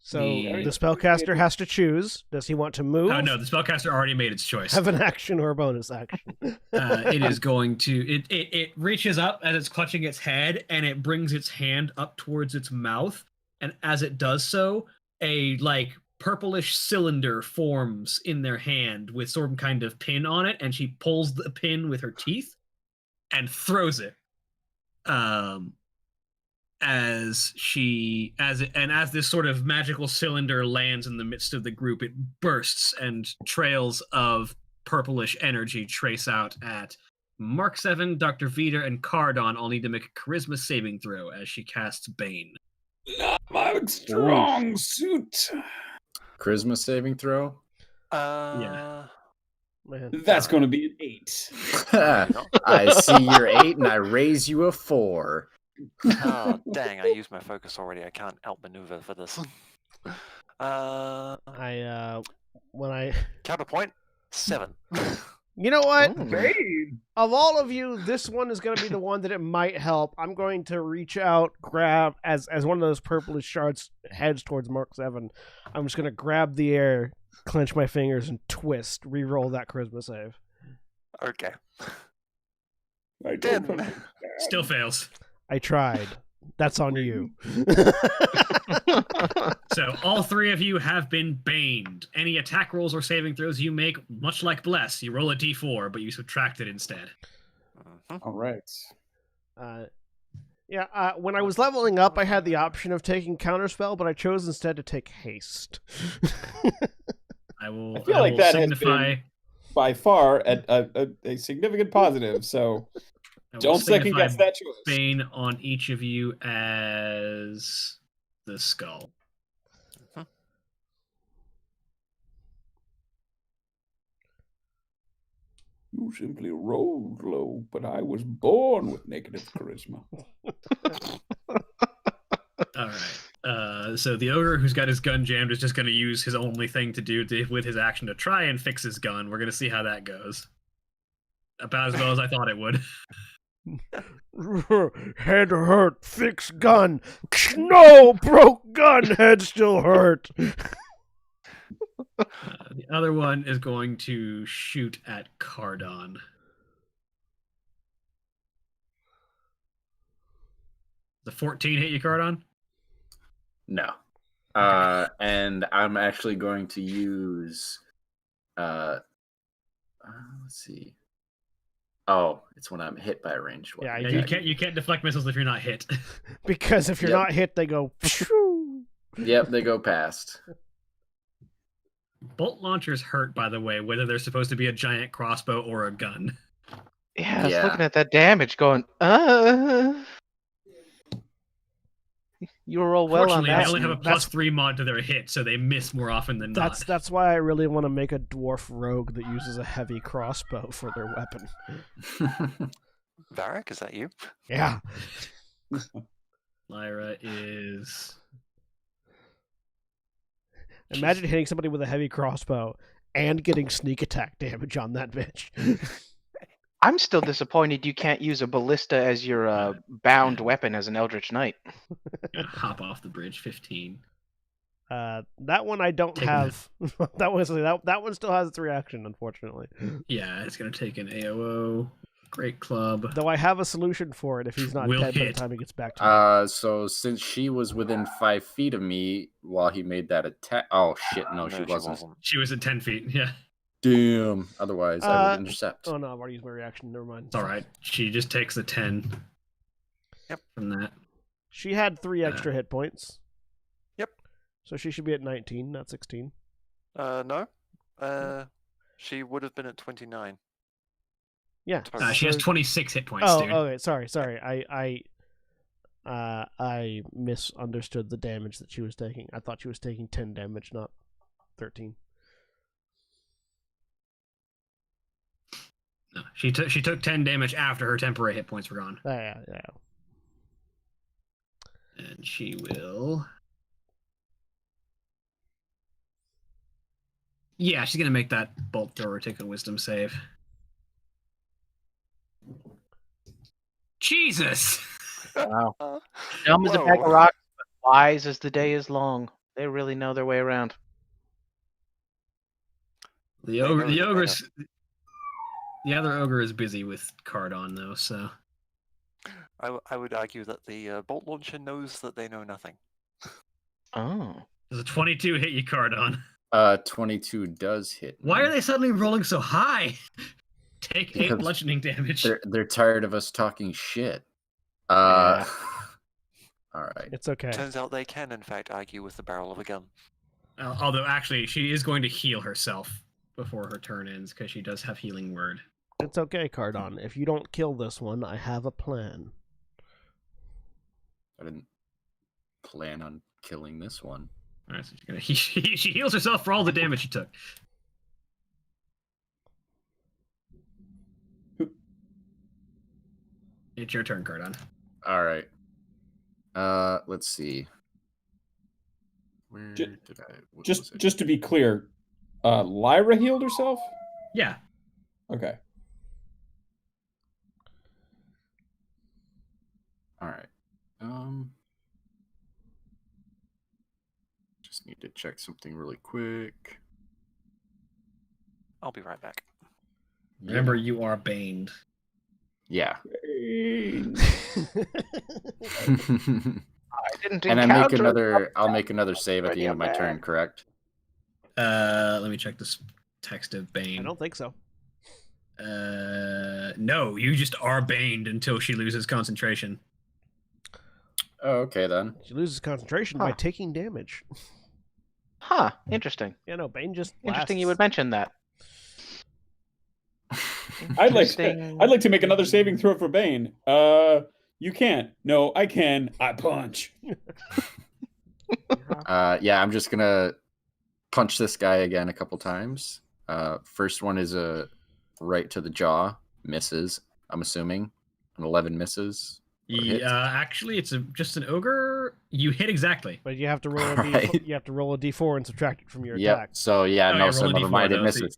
So The- the spellcaster has to choose. Does he want to move, oh no, the spellcaster already made its choice. have an action, or a bonus action? It is going to it reaches up as it's clutching its head, and it brings its hand up towards its mouth, and as it does so, a purplish cylinder forms in their hand with some kind of pin on it, and she pulls the pin with her teeth and throws it. As this sort of magical cylinder lands in the midst of the group, it bursts, and trails of purplish energy trace out at Mark 7, Dr. Vita, and Cardon. All need to make a charisma saving throw as she casts Bane. Not my strong suit. Charisma saving throw. Man. That's going to be an 8. I see your 8 and I raise you a 4. Oh, dang, I used my focus already. I can't outmaneuver for this. Counterpoint, 7. You know what? Ooh. Of all of you, this one is going to be the one that it might help. I'm going to reach out, grab, as one of those purplish shards heads towards Mark 7. I'm just going to grab the air, clench my fingers, and twist. Reroll that charisma save. Okay. I don't 10. understand. Still fails. I tried. That's on you. So all 3 of you have been baned. Any attack rolls or saving throws you make, much like Bless, you roll a d4, but you subtract it instead. All right. When I was leveling up, I had the option of taking Counterspell, but I chose instead to take Haste. I will feel like that has signify. been by far a significant positive, so I will don't second signify guess that choice. Bane on each of you as the skull. You simply rolled low, but I was born with negative charisma. All right. So the ogre who's got his gun jammed is just going to use his only thing to do with his action to try and fix his gun. We're going to see how that goes. About as well as I thought it would. Head hurt, fix gun. No, broke gun, head still hurt. The other one is going to shoot at Cardon. The 14 hit you, Cardon? No. And I'm actually going to use let's see. Oh, it's when I'm hit by a ranged weapon. Yeah, you can't deflect missiles if you're not hit. Because if you're not hit, they go. Yep, they go past. Bolt launchers hurt, by the way, whether they're supposed to be a giant crossbow or a gun. Yeah, I was Yeah. looking at that damage going, You roll well on Fortunately, that. they only have a +3 mod to their hit, so they miss more often than not. That's why I really want to make a dwarf rogue that uses a heavy crossbow for their weapon. Varric, is that you? Yeah. Lyra is... Imagine hitting somebody with a heavy crossbow and getting sneak attack damage on that bitch. I'm still disappointed you can't use a ballista as your bound weapon as an Eldritch Knight. Gonna hop off the bridge, 15. That one I don't have. that one still has its reaction, unfortunately. Yeah, it's gonna take an AOO. Great club. Though I have a solution for it if he's not Will dead by the hit. time he gets back to me. So since she was within 5 feet of me while he made that attack. Oh shit! No, she wasn't. She was at 10 feet, yeah. Damn. Otherwise, I would intercept. Oh no, I've already used my reaction. Never mind. It's alright. She just takes the 10. Yep. From that. She had 3 extra hit points. Yep. So she should be at 19, not 16. No. She would have been at 29. Yeah. She has 26 hit points, Oh, dude. okay. Sorry. I misunderstood the damage that she was taking. I thought she was taking 10 damage, not 13. No, she took 10 damage after her temporary hit points were gone. Yeah. And she will... Yeah, she's gonna make that bolt thrower take a wisdom save. Jesus! Wow. Dumb as a bag of rocks, but wise as the day is long. They really know their way around. The other ogre is busy with Cardon, though, so... I would argue that the bolt launcher knows that they know nothing. Oh. Does a 22 hit you, Cardon? 22 does hit. Why me. are they suddenly rolling so high? Take 8 Because bludgeoning damage. They're tired of us talking shit. Yeah. All right. It's okay. Turns out they can, in fact, argue with the barrel of a gun. Although, actually, she is going to heal herself before her turn ends, because she does have healing word. It's okay, Cardon. If you don't kill this one, I have a plan. I didn't plan on killing this one. All right, so she heals herself for all the damage she took. It's your turn, Cardon. All right. Let's see. Where did I? what was it? Just to be clear, Lyra healed herself? Yeah. Okay. All right. Just need to check something really quick. I'll be right back. Remember, you are baned. Yeah. I didn't And I make encounter another. I'll make another save at the end of my Already turn. back. Correct. Let me check this text of bane. I don't think so. No, you just are baned until she loses concentration. Oh, okay then. She loses concentration by Huh. taking damage. Huh. Interesting. Yeah, no, Bane just Interesting you lasts. would mention that. I'd Interesting. like to make another saving throw for Bane. You can't. No, I can. I punch. Yeah, I'm just gonna punch this guy again a couple times. First one is a right to the jaw, misses. I'm assuming an 11 misses. Or hits. Actually, it's just an ogre. You hit exactly. But you have to roll a Alright. you have to roll a d4 and subtract it from your Yep. attack. So yeah, Oh, no, yeah, so roll a never D4 mind. It though, so misses.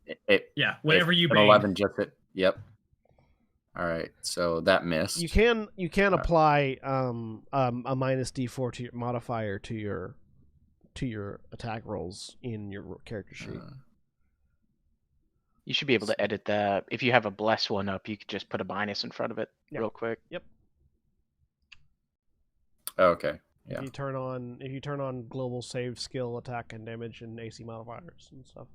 Yeah, whenever you an bang. 11 just hit. Yep. All right, so that missed. You can apply a minus d4 to your modifier to your attack rolls in your character sheet. You should be able to edit that. If you have a bless one up, you could just put a minus in front of it real quick. Yep. Okay. Yeah. If you turn on global save skill, attack and damage, and AC modifiers and stuff.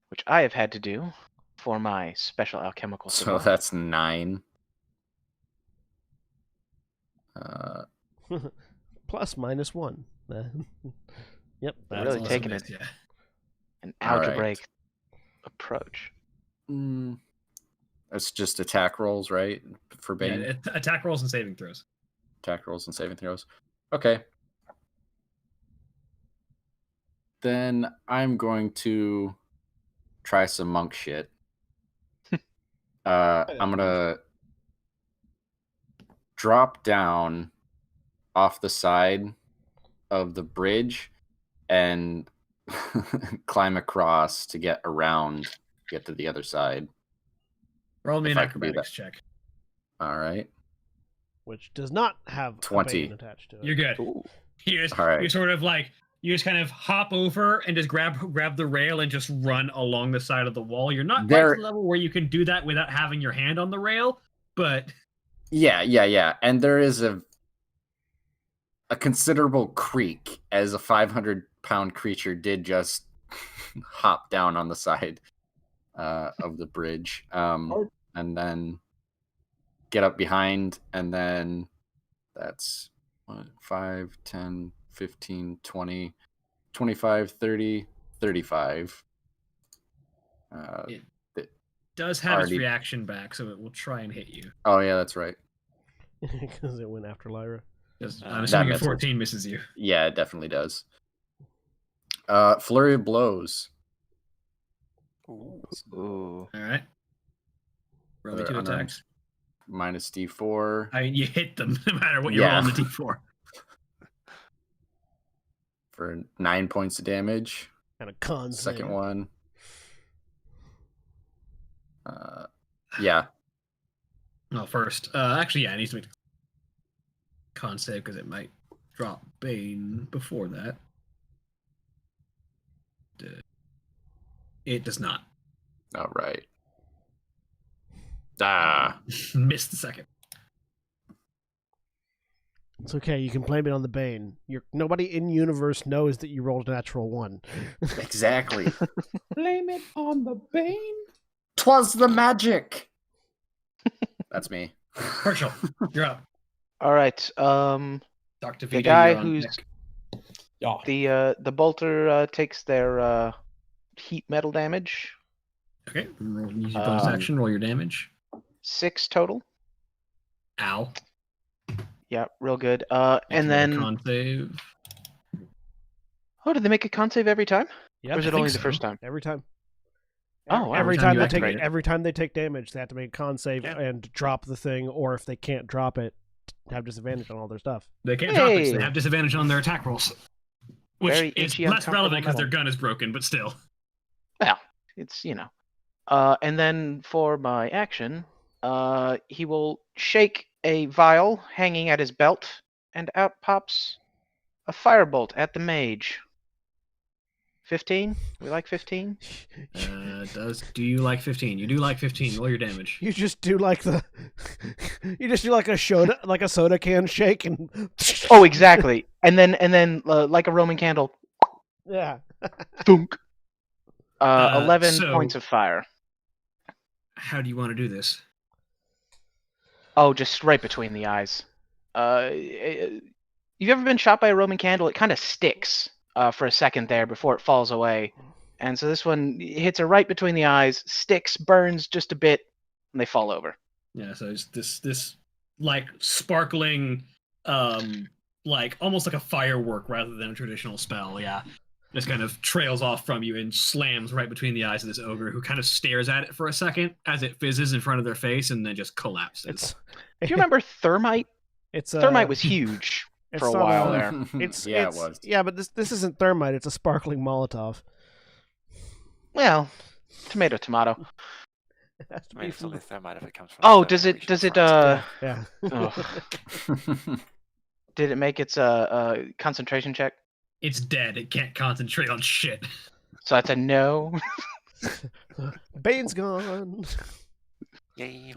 Which I have had to do for my special alchemical So survival. that's 9. Plus minus 1. Yep. They're really also taking missed, it. yeah. An All right. algebraic approach. It's just attack rolls, right? For Bane? Yeah, attack rolls and saving throws. Attack rolls and saving throws. Okay. Then I'm going to try some monk shit. I'm gonna drop down off the side of the bridge and climb across to get to the other side. Roll me If an I could do acrobatics check. All right. Which does not have 20. a bane attached to it. You're good. Ooh. You All right. you sort of like you just kind of hop over and just grab the rail and just run along the side of the wall. You're not quite to the level where you can do that without having your hand on the rail, but Yeah. And there is a considerable creak as a 500-pound creature did just hop down on the side of the bridge, and then get up behind, and then that's 5, 10, 15, 20, 25, 30, 35. It does have its already- reaction back, so it will try and hit you. Oh yeah, that's right. Because it went after Lyra. I'm assuming a misses. 14 misses you. Yeah, it definitely does. Flurry of blows. Ooh. All right. Roll me They're 2 unarmed. attacks. Minus D4. I mean, you hit them no matter what you Yeah. roll on the D4. For 9 points of damage. And a con Second save. one. Yeah. No, first. Actually, yeah, it needs to make a con save because it might drop Bane before that. It does not. All right. Ah. Missed the second. It's okay. You can blame it on the bane. Nobody in universe knows that you rolled a natural 1. Exactly. Blame it on the Bane. 'Twas the magic. That's me. Herschel, you're up. All right. Dr. The Vito, guy you're on who's deck. Yeah. the bolter takes their heat metal damage. Okay, use your bonus action, roll your damage. 6 total. Ow. Yeah, real good. Make And another then con save. oh, did they make a con save every time? Yep. Or is I it think only so. the first time? Every time. Oh, wow. Every time time you they activate take it. every time they take damage, they have to make a con save Yeah. and drop the thing, or if they can't drop it, have disadvantage on all their stuff. They can't drop it, so Hey. they have disadvantage on their attack rolls. Which Very is itchy, less relevant uncomfortable because their metal. gun is broken, but still. Well, it's and then for my action, he will shake a vial hanging at his belt, and out pops a firebolt at the mage. 15? We like 15? Do you like 15? You do like 15. Roll your damage. You just do like a soda can shake and Oh, exactly. And then like a Roman candle, yeah. thunk. 11 so- points of fire. How do you want to do this? Oh, just right between the eyes. You've ever been shot by a Roman candle? It kind of sticks for a second there before it falls away. And so this one hits her right between the eyes, sticks, burns just a bit, and they fall over. Yeah, so it's this like sparkling like almost like a firework rather than a traditional spell. Yeah, just kind of trails off from you and slams right between the eyes of this ogre, who kind of stares at it for a second as it fizzes in front of their face and then just collapses. Do you remember Thermite? It's Thermite was huge for a it's not while a- there. Yeah, it was. Yeah, but this isn't thermite. It's a sparkling Molotov. Well, tomato, tomato. It has to I mean, be it's only from thermite if it comes from. Oh, the does it? region Does of it? France. yeah. Did it make its concentration check? It's dead. It can't concentrate on shit. So that's a no. Bane's gone. Yay.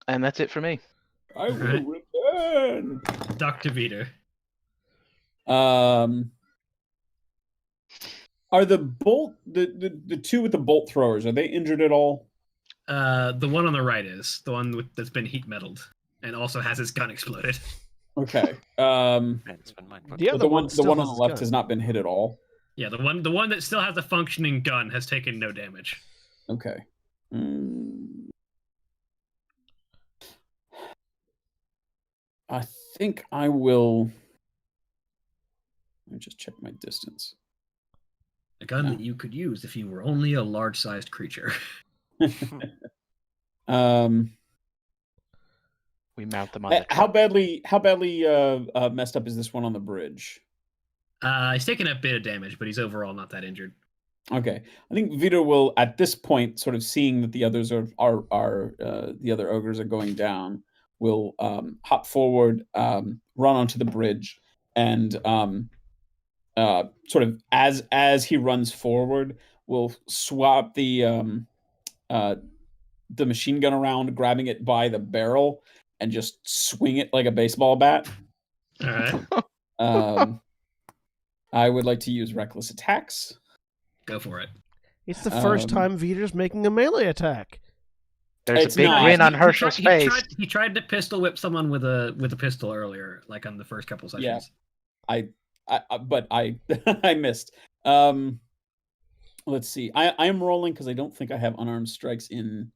And that's it for me. I will Right. return. Dr. Veter. Are the two with the bolt throwers, are they injured at all? The one on the right is the one that's been heat metaled and also has his gun exploded. Okay. Man, it's been mine. The other The one still on has the his left gun. has not been hit at all. Yeah, the one that still has a functioning gun has taken no damage. Okay. I think I will. Let me just check my distance. A gun No. that you could use if you were only a large-sized creature. We mount them on the How truck. badly messed up is this one on the bridge? He's taken a bit of damage, but he's overall not that injured. Okay, I think Vito will, at this point, sort of seeing that the others are the other ogres are going down, will hop forward, run onto the bridge, and sort of as he runs forward, will swap the machine gun around, grabbing it by the barrel, and just swing it like a baseball bat. All right, I would like to use reckless attacks. go for it. It's the first time Veter's making a melee attack. There's It's a big not. grin on Herschel's face. He tried to pistol whip someone with a pistol earlier, like on the first couple sessions. Yeah. But I I missed. Let's see. I am rolling because I don't think I have unarmed strikes in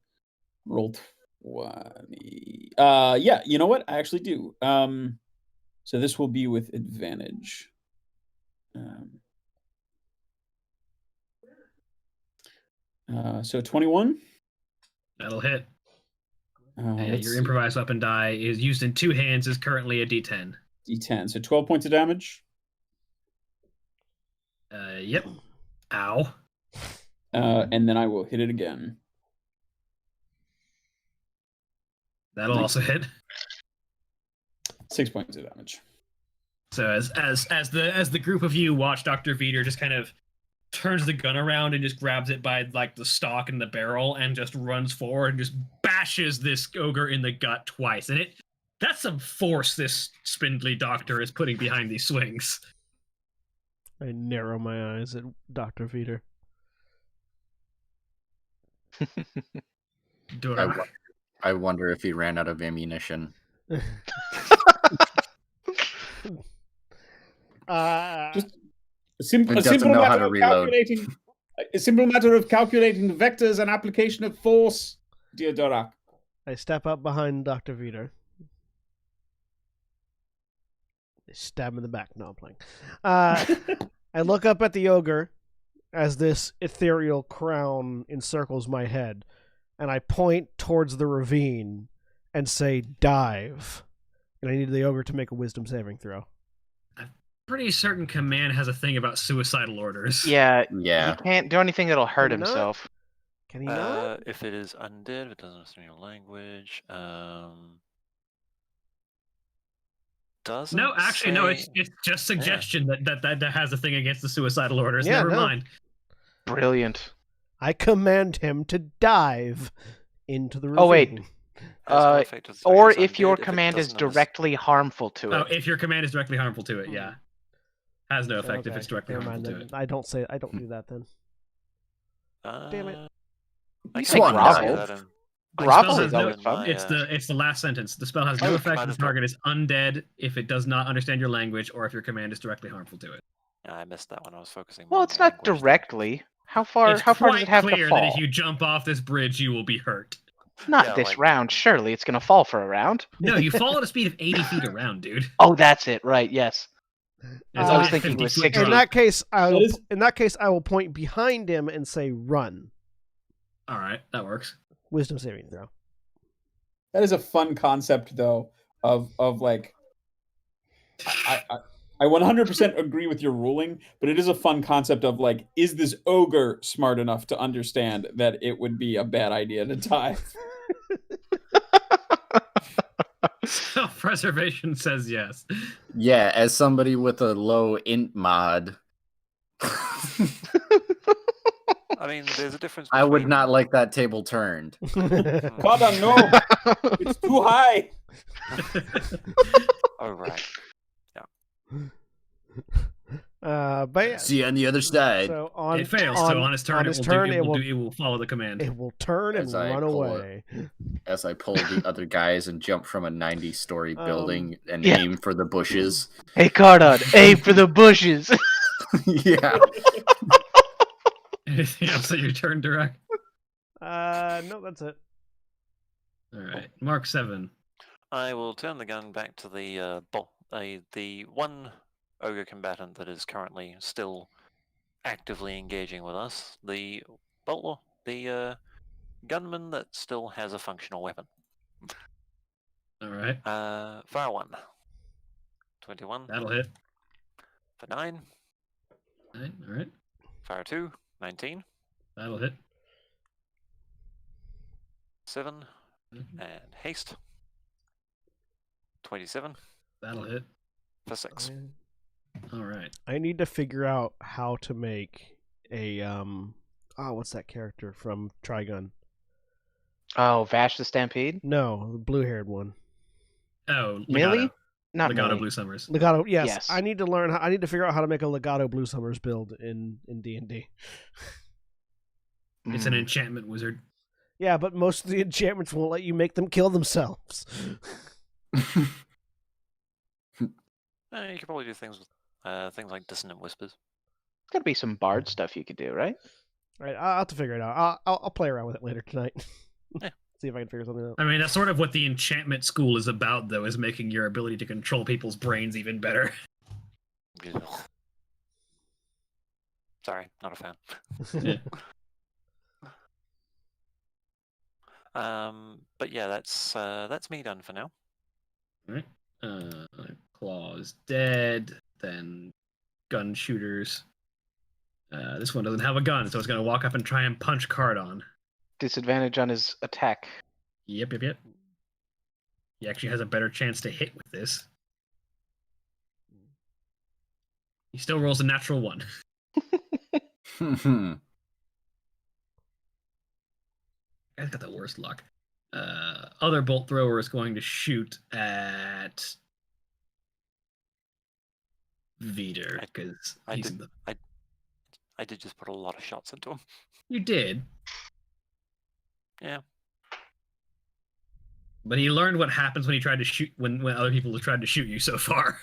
roll 20. Yeah, you know what? I actually do. So this will be with advantage. So 21. That'll hit. Let's Your see. improvised weapon die is used in 2 hands. Is currently a D10. D10. So 12 points of damage. Yep. Ow. And then I will hit it again. That'll also hit. 6 points of damage. So as the group of you watch Dr. Veter just kind of turns the gun around and just grabs it by like the stock and the barrel and just runs forward and just bashes this ogre in the gut twice. And that's some force this spindly doctor is putting behind these swings. I narrow my eyes at Dr. Veter. Dora. I wonder if he ran out of ammunition. Just a simple doesn't know how matter to of reload. a simple matter of calculating the vectors and application of force, dear Dorak. I step up behind Dr. Veter. I stab him in the back. No, I'm playing. I look up at the ogre as this ethereal crown encircles my head, and I point towards the ravine and say, "Dive." And I need the ogre to make a wisdom saving throw. Pretty certain Command has a thing about suicidal orders. Yeah, Yeah. he can't do anything that'll hurt Can he not? himself. Can he not? If it is undead, if it doesn't understand your language, doesn't. No, actually, no. say- It's just suggestion that has a thing against the suicidal orders. Yeah, Never no. mind. Brilliant. I command him to dive into the ravine. Oh, wait. has no effect if the Or target is if your undead, it command is doesn't understand- directly harmful to Oh, it. if your command is directly harmful to it, yeah. Has no effect if Okay, it's directly never harmful mind, to then. it. I don't do that then. Damn it. I You can't want grovel. grovel. That in- Grovel spell is has always no- fun. It's the last sentence. The spell has no Oh, effect might if as the well. target is undead if it does not understand your language or if your command is directly harmful to it. Yeah, I missed that one. I was focusing. Well, more it's on the not language there. directly. How far? It's How far does quite it have clear to fall? that if you jump off this bridge, you will be hurt. Not Yeah, this like- round. Surely it's gonna fall for a round. No, you fall at a speed of 80 feet around, dude. Oh, that's it. Right. Yes. It's I only was a thinking it was 50-foot 60. In drop. that case, I will point behind him and say, "Run." All right, that works. Wisdom saving throw. That is a fun concept, though, of like. I 100% agree with your ruling, but it is a fun concept of like, is this ogre smart enough to understand that it would be a bad idea to dive? Self-preservation says yes. Yeah, as somebody with a low int mod, I mean, there's a difference. I would between- not like that table turned. Kada, no! It's too high! Oh right. But yeah. See you on the other side. So on It fails, so on its turn, it it will follow the command. It will turn and As I run pull away. As I pull the other guys and jump from a 90-story building and yeah. aim for the bushes. Hey, Cardon, aim for the bushes. Yeah. Anything else that your turn, Direct? No, that's it. All right, Mark 7. I will turn the gun back to the one ogre combatant that is currently still actively engaging with us. The gunman that still has a functional weapon. All right, Fire 1. 21 that'll hit. for 9. All right, Fire 2. 19. that'll hit. 7. And haste. 27 That'll hit. for 6. All right. I need to figure out how to make a what's that character from Trigun? Oh, Vash the Stampede? No, the blue-haired one. Oh, Millie? Legato. Not Legato Millie. Blue Summers. Legato, yes. Yes. I need to figure out how to make a Legato Blue Summers build in D&D. It's an Mm. enchantment wizard. Yeah, but most of the enchantments won't let you make them kill themselves. You could probably do things with things like dissonant whispers. There's gotta be some bard stuff you could do, right? All right, I'll have to figure it out. I'll play around with it later tonight. Yeah. See if I can figure something out. I mean, that's sort of what the enchantment school is about, though, is making your ability to control people's brains even better. Ugh. Sorry, not a fan. Yeah. But yeah, that's me done for now. All right. Claw is dead. Then gun shooters. This one doesn't have a gun, so it's gonna walk up and try and punch Cardon. Disadvantage on his attack. Yep. He actually has a better chance to hit with this. He still rolls a natural 1. Guy's got the worst luck. Other bolt thrower is going to shoot at Veeder because I he's did- in the. I did just put a lot of shots into him. You did. Yeah. But he learned what happens when he tried to shoot when other people have tried to shoot you so far.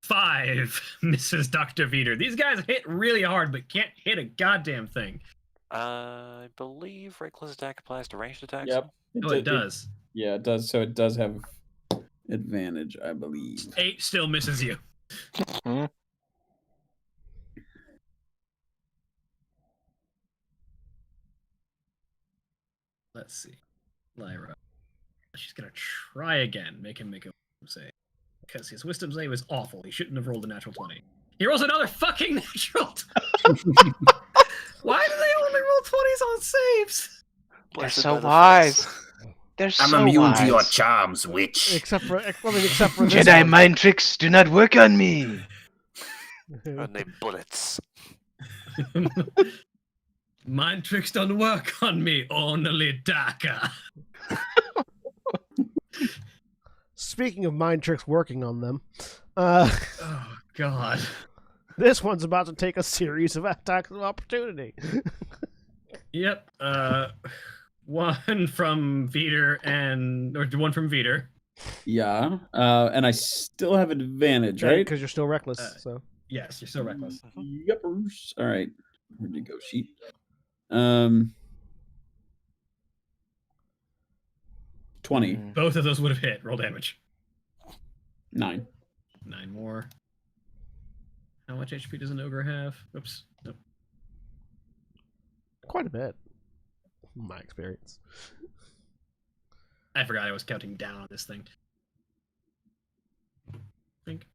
5 misses Dr. Veeder. These guys hit really hard, but can't hit a goddamn thing. I believe reckless attack applies to ranged attacks. Yep. Oh, it does. Yeah, it does. So it does have advantage, I believe. 8 still misses you. Hmm. Let's see. Lyra. She's gonna try again. Make him make a wisdom save. Because his wisdom save is awful. He shouldn't have rolled a natural 20. He rolls another fucking natural 20. Why do they only roll 20s on saves? They're Blessed so by the wise. Force. They're I'm so immune wise. to your charms, witch. Except for this Jedi one. mind tricks do not work on me. And they bullets. Mind tricks don't work on me, only Daka. Speaking of mind tricks working on them, Oh, God. this one's about to take a series of attacks of opportunity. Yep. One from Veeder or one from Veeder. Yeah. And I still have advantage, right? Because you're still reckless. Uh, So Yes, you're so reckless. Yuppers. All right. Where'd you go, sheep? 20. Both of those would have hit. Roll damage. 9. 9 more. How much HP does an ogre have? Oops. Nope. Quite a bit. From my experience. I forgot I was counting down on this thing. Think.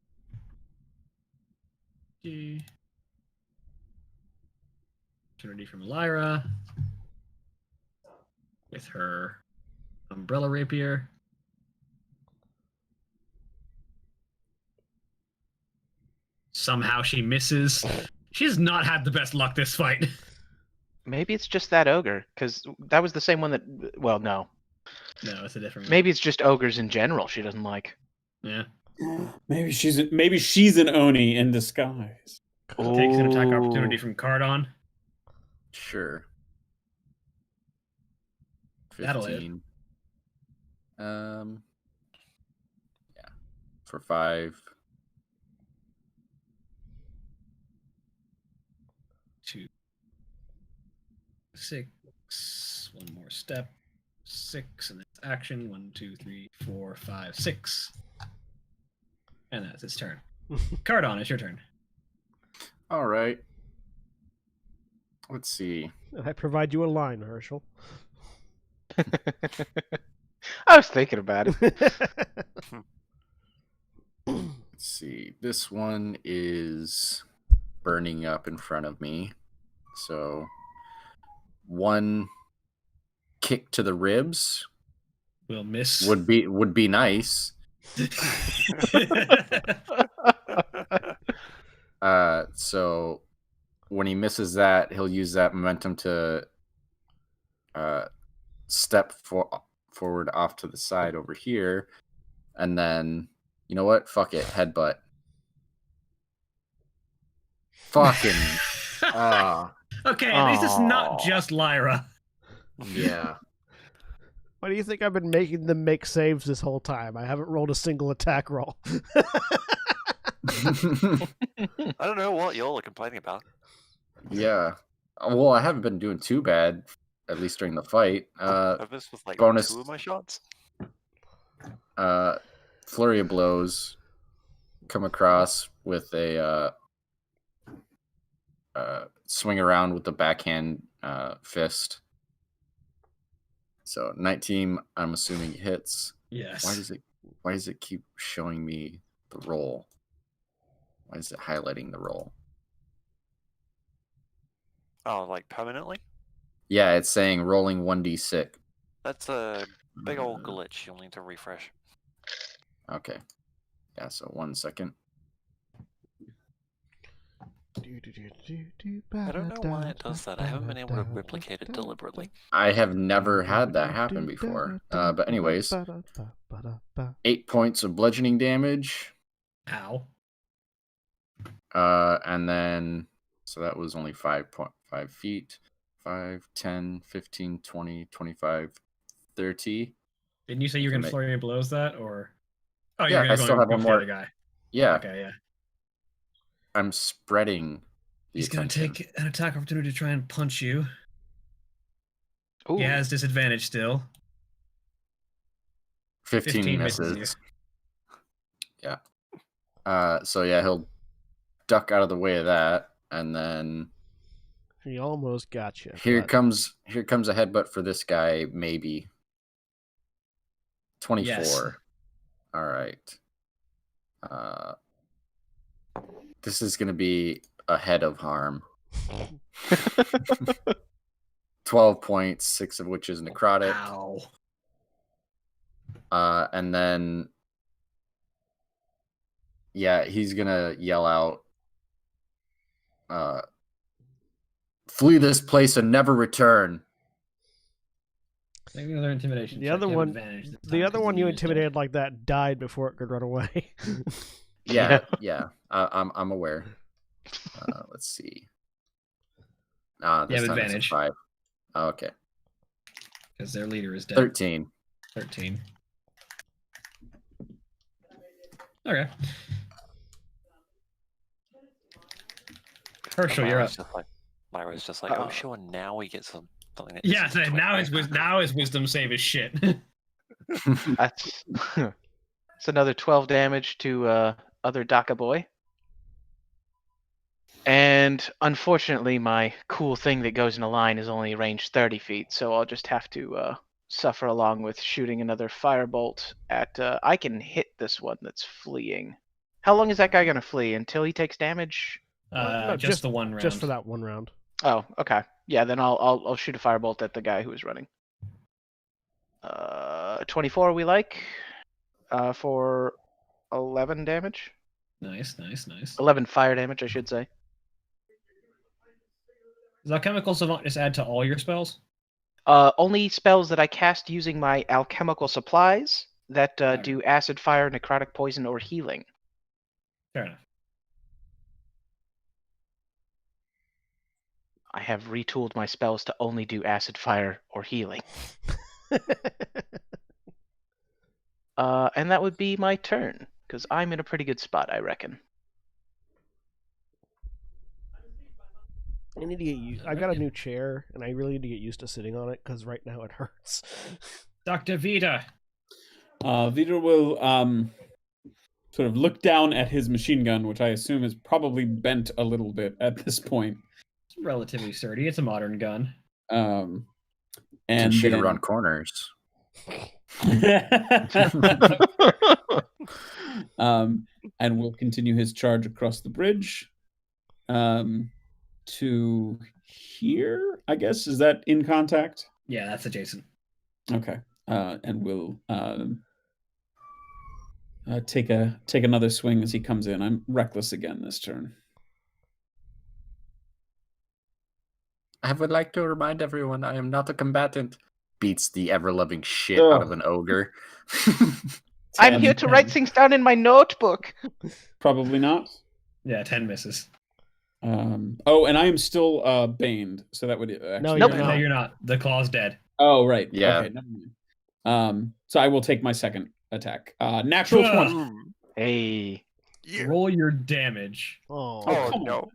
Opportunity from Lyra. With her umbrella rapier. Somehow she misses. She has not had the best luck this fight. Maybe it's just that ogre, because that was the same one that. Well, no. No, it's a different one. Maybe it's just ogres in general she doesn't like. Yeah. Maybe she's an Oni in disguise. Takes an attack opportunity from Cardon. Sure. 15. That'll hit. Yeah. For 5. 2. 6. One more step. 6, and that's action. 1, 2, 3, 4, 5, 6. And that's its turn. Cardon, it's your turn. All right. Let's see. I provide you a line, Herschel. I was thinking about it. Let's see. This one is burning up in front of me. So 1 kick to the ribs Will miss. would be nice. So when he misses that, he'll use that momentum to step forward off to the side over here, and then you know what? Fuck it, headbutt. Fucking. Okay, at least it's not just Lyra. Yeah. Why do you think I've been making them make saves this whole time? I haven't rolled a single attack roll. I don't know what y'all are complaining about. Yeah. Well, I haven't been doing too bad, at least during the fight. I've missed with like bonus- 2 of my shots. Flurry of blows come across with a swing around with the backhand fist. So 19, I'm assuming hits. Yes. Why does it keep showing me the roll? Why is it highlighting the roll? Oh, like permanently? Yeah, it's saying rolling 1d6. That's a big old glitch. You'll need to refresh. Okay. Yeah, so 1 second. I don't know why it does that. I haven't been able to replicate it deliberately. I have never had that happen before. But anyways, 8 points of bludgeoning damage. Ow. And then, so that was only 5 feet. 5, 10, 15, 20, 25, 30. Didn't you say you were going to flurry of blows that, or? Oh, Yeah, you're going I to still have one the more. other guy. Yeah, Okay, yeah. I'm spreading the He's going to attention. take an attack opportunity to try and punch you. Ooh. He has disadvantage still. 15 misses misses. Yeah. So yeah, he'll duck out of the way of that, and then He almost got you. here but- comes a headbutt for this guy, maybe. 24. Yes. All right. This is going to be a head of harm. 12 points, 6 of which is necrotic. Ow. And then, yeah, he's going to yell out, flee this place and never return. Make another intimidation. The check. other You have one, advantage this the time other 'cause one you used it. intimidated like that died before it could run away. Yeah. I'm aware. Let's see. You This have time it's a advantage. 5. Oh, okay. Because their leader is dead. 13. 13. Okay. Herschel, you're up. Lyra's just like, oh, sure, now we get something that Yeah, isn't now twin. his wisdom save is shit. That's it's another 12 damage to other Daka boy. And unfortunately, my cool thing that goes in a line is only range 30 feet, so I'll just have to suffer along with shooting another firebolt at. I can hit this one that's fleeing. How long is that guy gonna flee until he takes damage? No, just the one round. Just for that one round. Oh, okay. Yeah, then I'll shoot a firebolt at the guy who is running. 24 we like, for 11 damage. Nice. 11 fire damage, I should say. Does alchemical savant just add to all your spells? Only spells that I cast using my alchemical supplies that do acid, fire, necrotic poison, or healing. Fair enough. I have retooled my spells to only do acid, fire, or healing. And that would be my turn, because I'm in a pretty good spot, I reckon. I need to get used. I got a new chair, and I really need to get used to sitting on it because right now it hurts. Dr. Vita. Vita will sort of look down at his machine gun, which I assume is probably bent a little bit at this point. It's relatively sturdy. It's a modern gun. And And shoot then- around corners. And will continue his charge across the bridge to here, I guess. Is that in contact? Yeah, that's adjacent. Okay. And we'll take another swing as he comes in. I'm reckless again this turn. I would like to remind everyone I am not a combatant. Beats the ever-loving shit out of an ogre. I'm here to write things down in my notebook. Probably not. Yeah, 10 misses. Oh, and I am still baned, so that would actually... No, Nope. you're No, not. you're not. The claw's dead. Oh, right. Yeah. Okay, never mind. So I will take my second attack. Natural 20. Hey. Roll your damage. Oh, Oh, come no. on.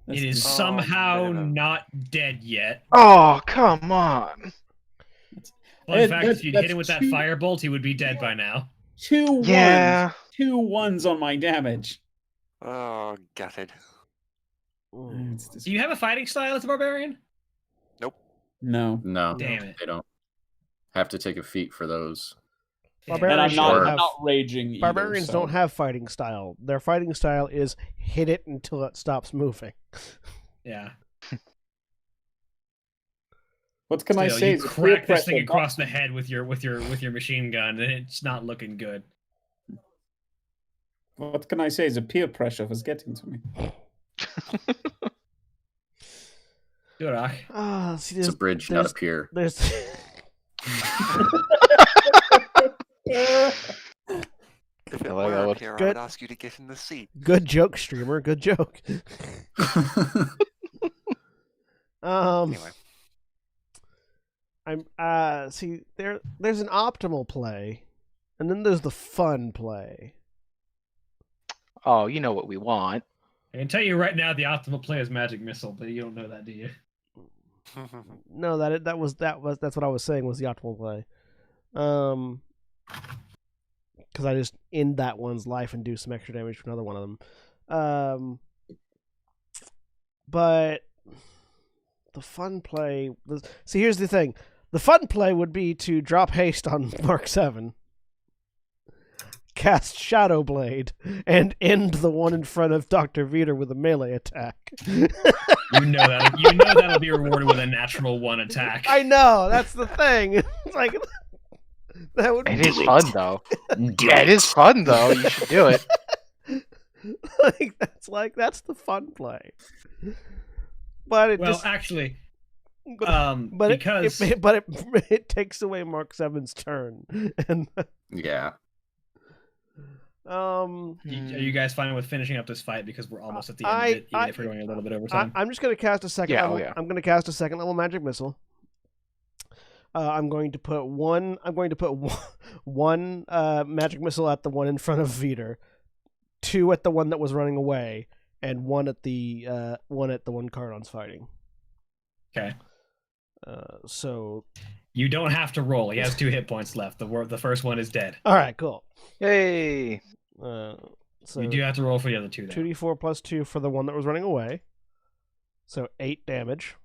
That's It is dis- somehow no. not dead yet. Oh, come on. Fun fact, if you'd hit that's him with that two- firebolt, he would be dead by now. 2 ones. Yeah. 2 ones on my damage. Oh, gutted. It's Do you have a fighting style as a barbarian? No. No, Damn it. they don't. Have to take a feat for those. And Barbarians I'm not, don't I'm have- not raging either, Barbarians so- don't have fighting style. Their fighting style is hit it until it stops moving. Yeah. What can I Still, say? you It's a crack peer this thing pressure. across the head with your machine gun, and it's not looking good. What can I say? The peer pressure was getting to me. Durak. See, It's a bridge, not a pier. There's If it I like were that up one. here, I Good. would ask you to get in the seat. good joke, streamer. Good joke. Anyway, I'm see there's an optimal play, and then there's the fun play. Oh, you know what we want. I can tell you right now, the optimal play is magic missile, but you don't know that, do you? No, that's what I was saying was the optimal play. Because I just end that one's life and do some extra damage to another one of them. But the fun play. See, here's the thing: the fun play would be to drop haste on Mark 7, cast Shadow Blade, and end the one in front of Dr. Vita with a melee attack. You know that'll be rewarded with a natural 1 attack. I know, that's the thing. It's like that would. It is fun, though. Yeah, it is fun, though. You should do it. That's the fun play. But it Well, just actually, but because it takes away Mark 7's turn, and Yeah. are you guys fine with finishing up this fight because we're almost at the end of it, even if we're going a little bit over time? I'm just gonna cast a second. Yeah, level, oh yeah. I'm gonna cast a second level magic missile. I'm going to put one magic missile at the one in front of Veter, 2 at the one that was running away, and one at the one Cardon's fighting. Okay. So You don't have to roll. He has 2 hit points left. The first one is dead. all right, cool. Yay! So You do have to roll for the other 2. 2d4 plus 2 for the one that was running away. So 8 damage.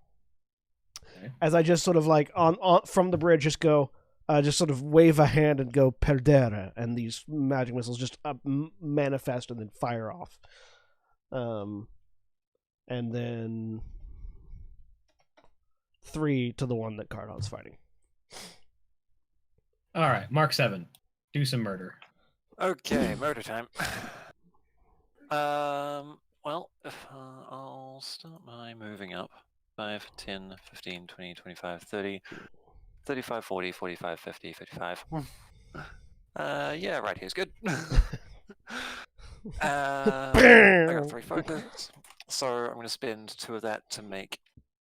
Okay. As I just sort of like on from the bridge, just go, just sort of wave a hand and go perdere, and these magic missiles just manifest and then fire off. And then 3 to the one that Cardon's fighting. All right, Mark 7. Do some murder. Okay, murder time. Well, if I'll start by moving up. 5, 10, 15, 20, 25, 30, 35, 40, 45, 50, 55. Yeah, right here's good. I got 3 focus, so I'm going to spend 2 of that to make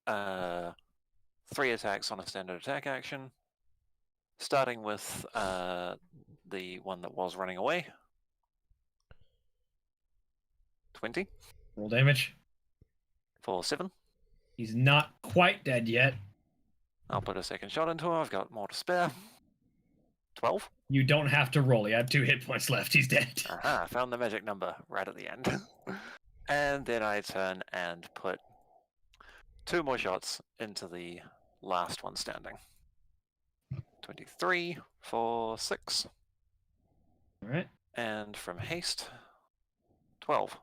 3 attacks on a standard attack action, starting with the one that was running away. 20 Roll damage. for 7. He's not quite dead yet. I'll put a second shot into him. I've got more to spare. 12. You don't have to roll. He had 2 hit points left. He's dead. Aha, found the magic number right at the end. And then I turn and put 2 more shots into the last one standing. 23 for 6. All right. And from haste, 12.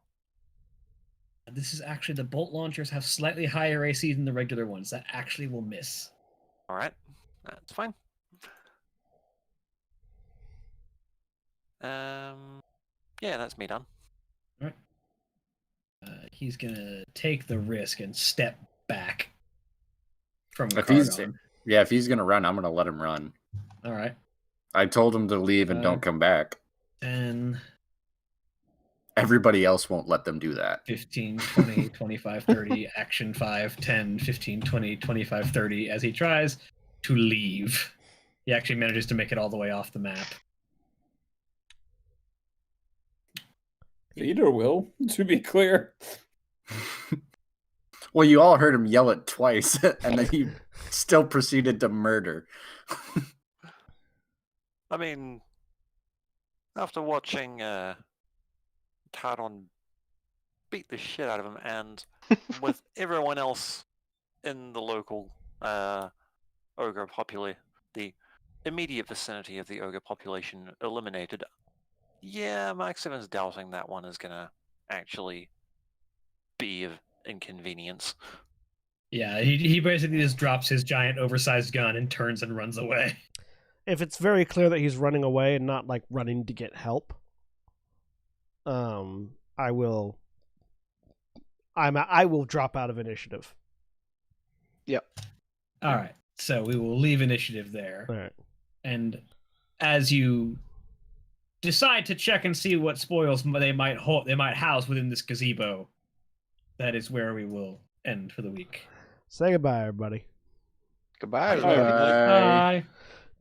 This is actually, the bolt launchers have slightly higher AC than the regular ones. That actually will miss. Alright, that's fine. Yeah, that's me done. All right. He's gonna take the risk and step back from If he's Cardon. if he's gonna run, I'm gonna let him run. All right. I told him to leave and don't come back. 10, Everybody else won't let them do that. 15, 20, 25, 30, action 5, 10, 15, 20, 25, 30, as he tries to leave. He actually manages to make it all the way off the map. Vader will, to be clear. Well, you all heard him yell it twice, and then he still proceeded to murder. I mean, after watching Cardon beat the shit out of him, and with everyone else in the local ogre population, the immediate vicinity of the ogre population eliminated, yeah, Mark 7's doubting that one is gonna actually be of inconvenience. Yeah, he basically just drops his giant oversized gun and turns and runs away. If it's very clear that he's running away and not like running to get help, I will drop out of initiative. Yep. All right, so we will leave initiative there. All right. And as you decide to check and see what spoils they might house within this gazebo, that is where we will end for the week. Say goodbye, everybody. Goodbye. Bye. Bye.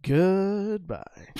Goodbye.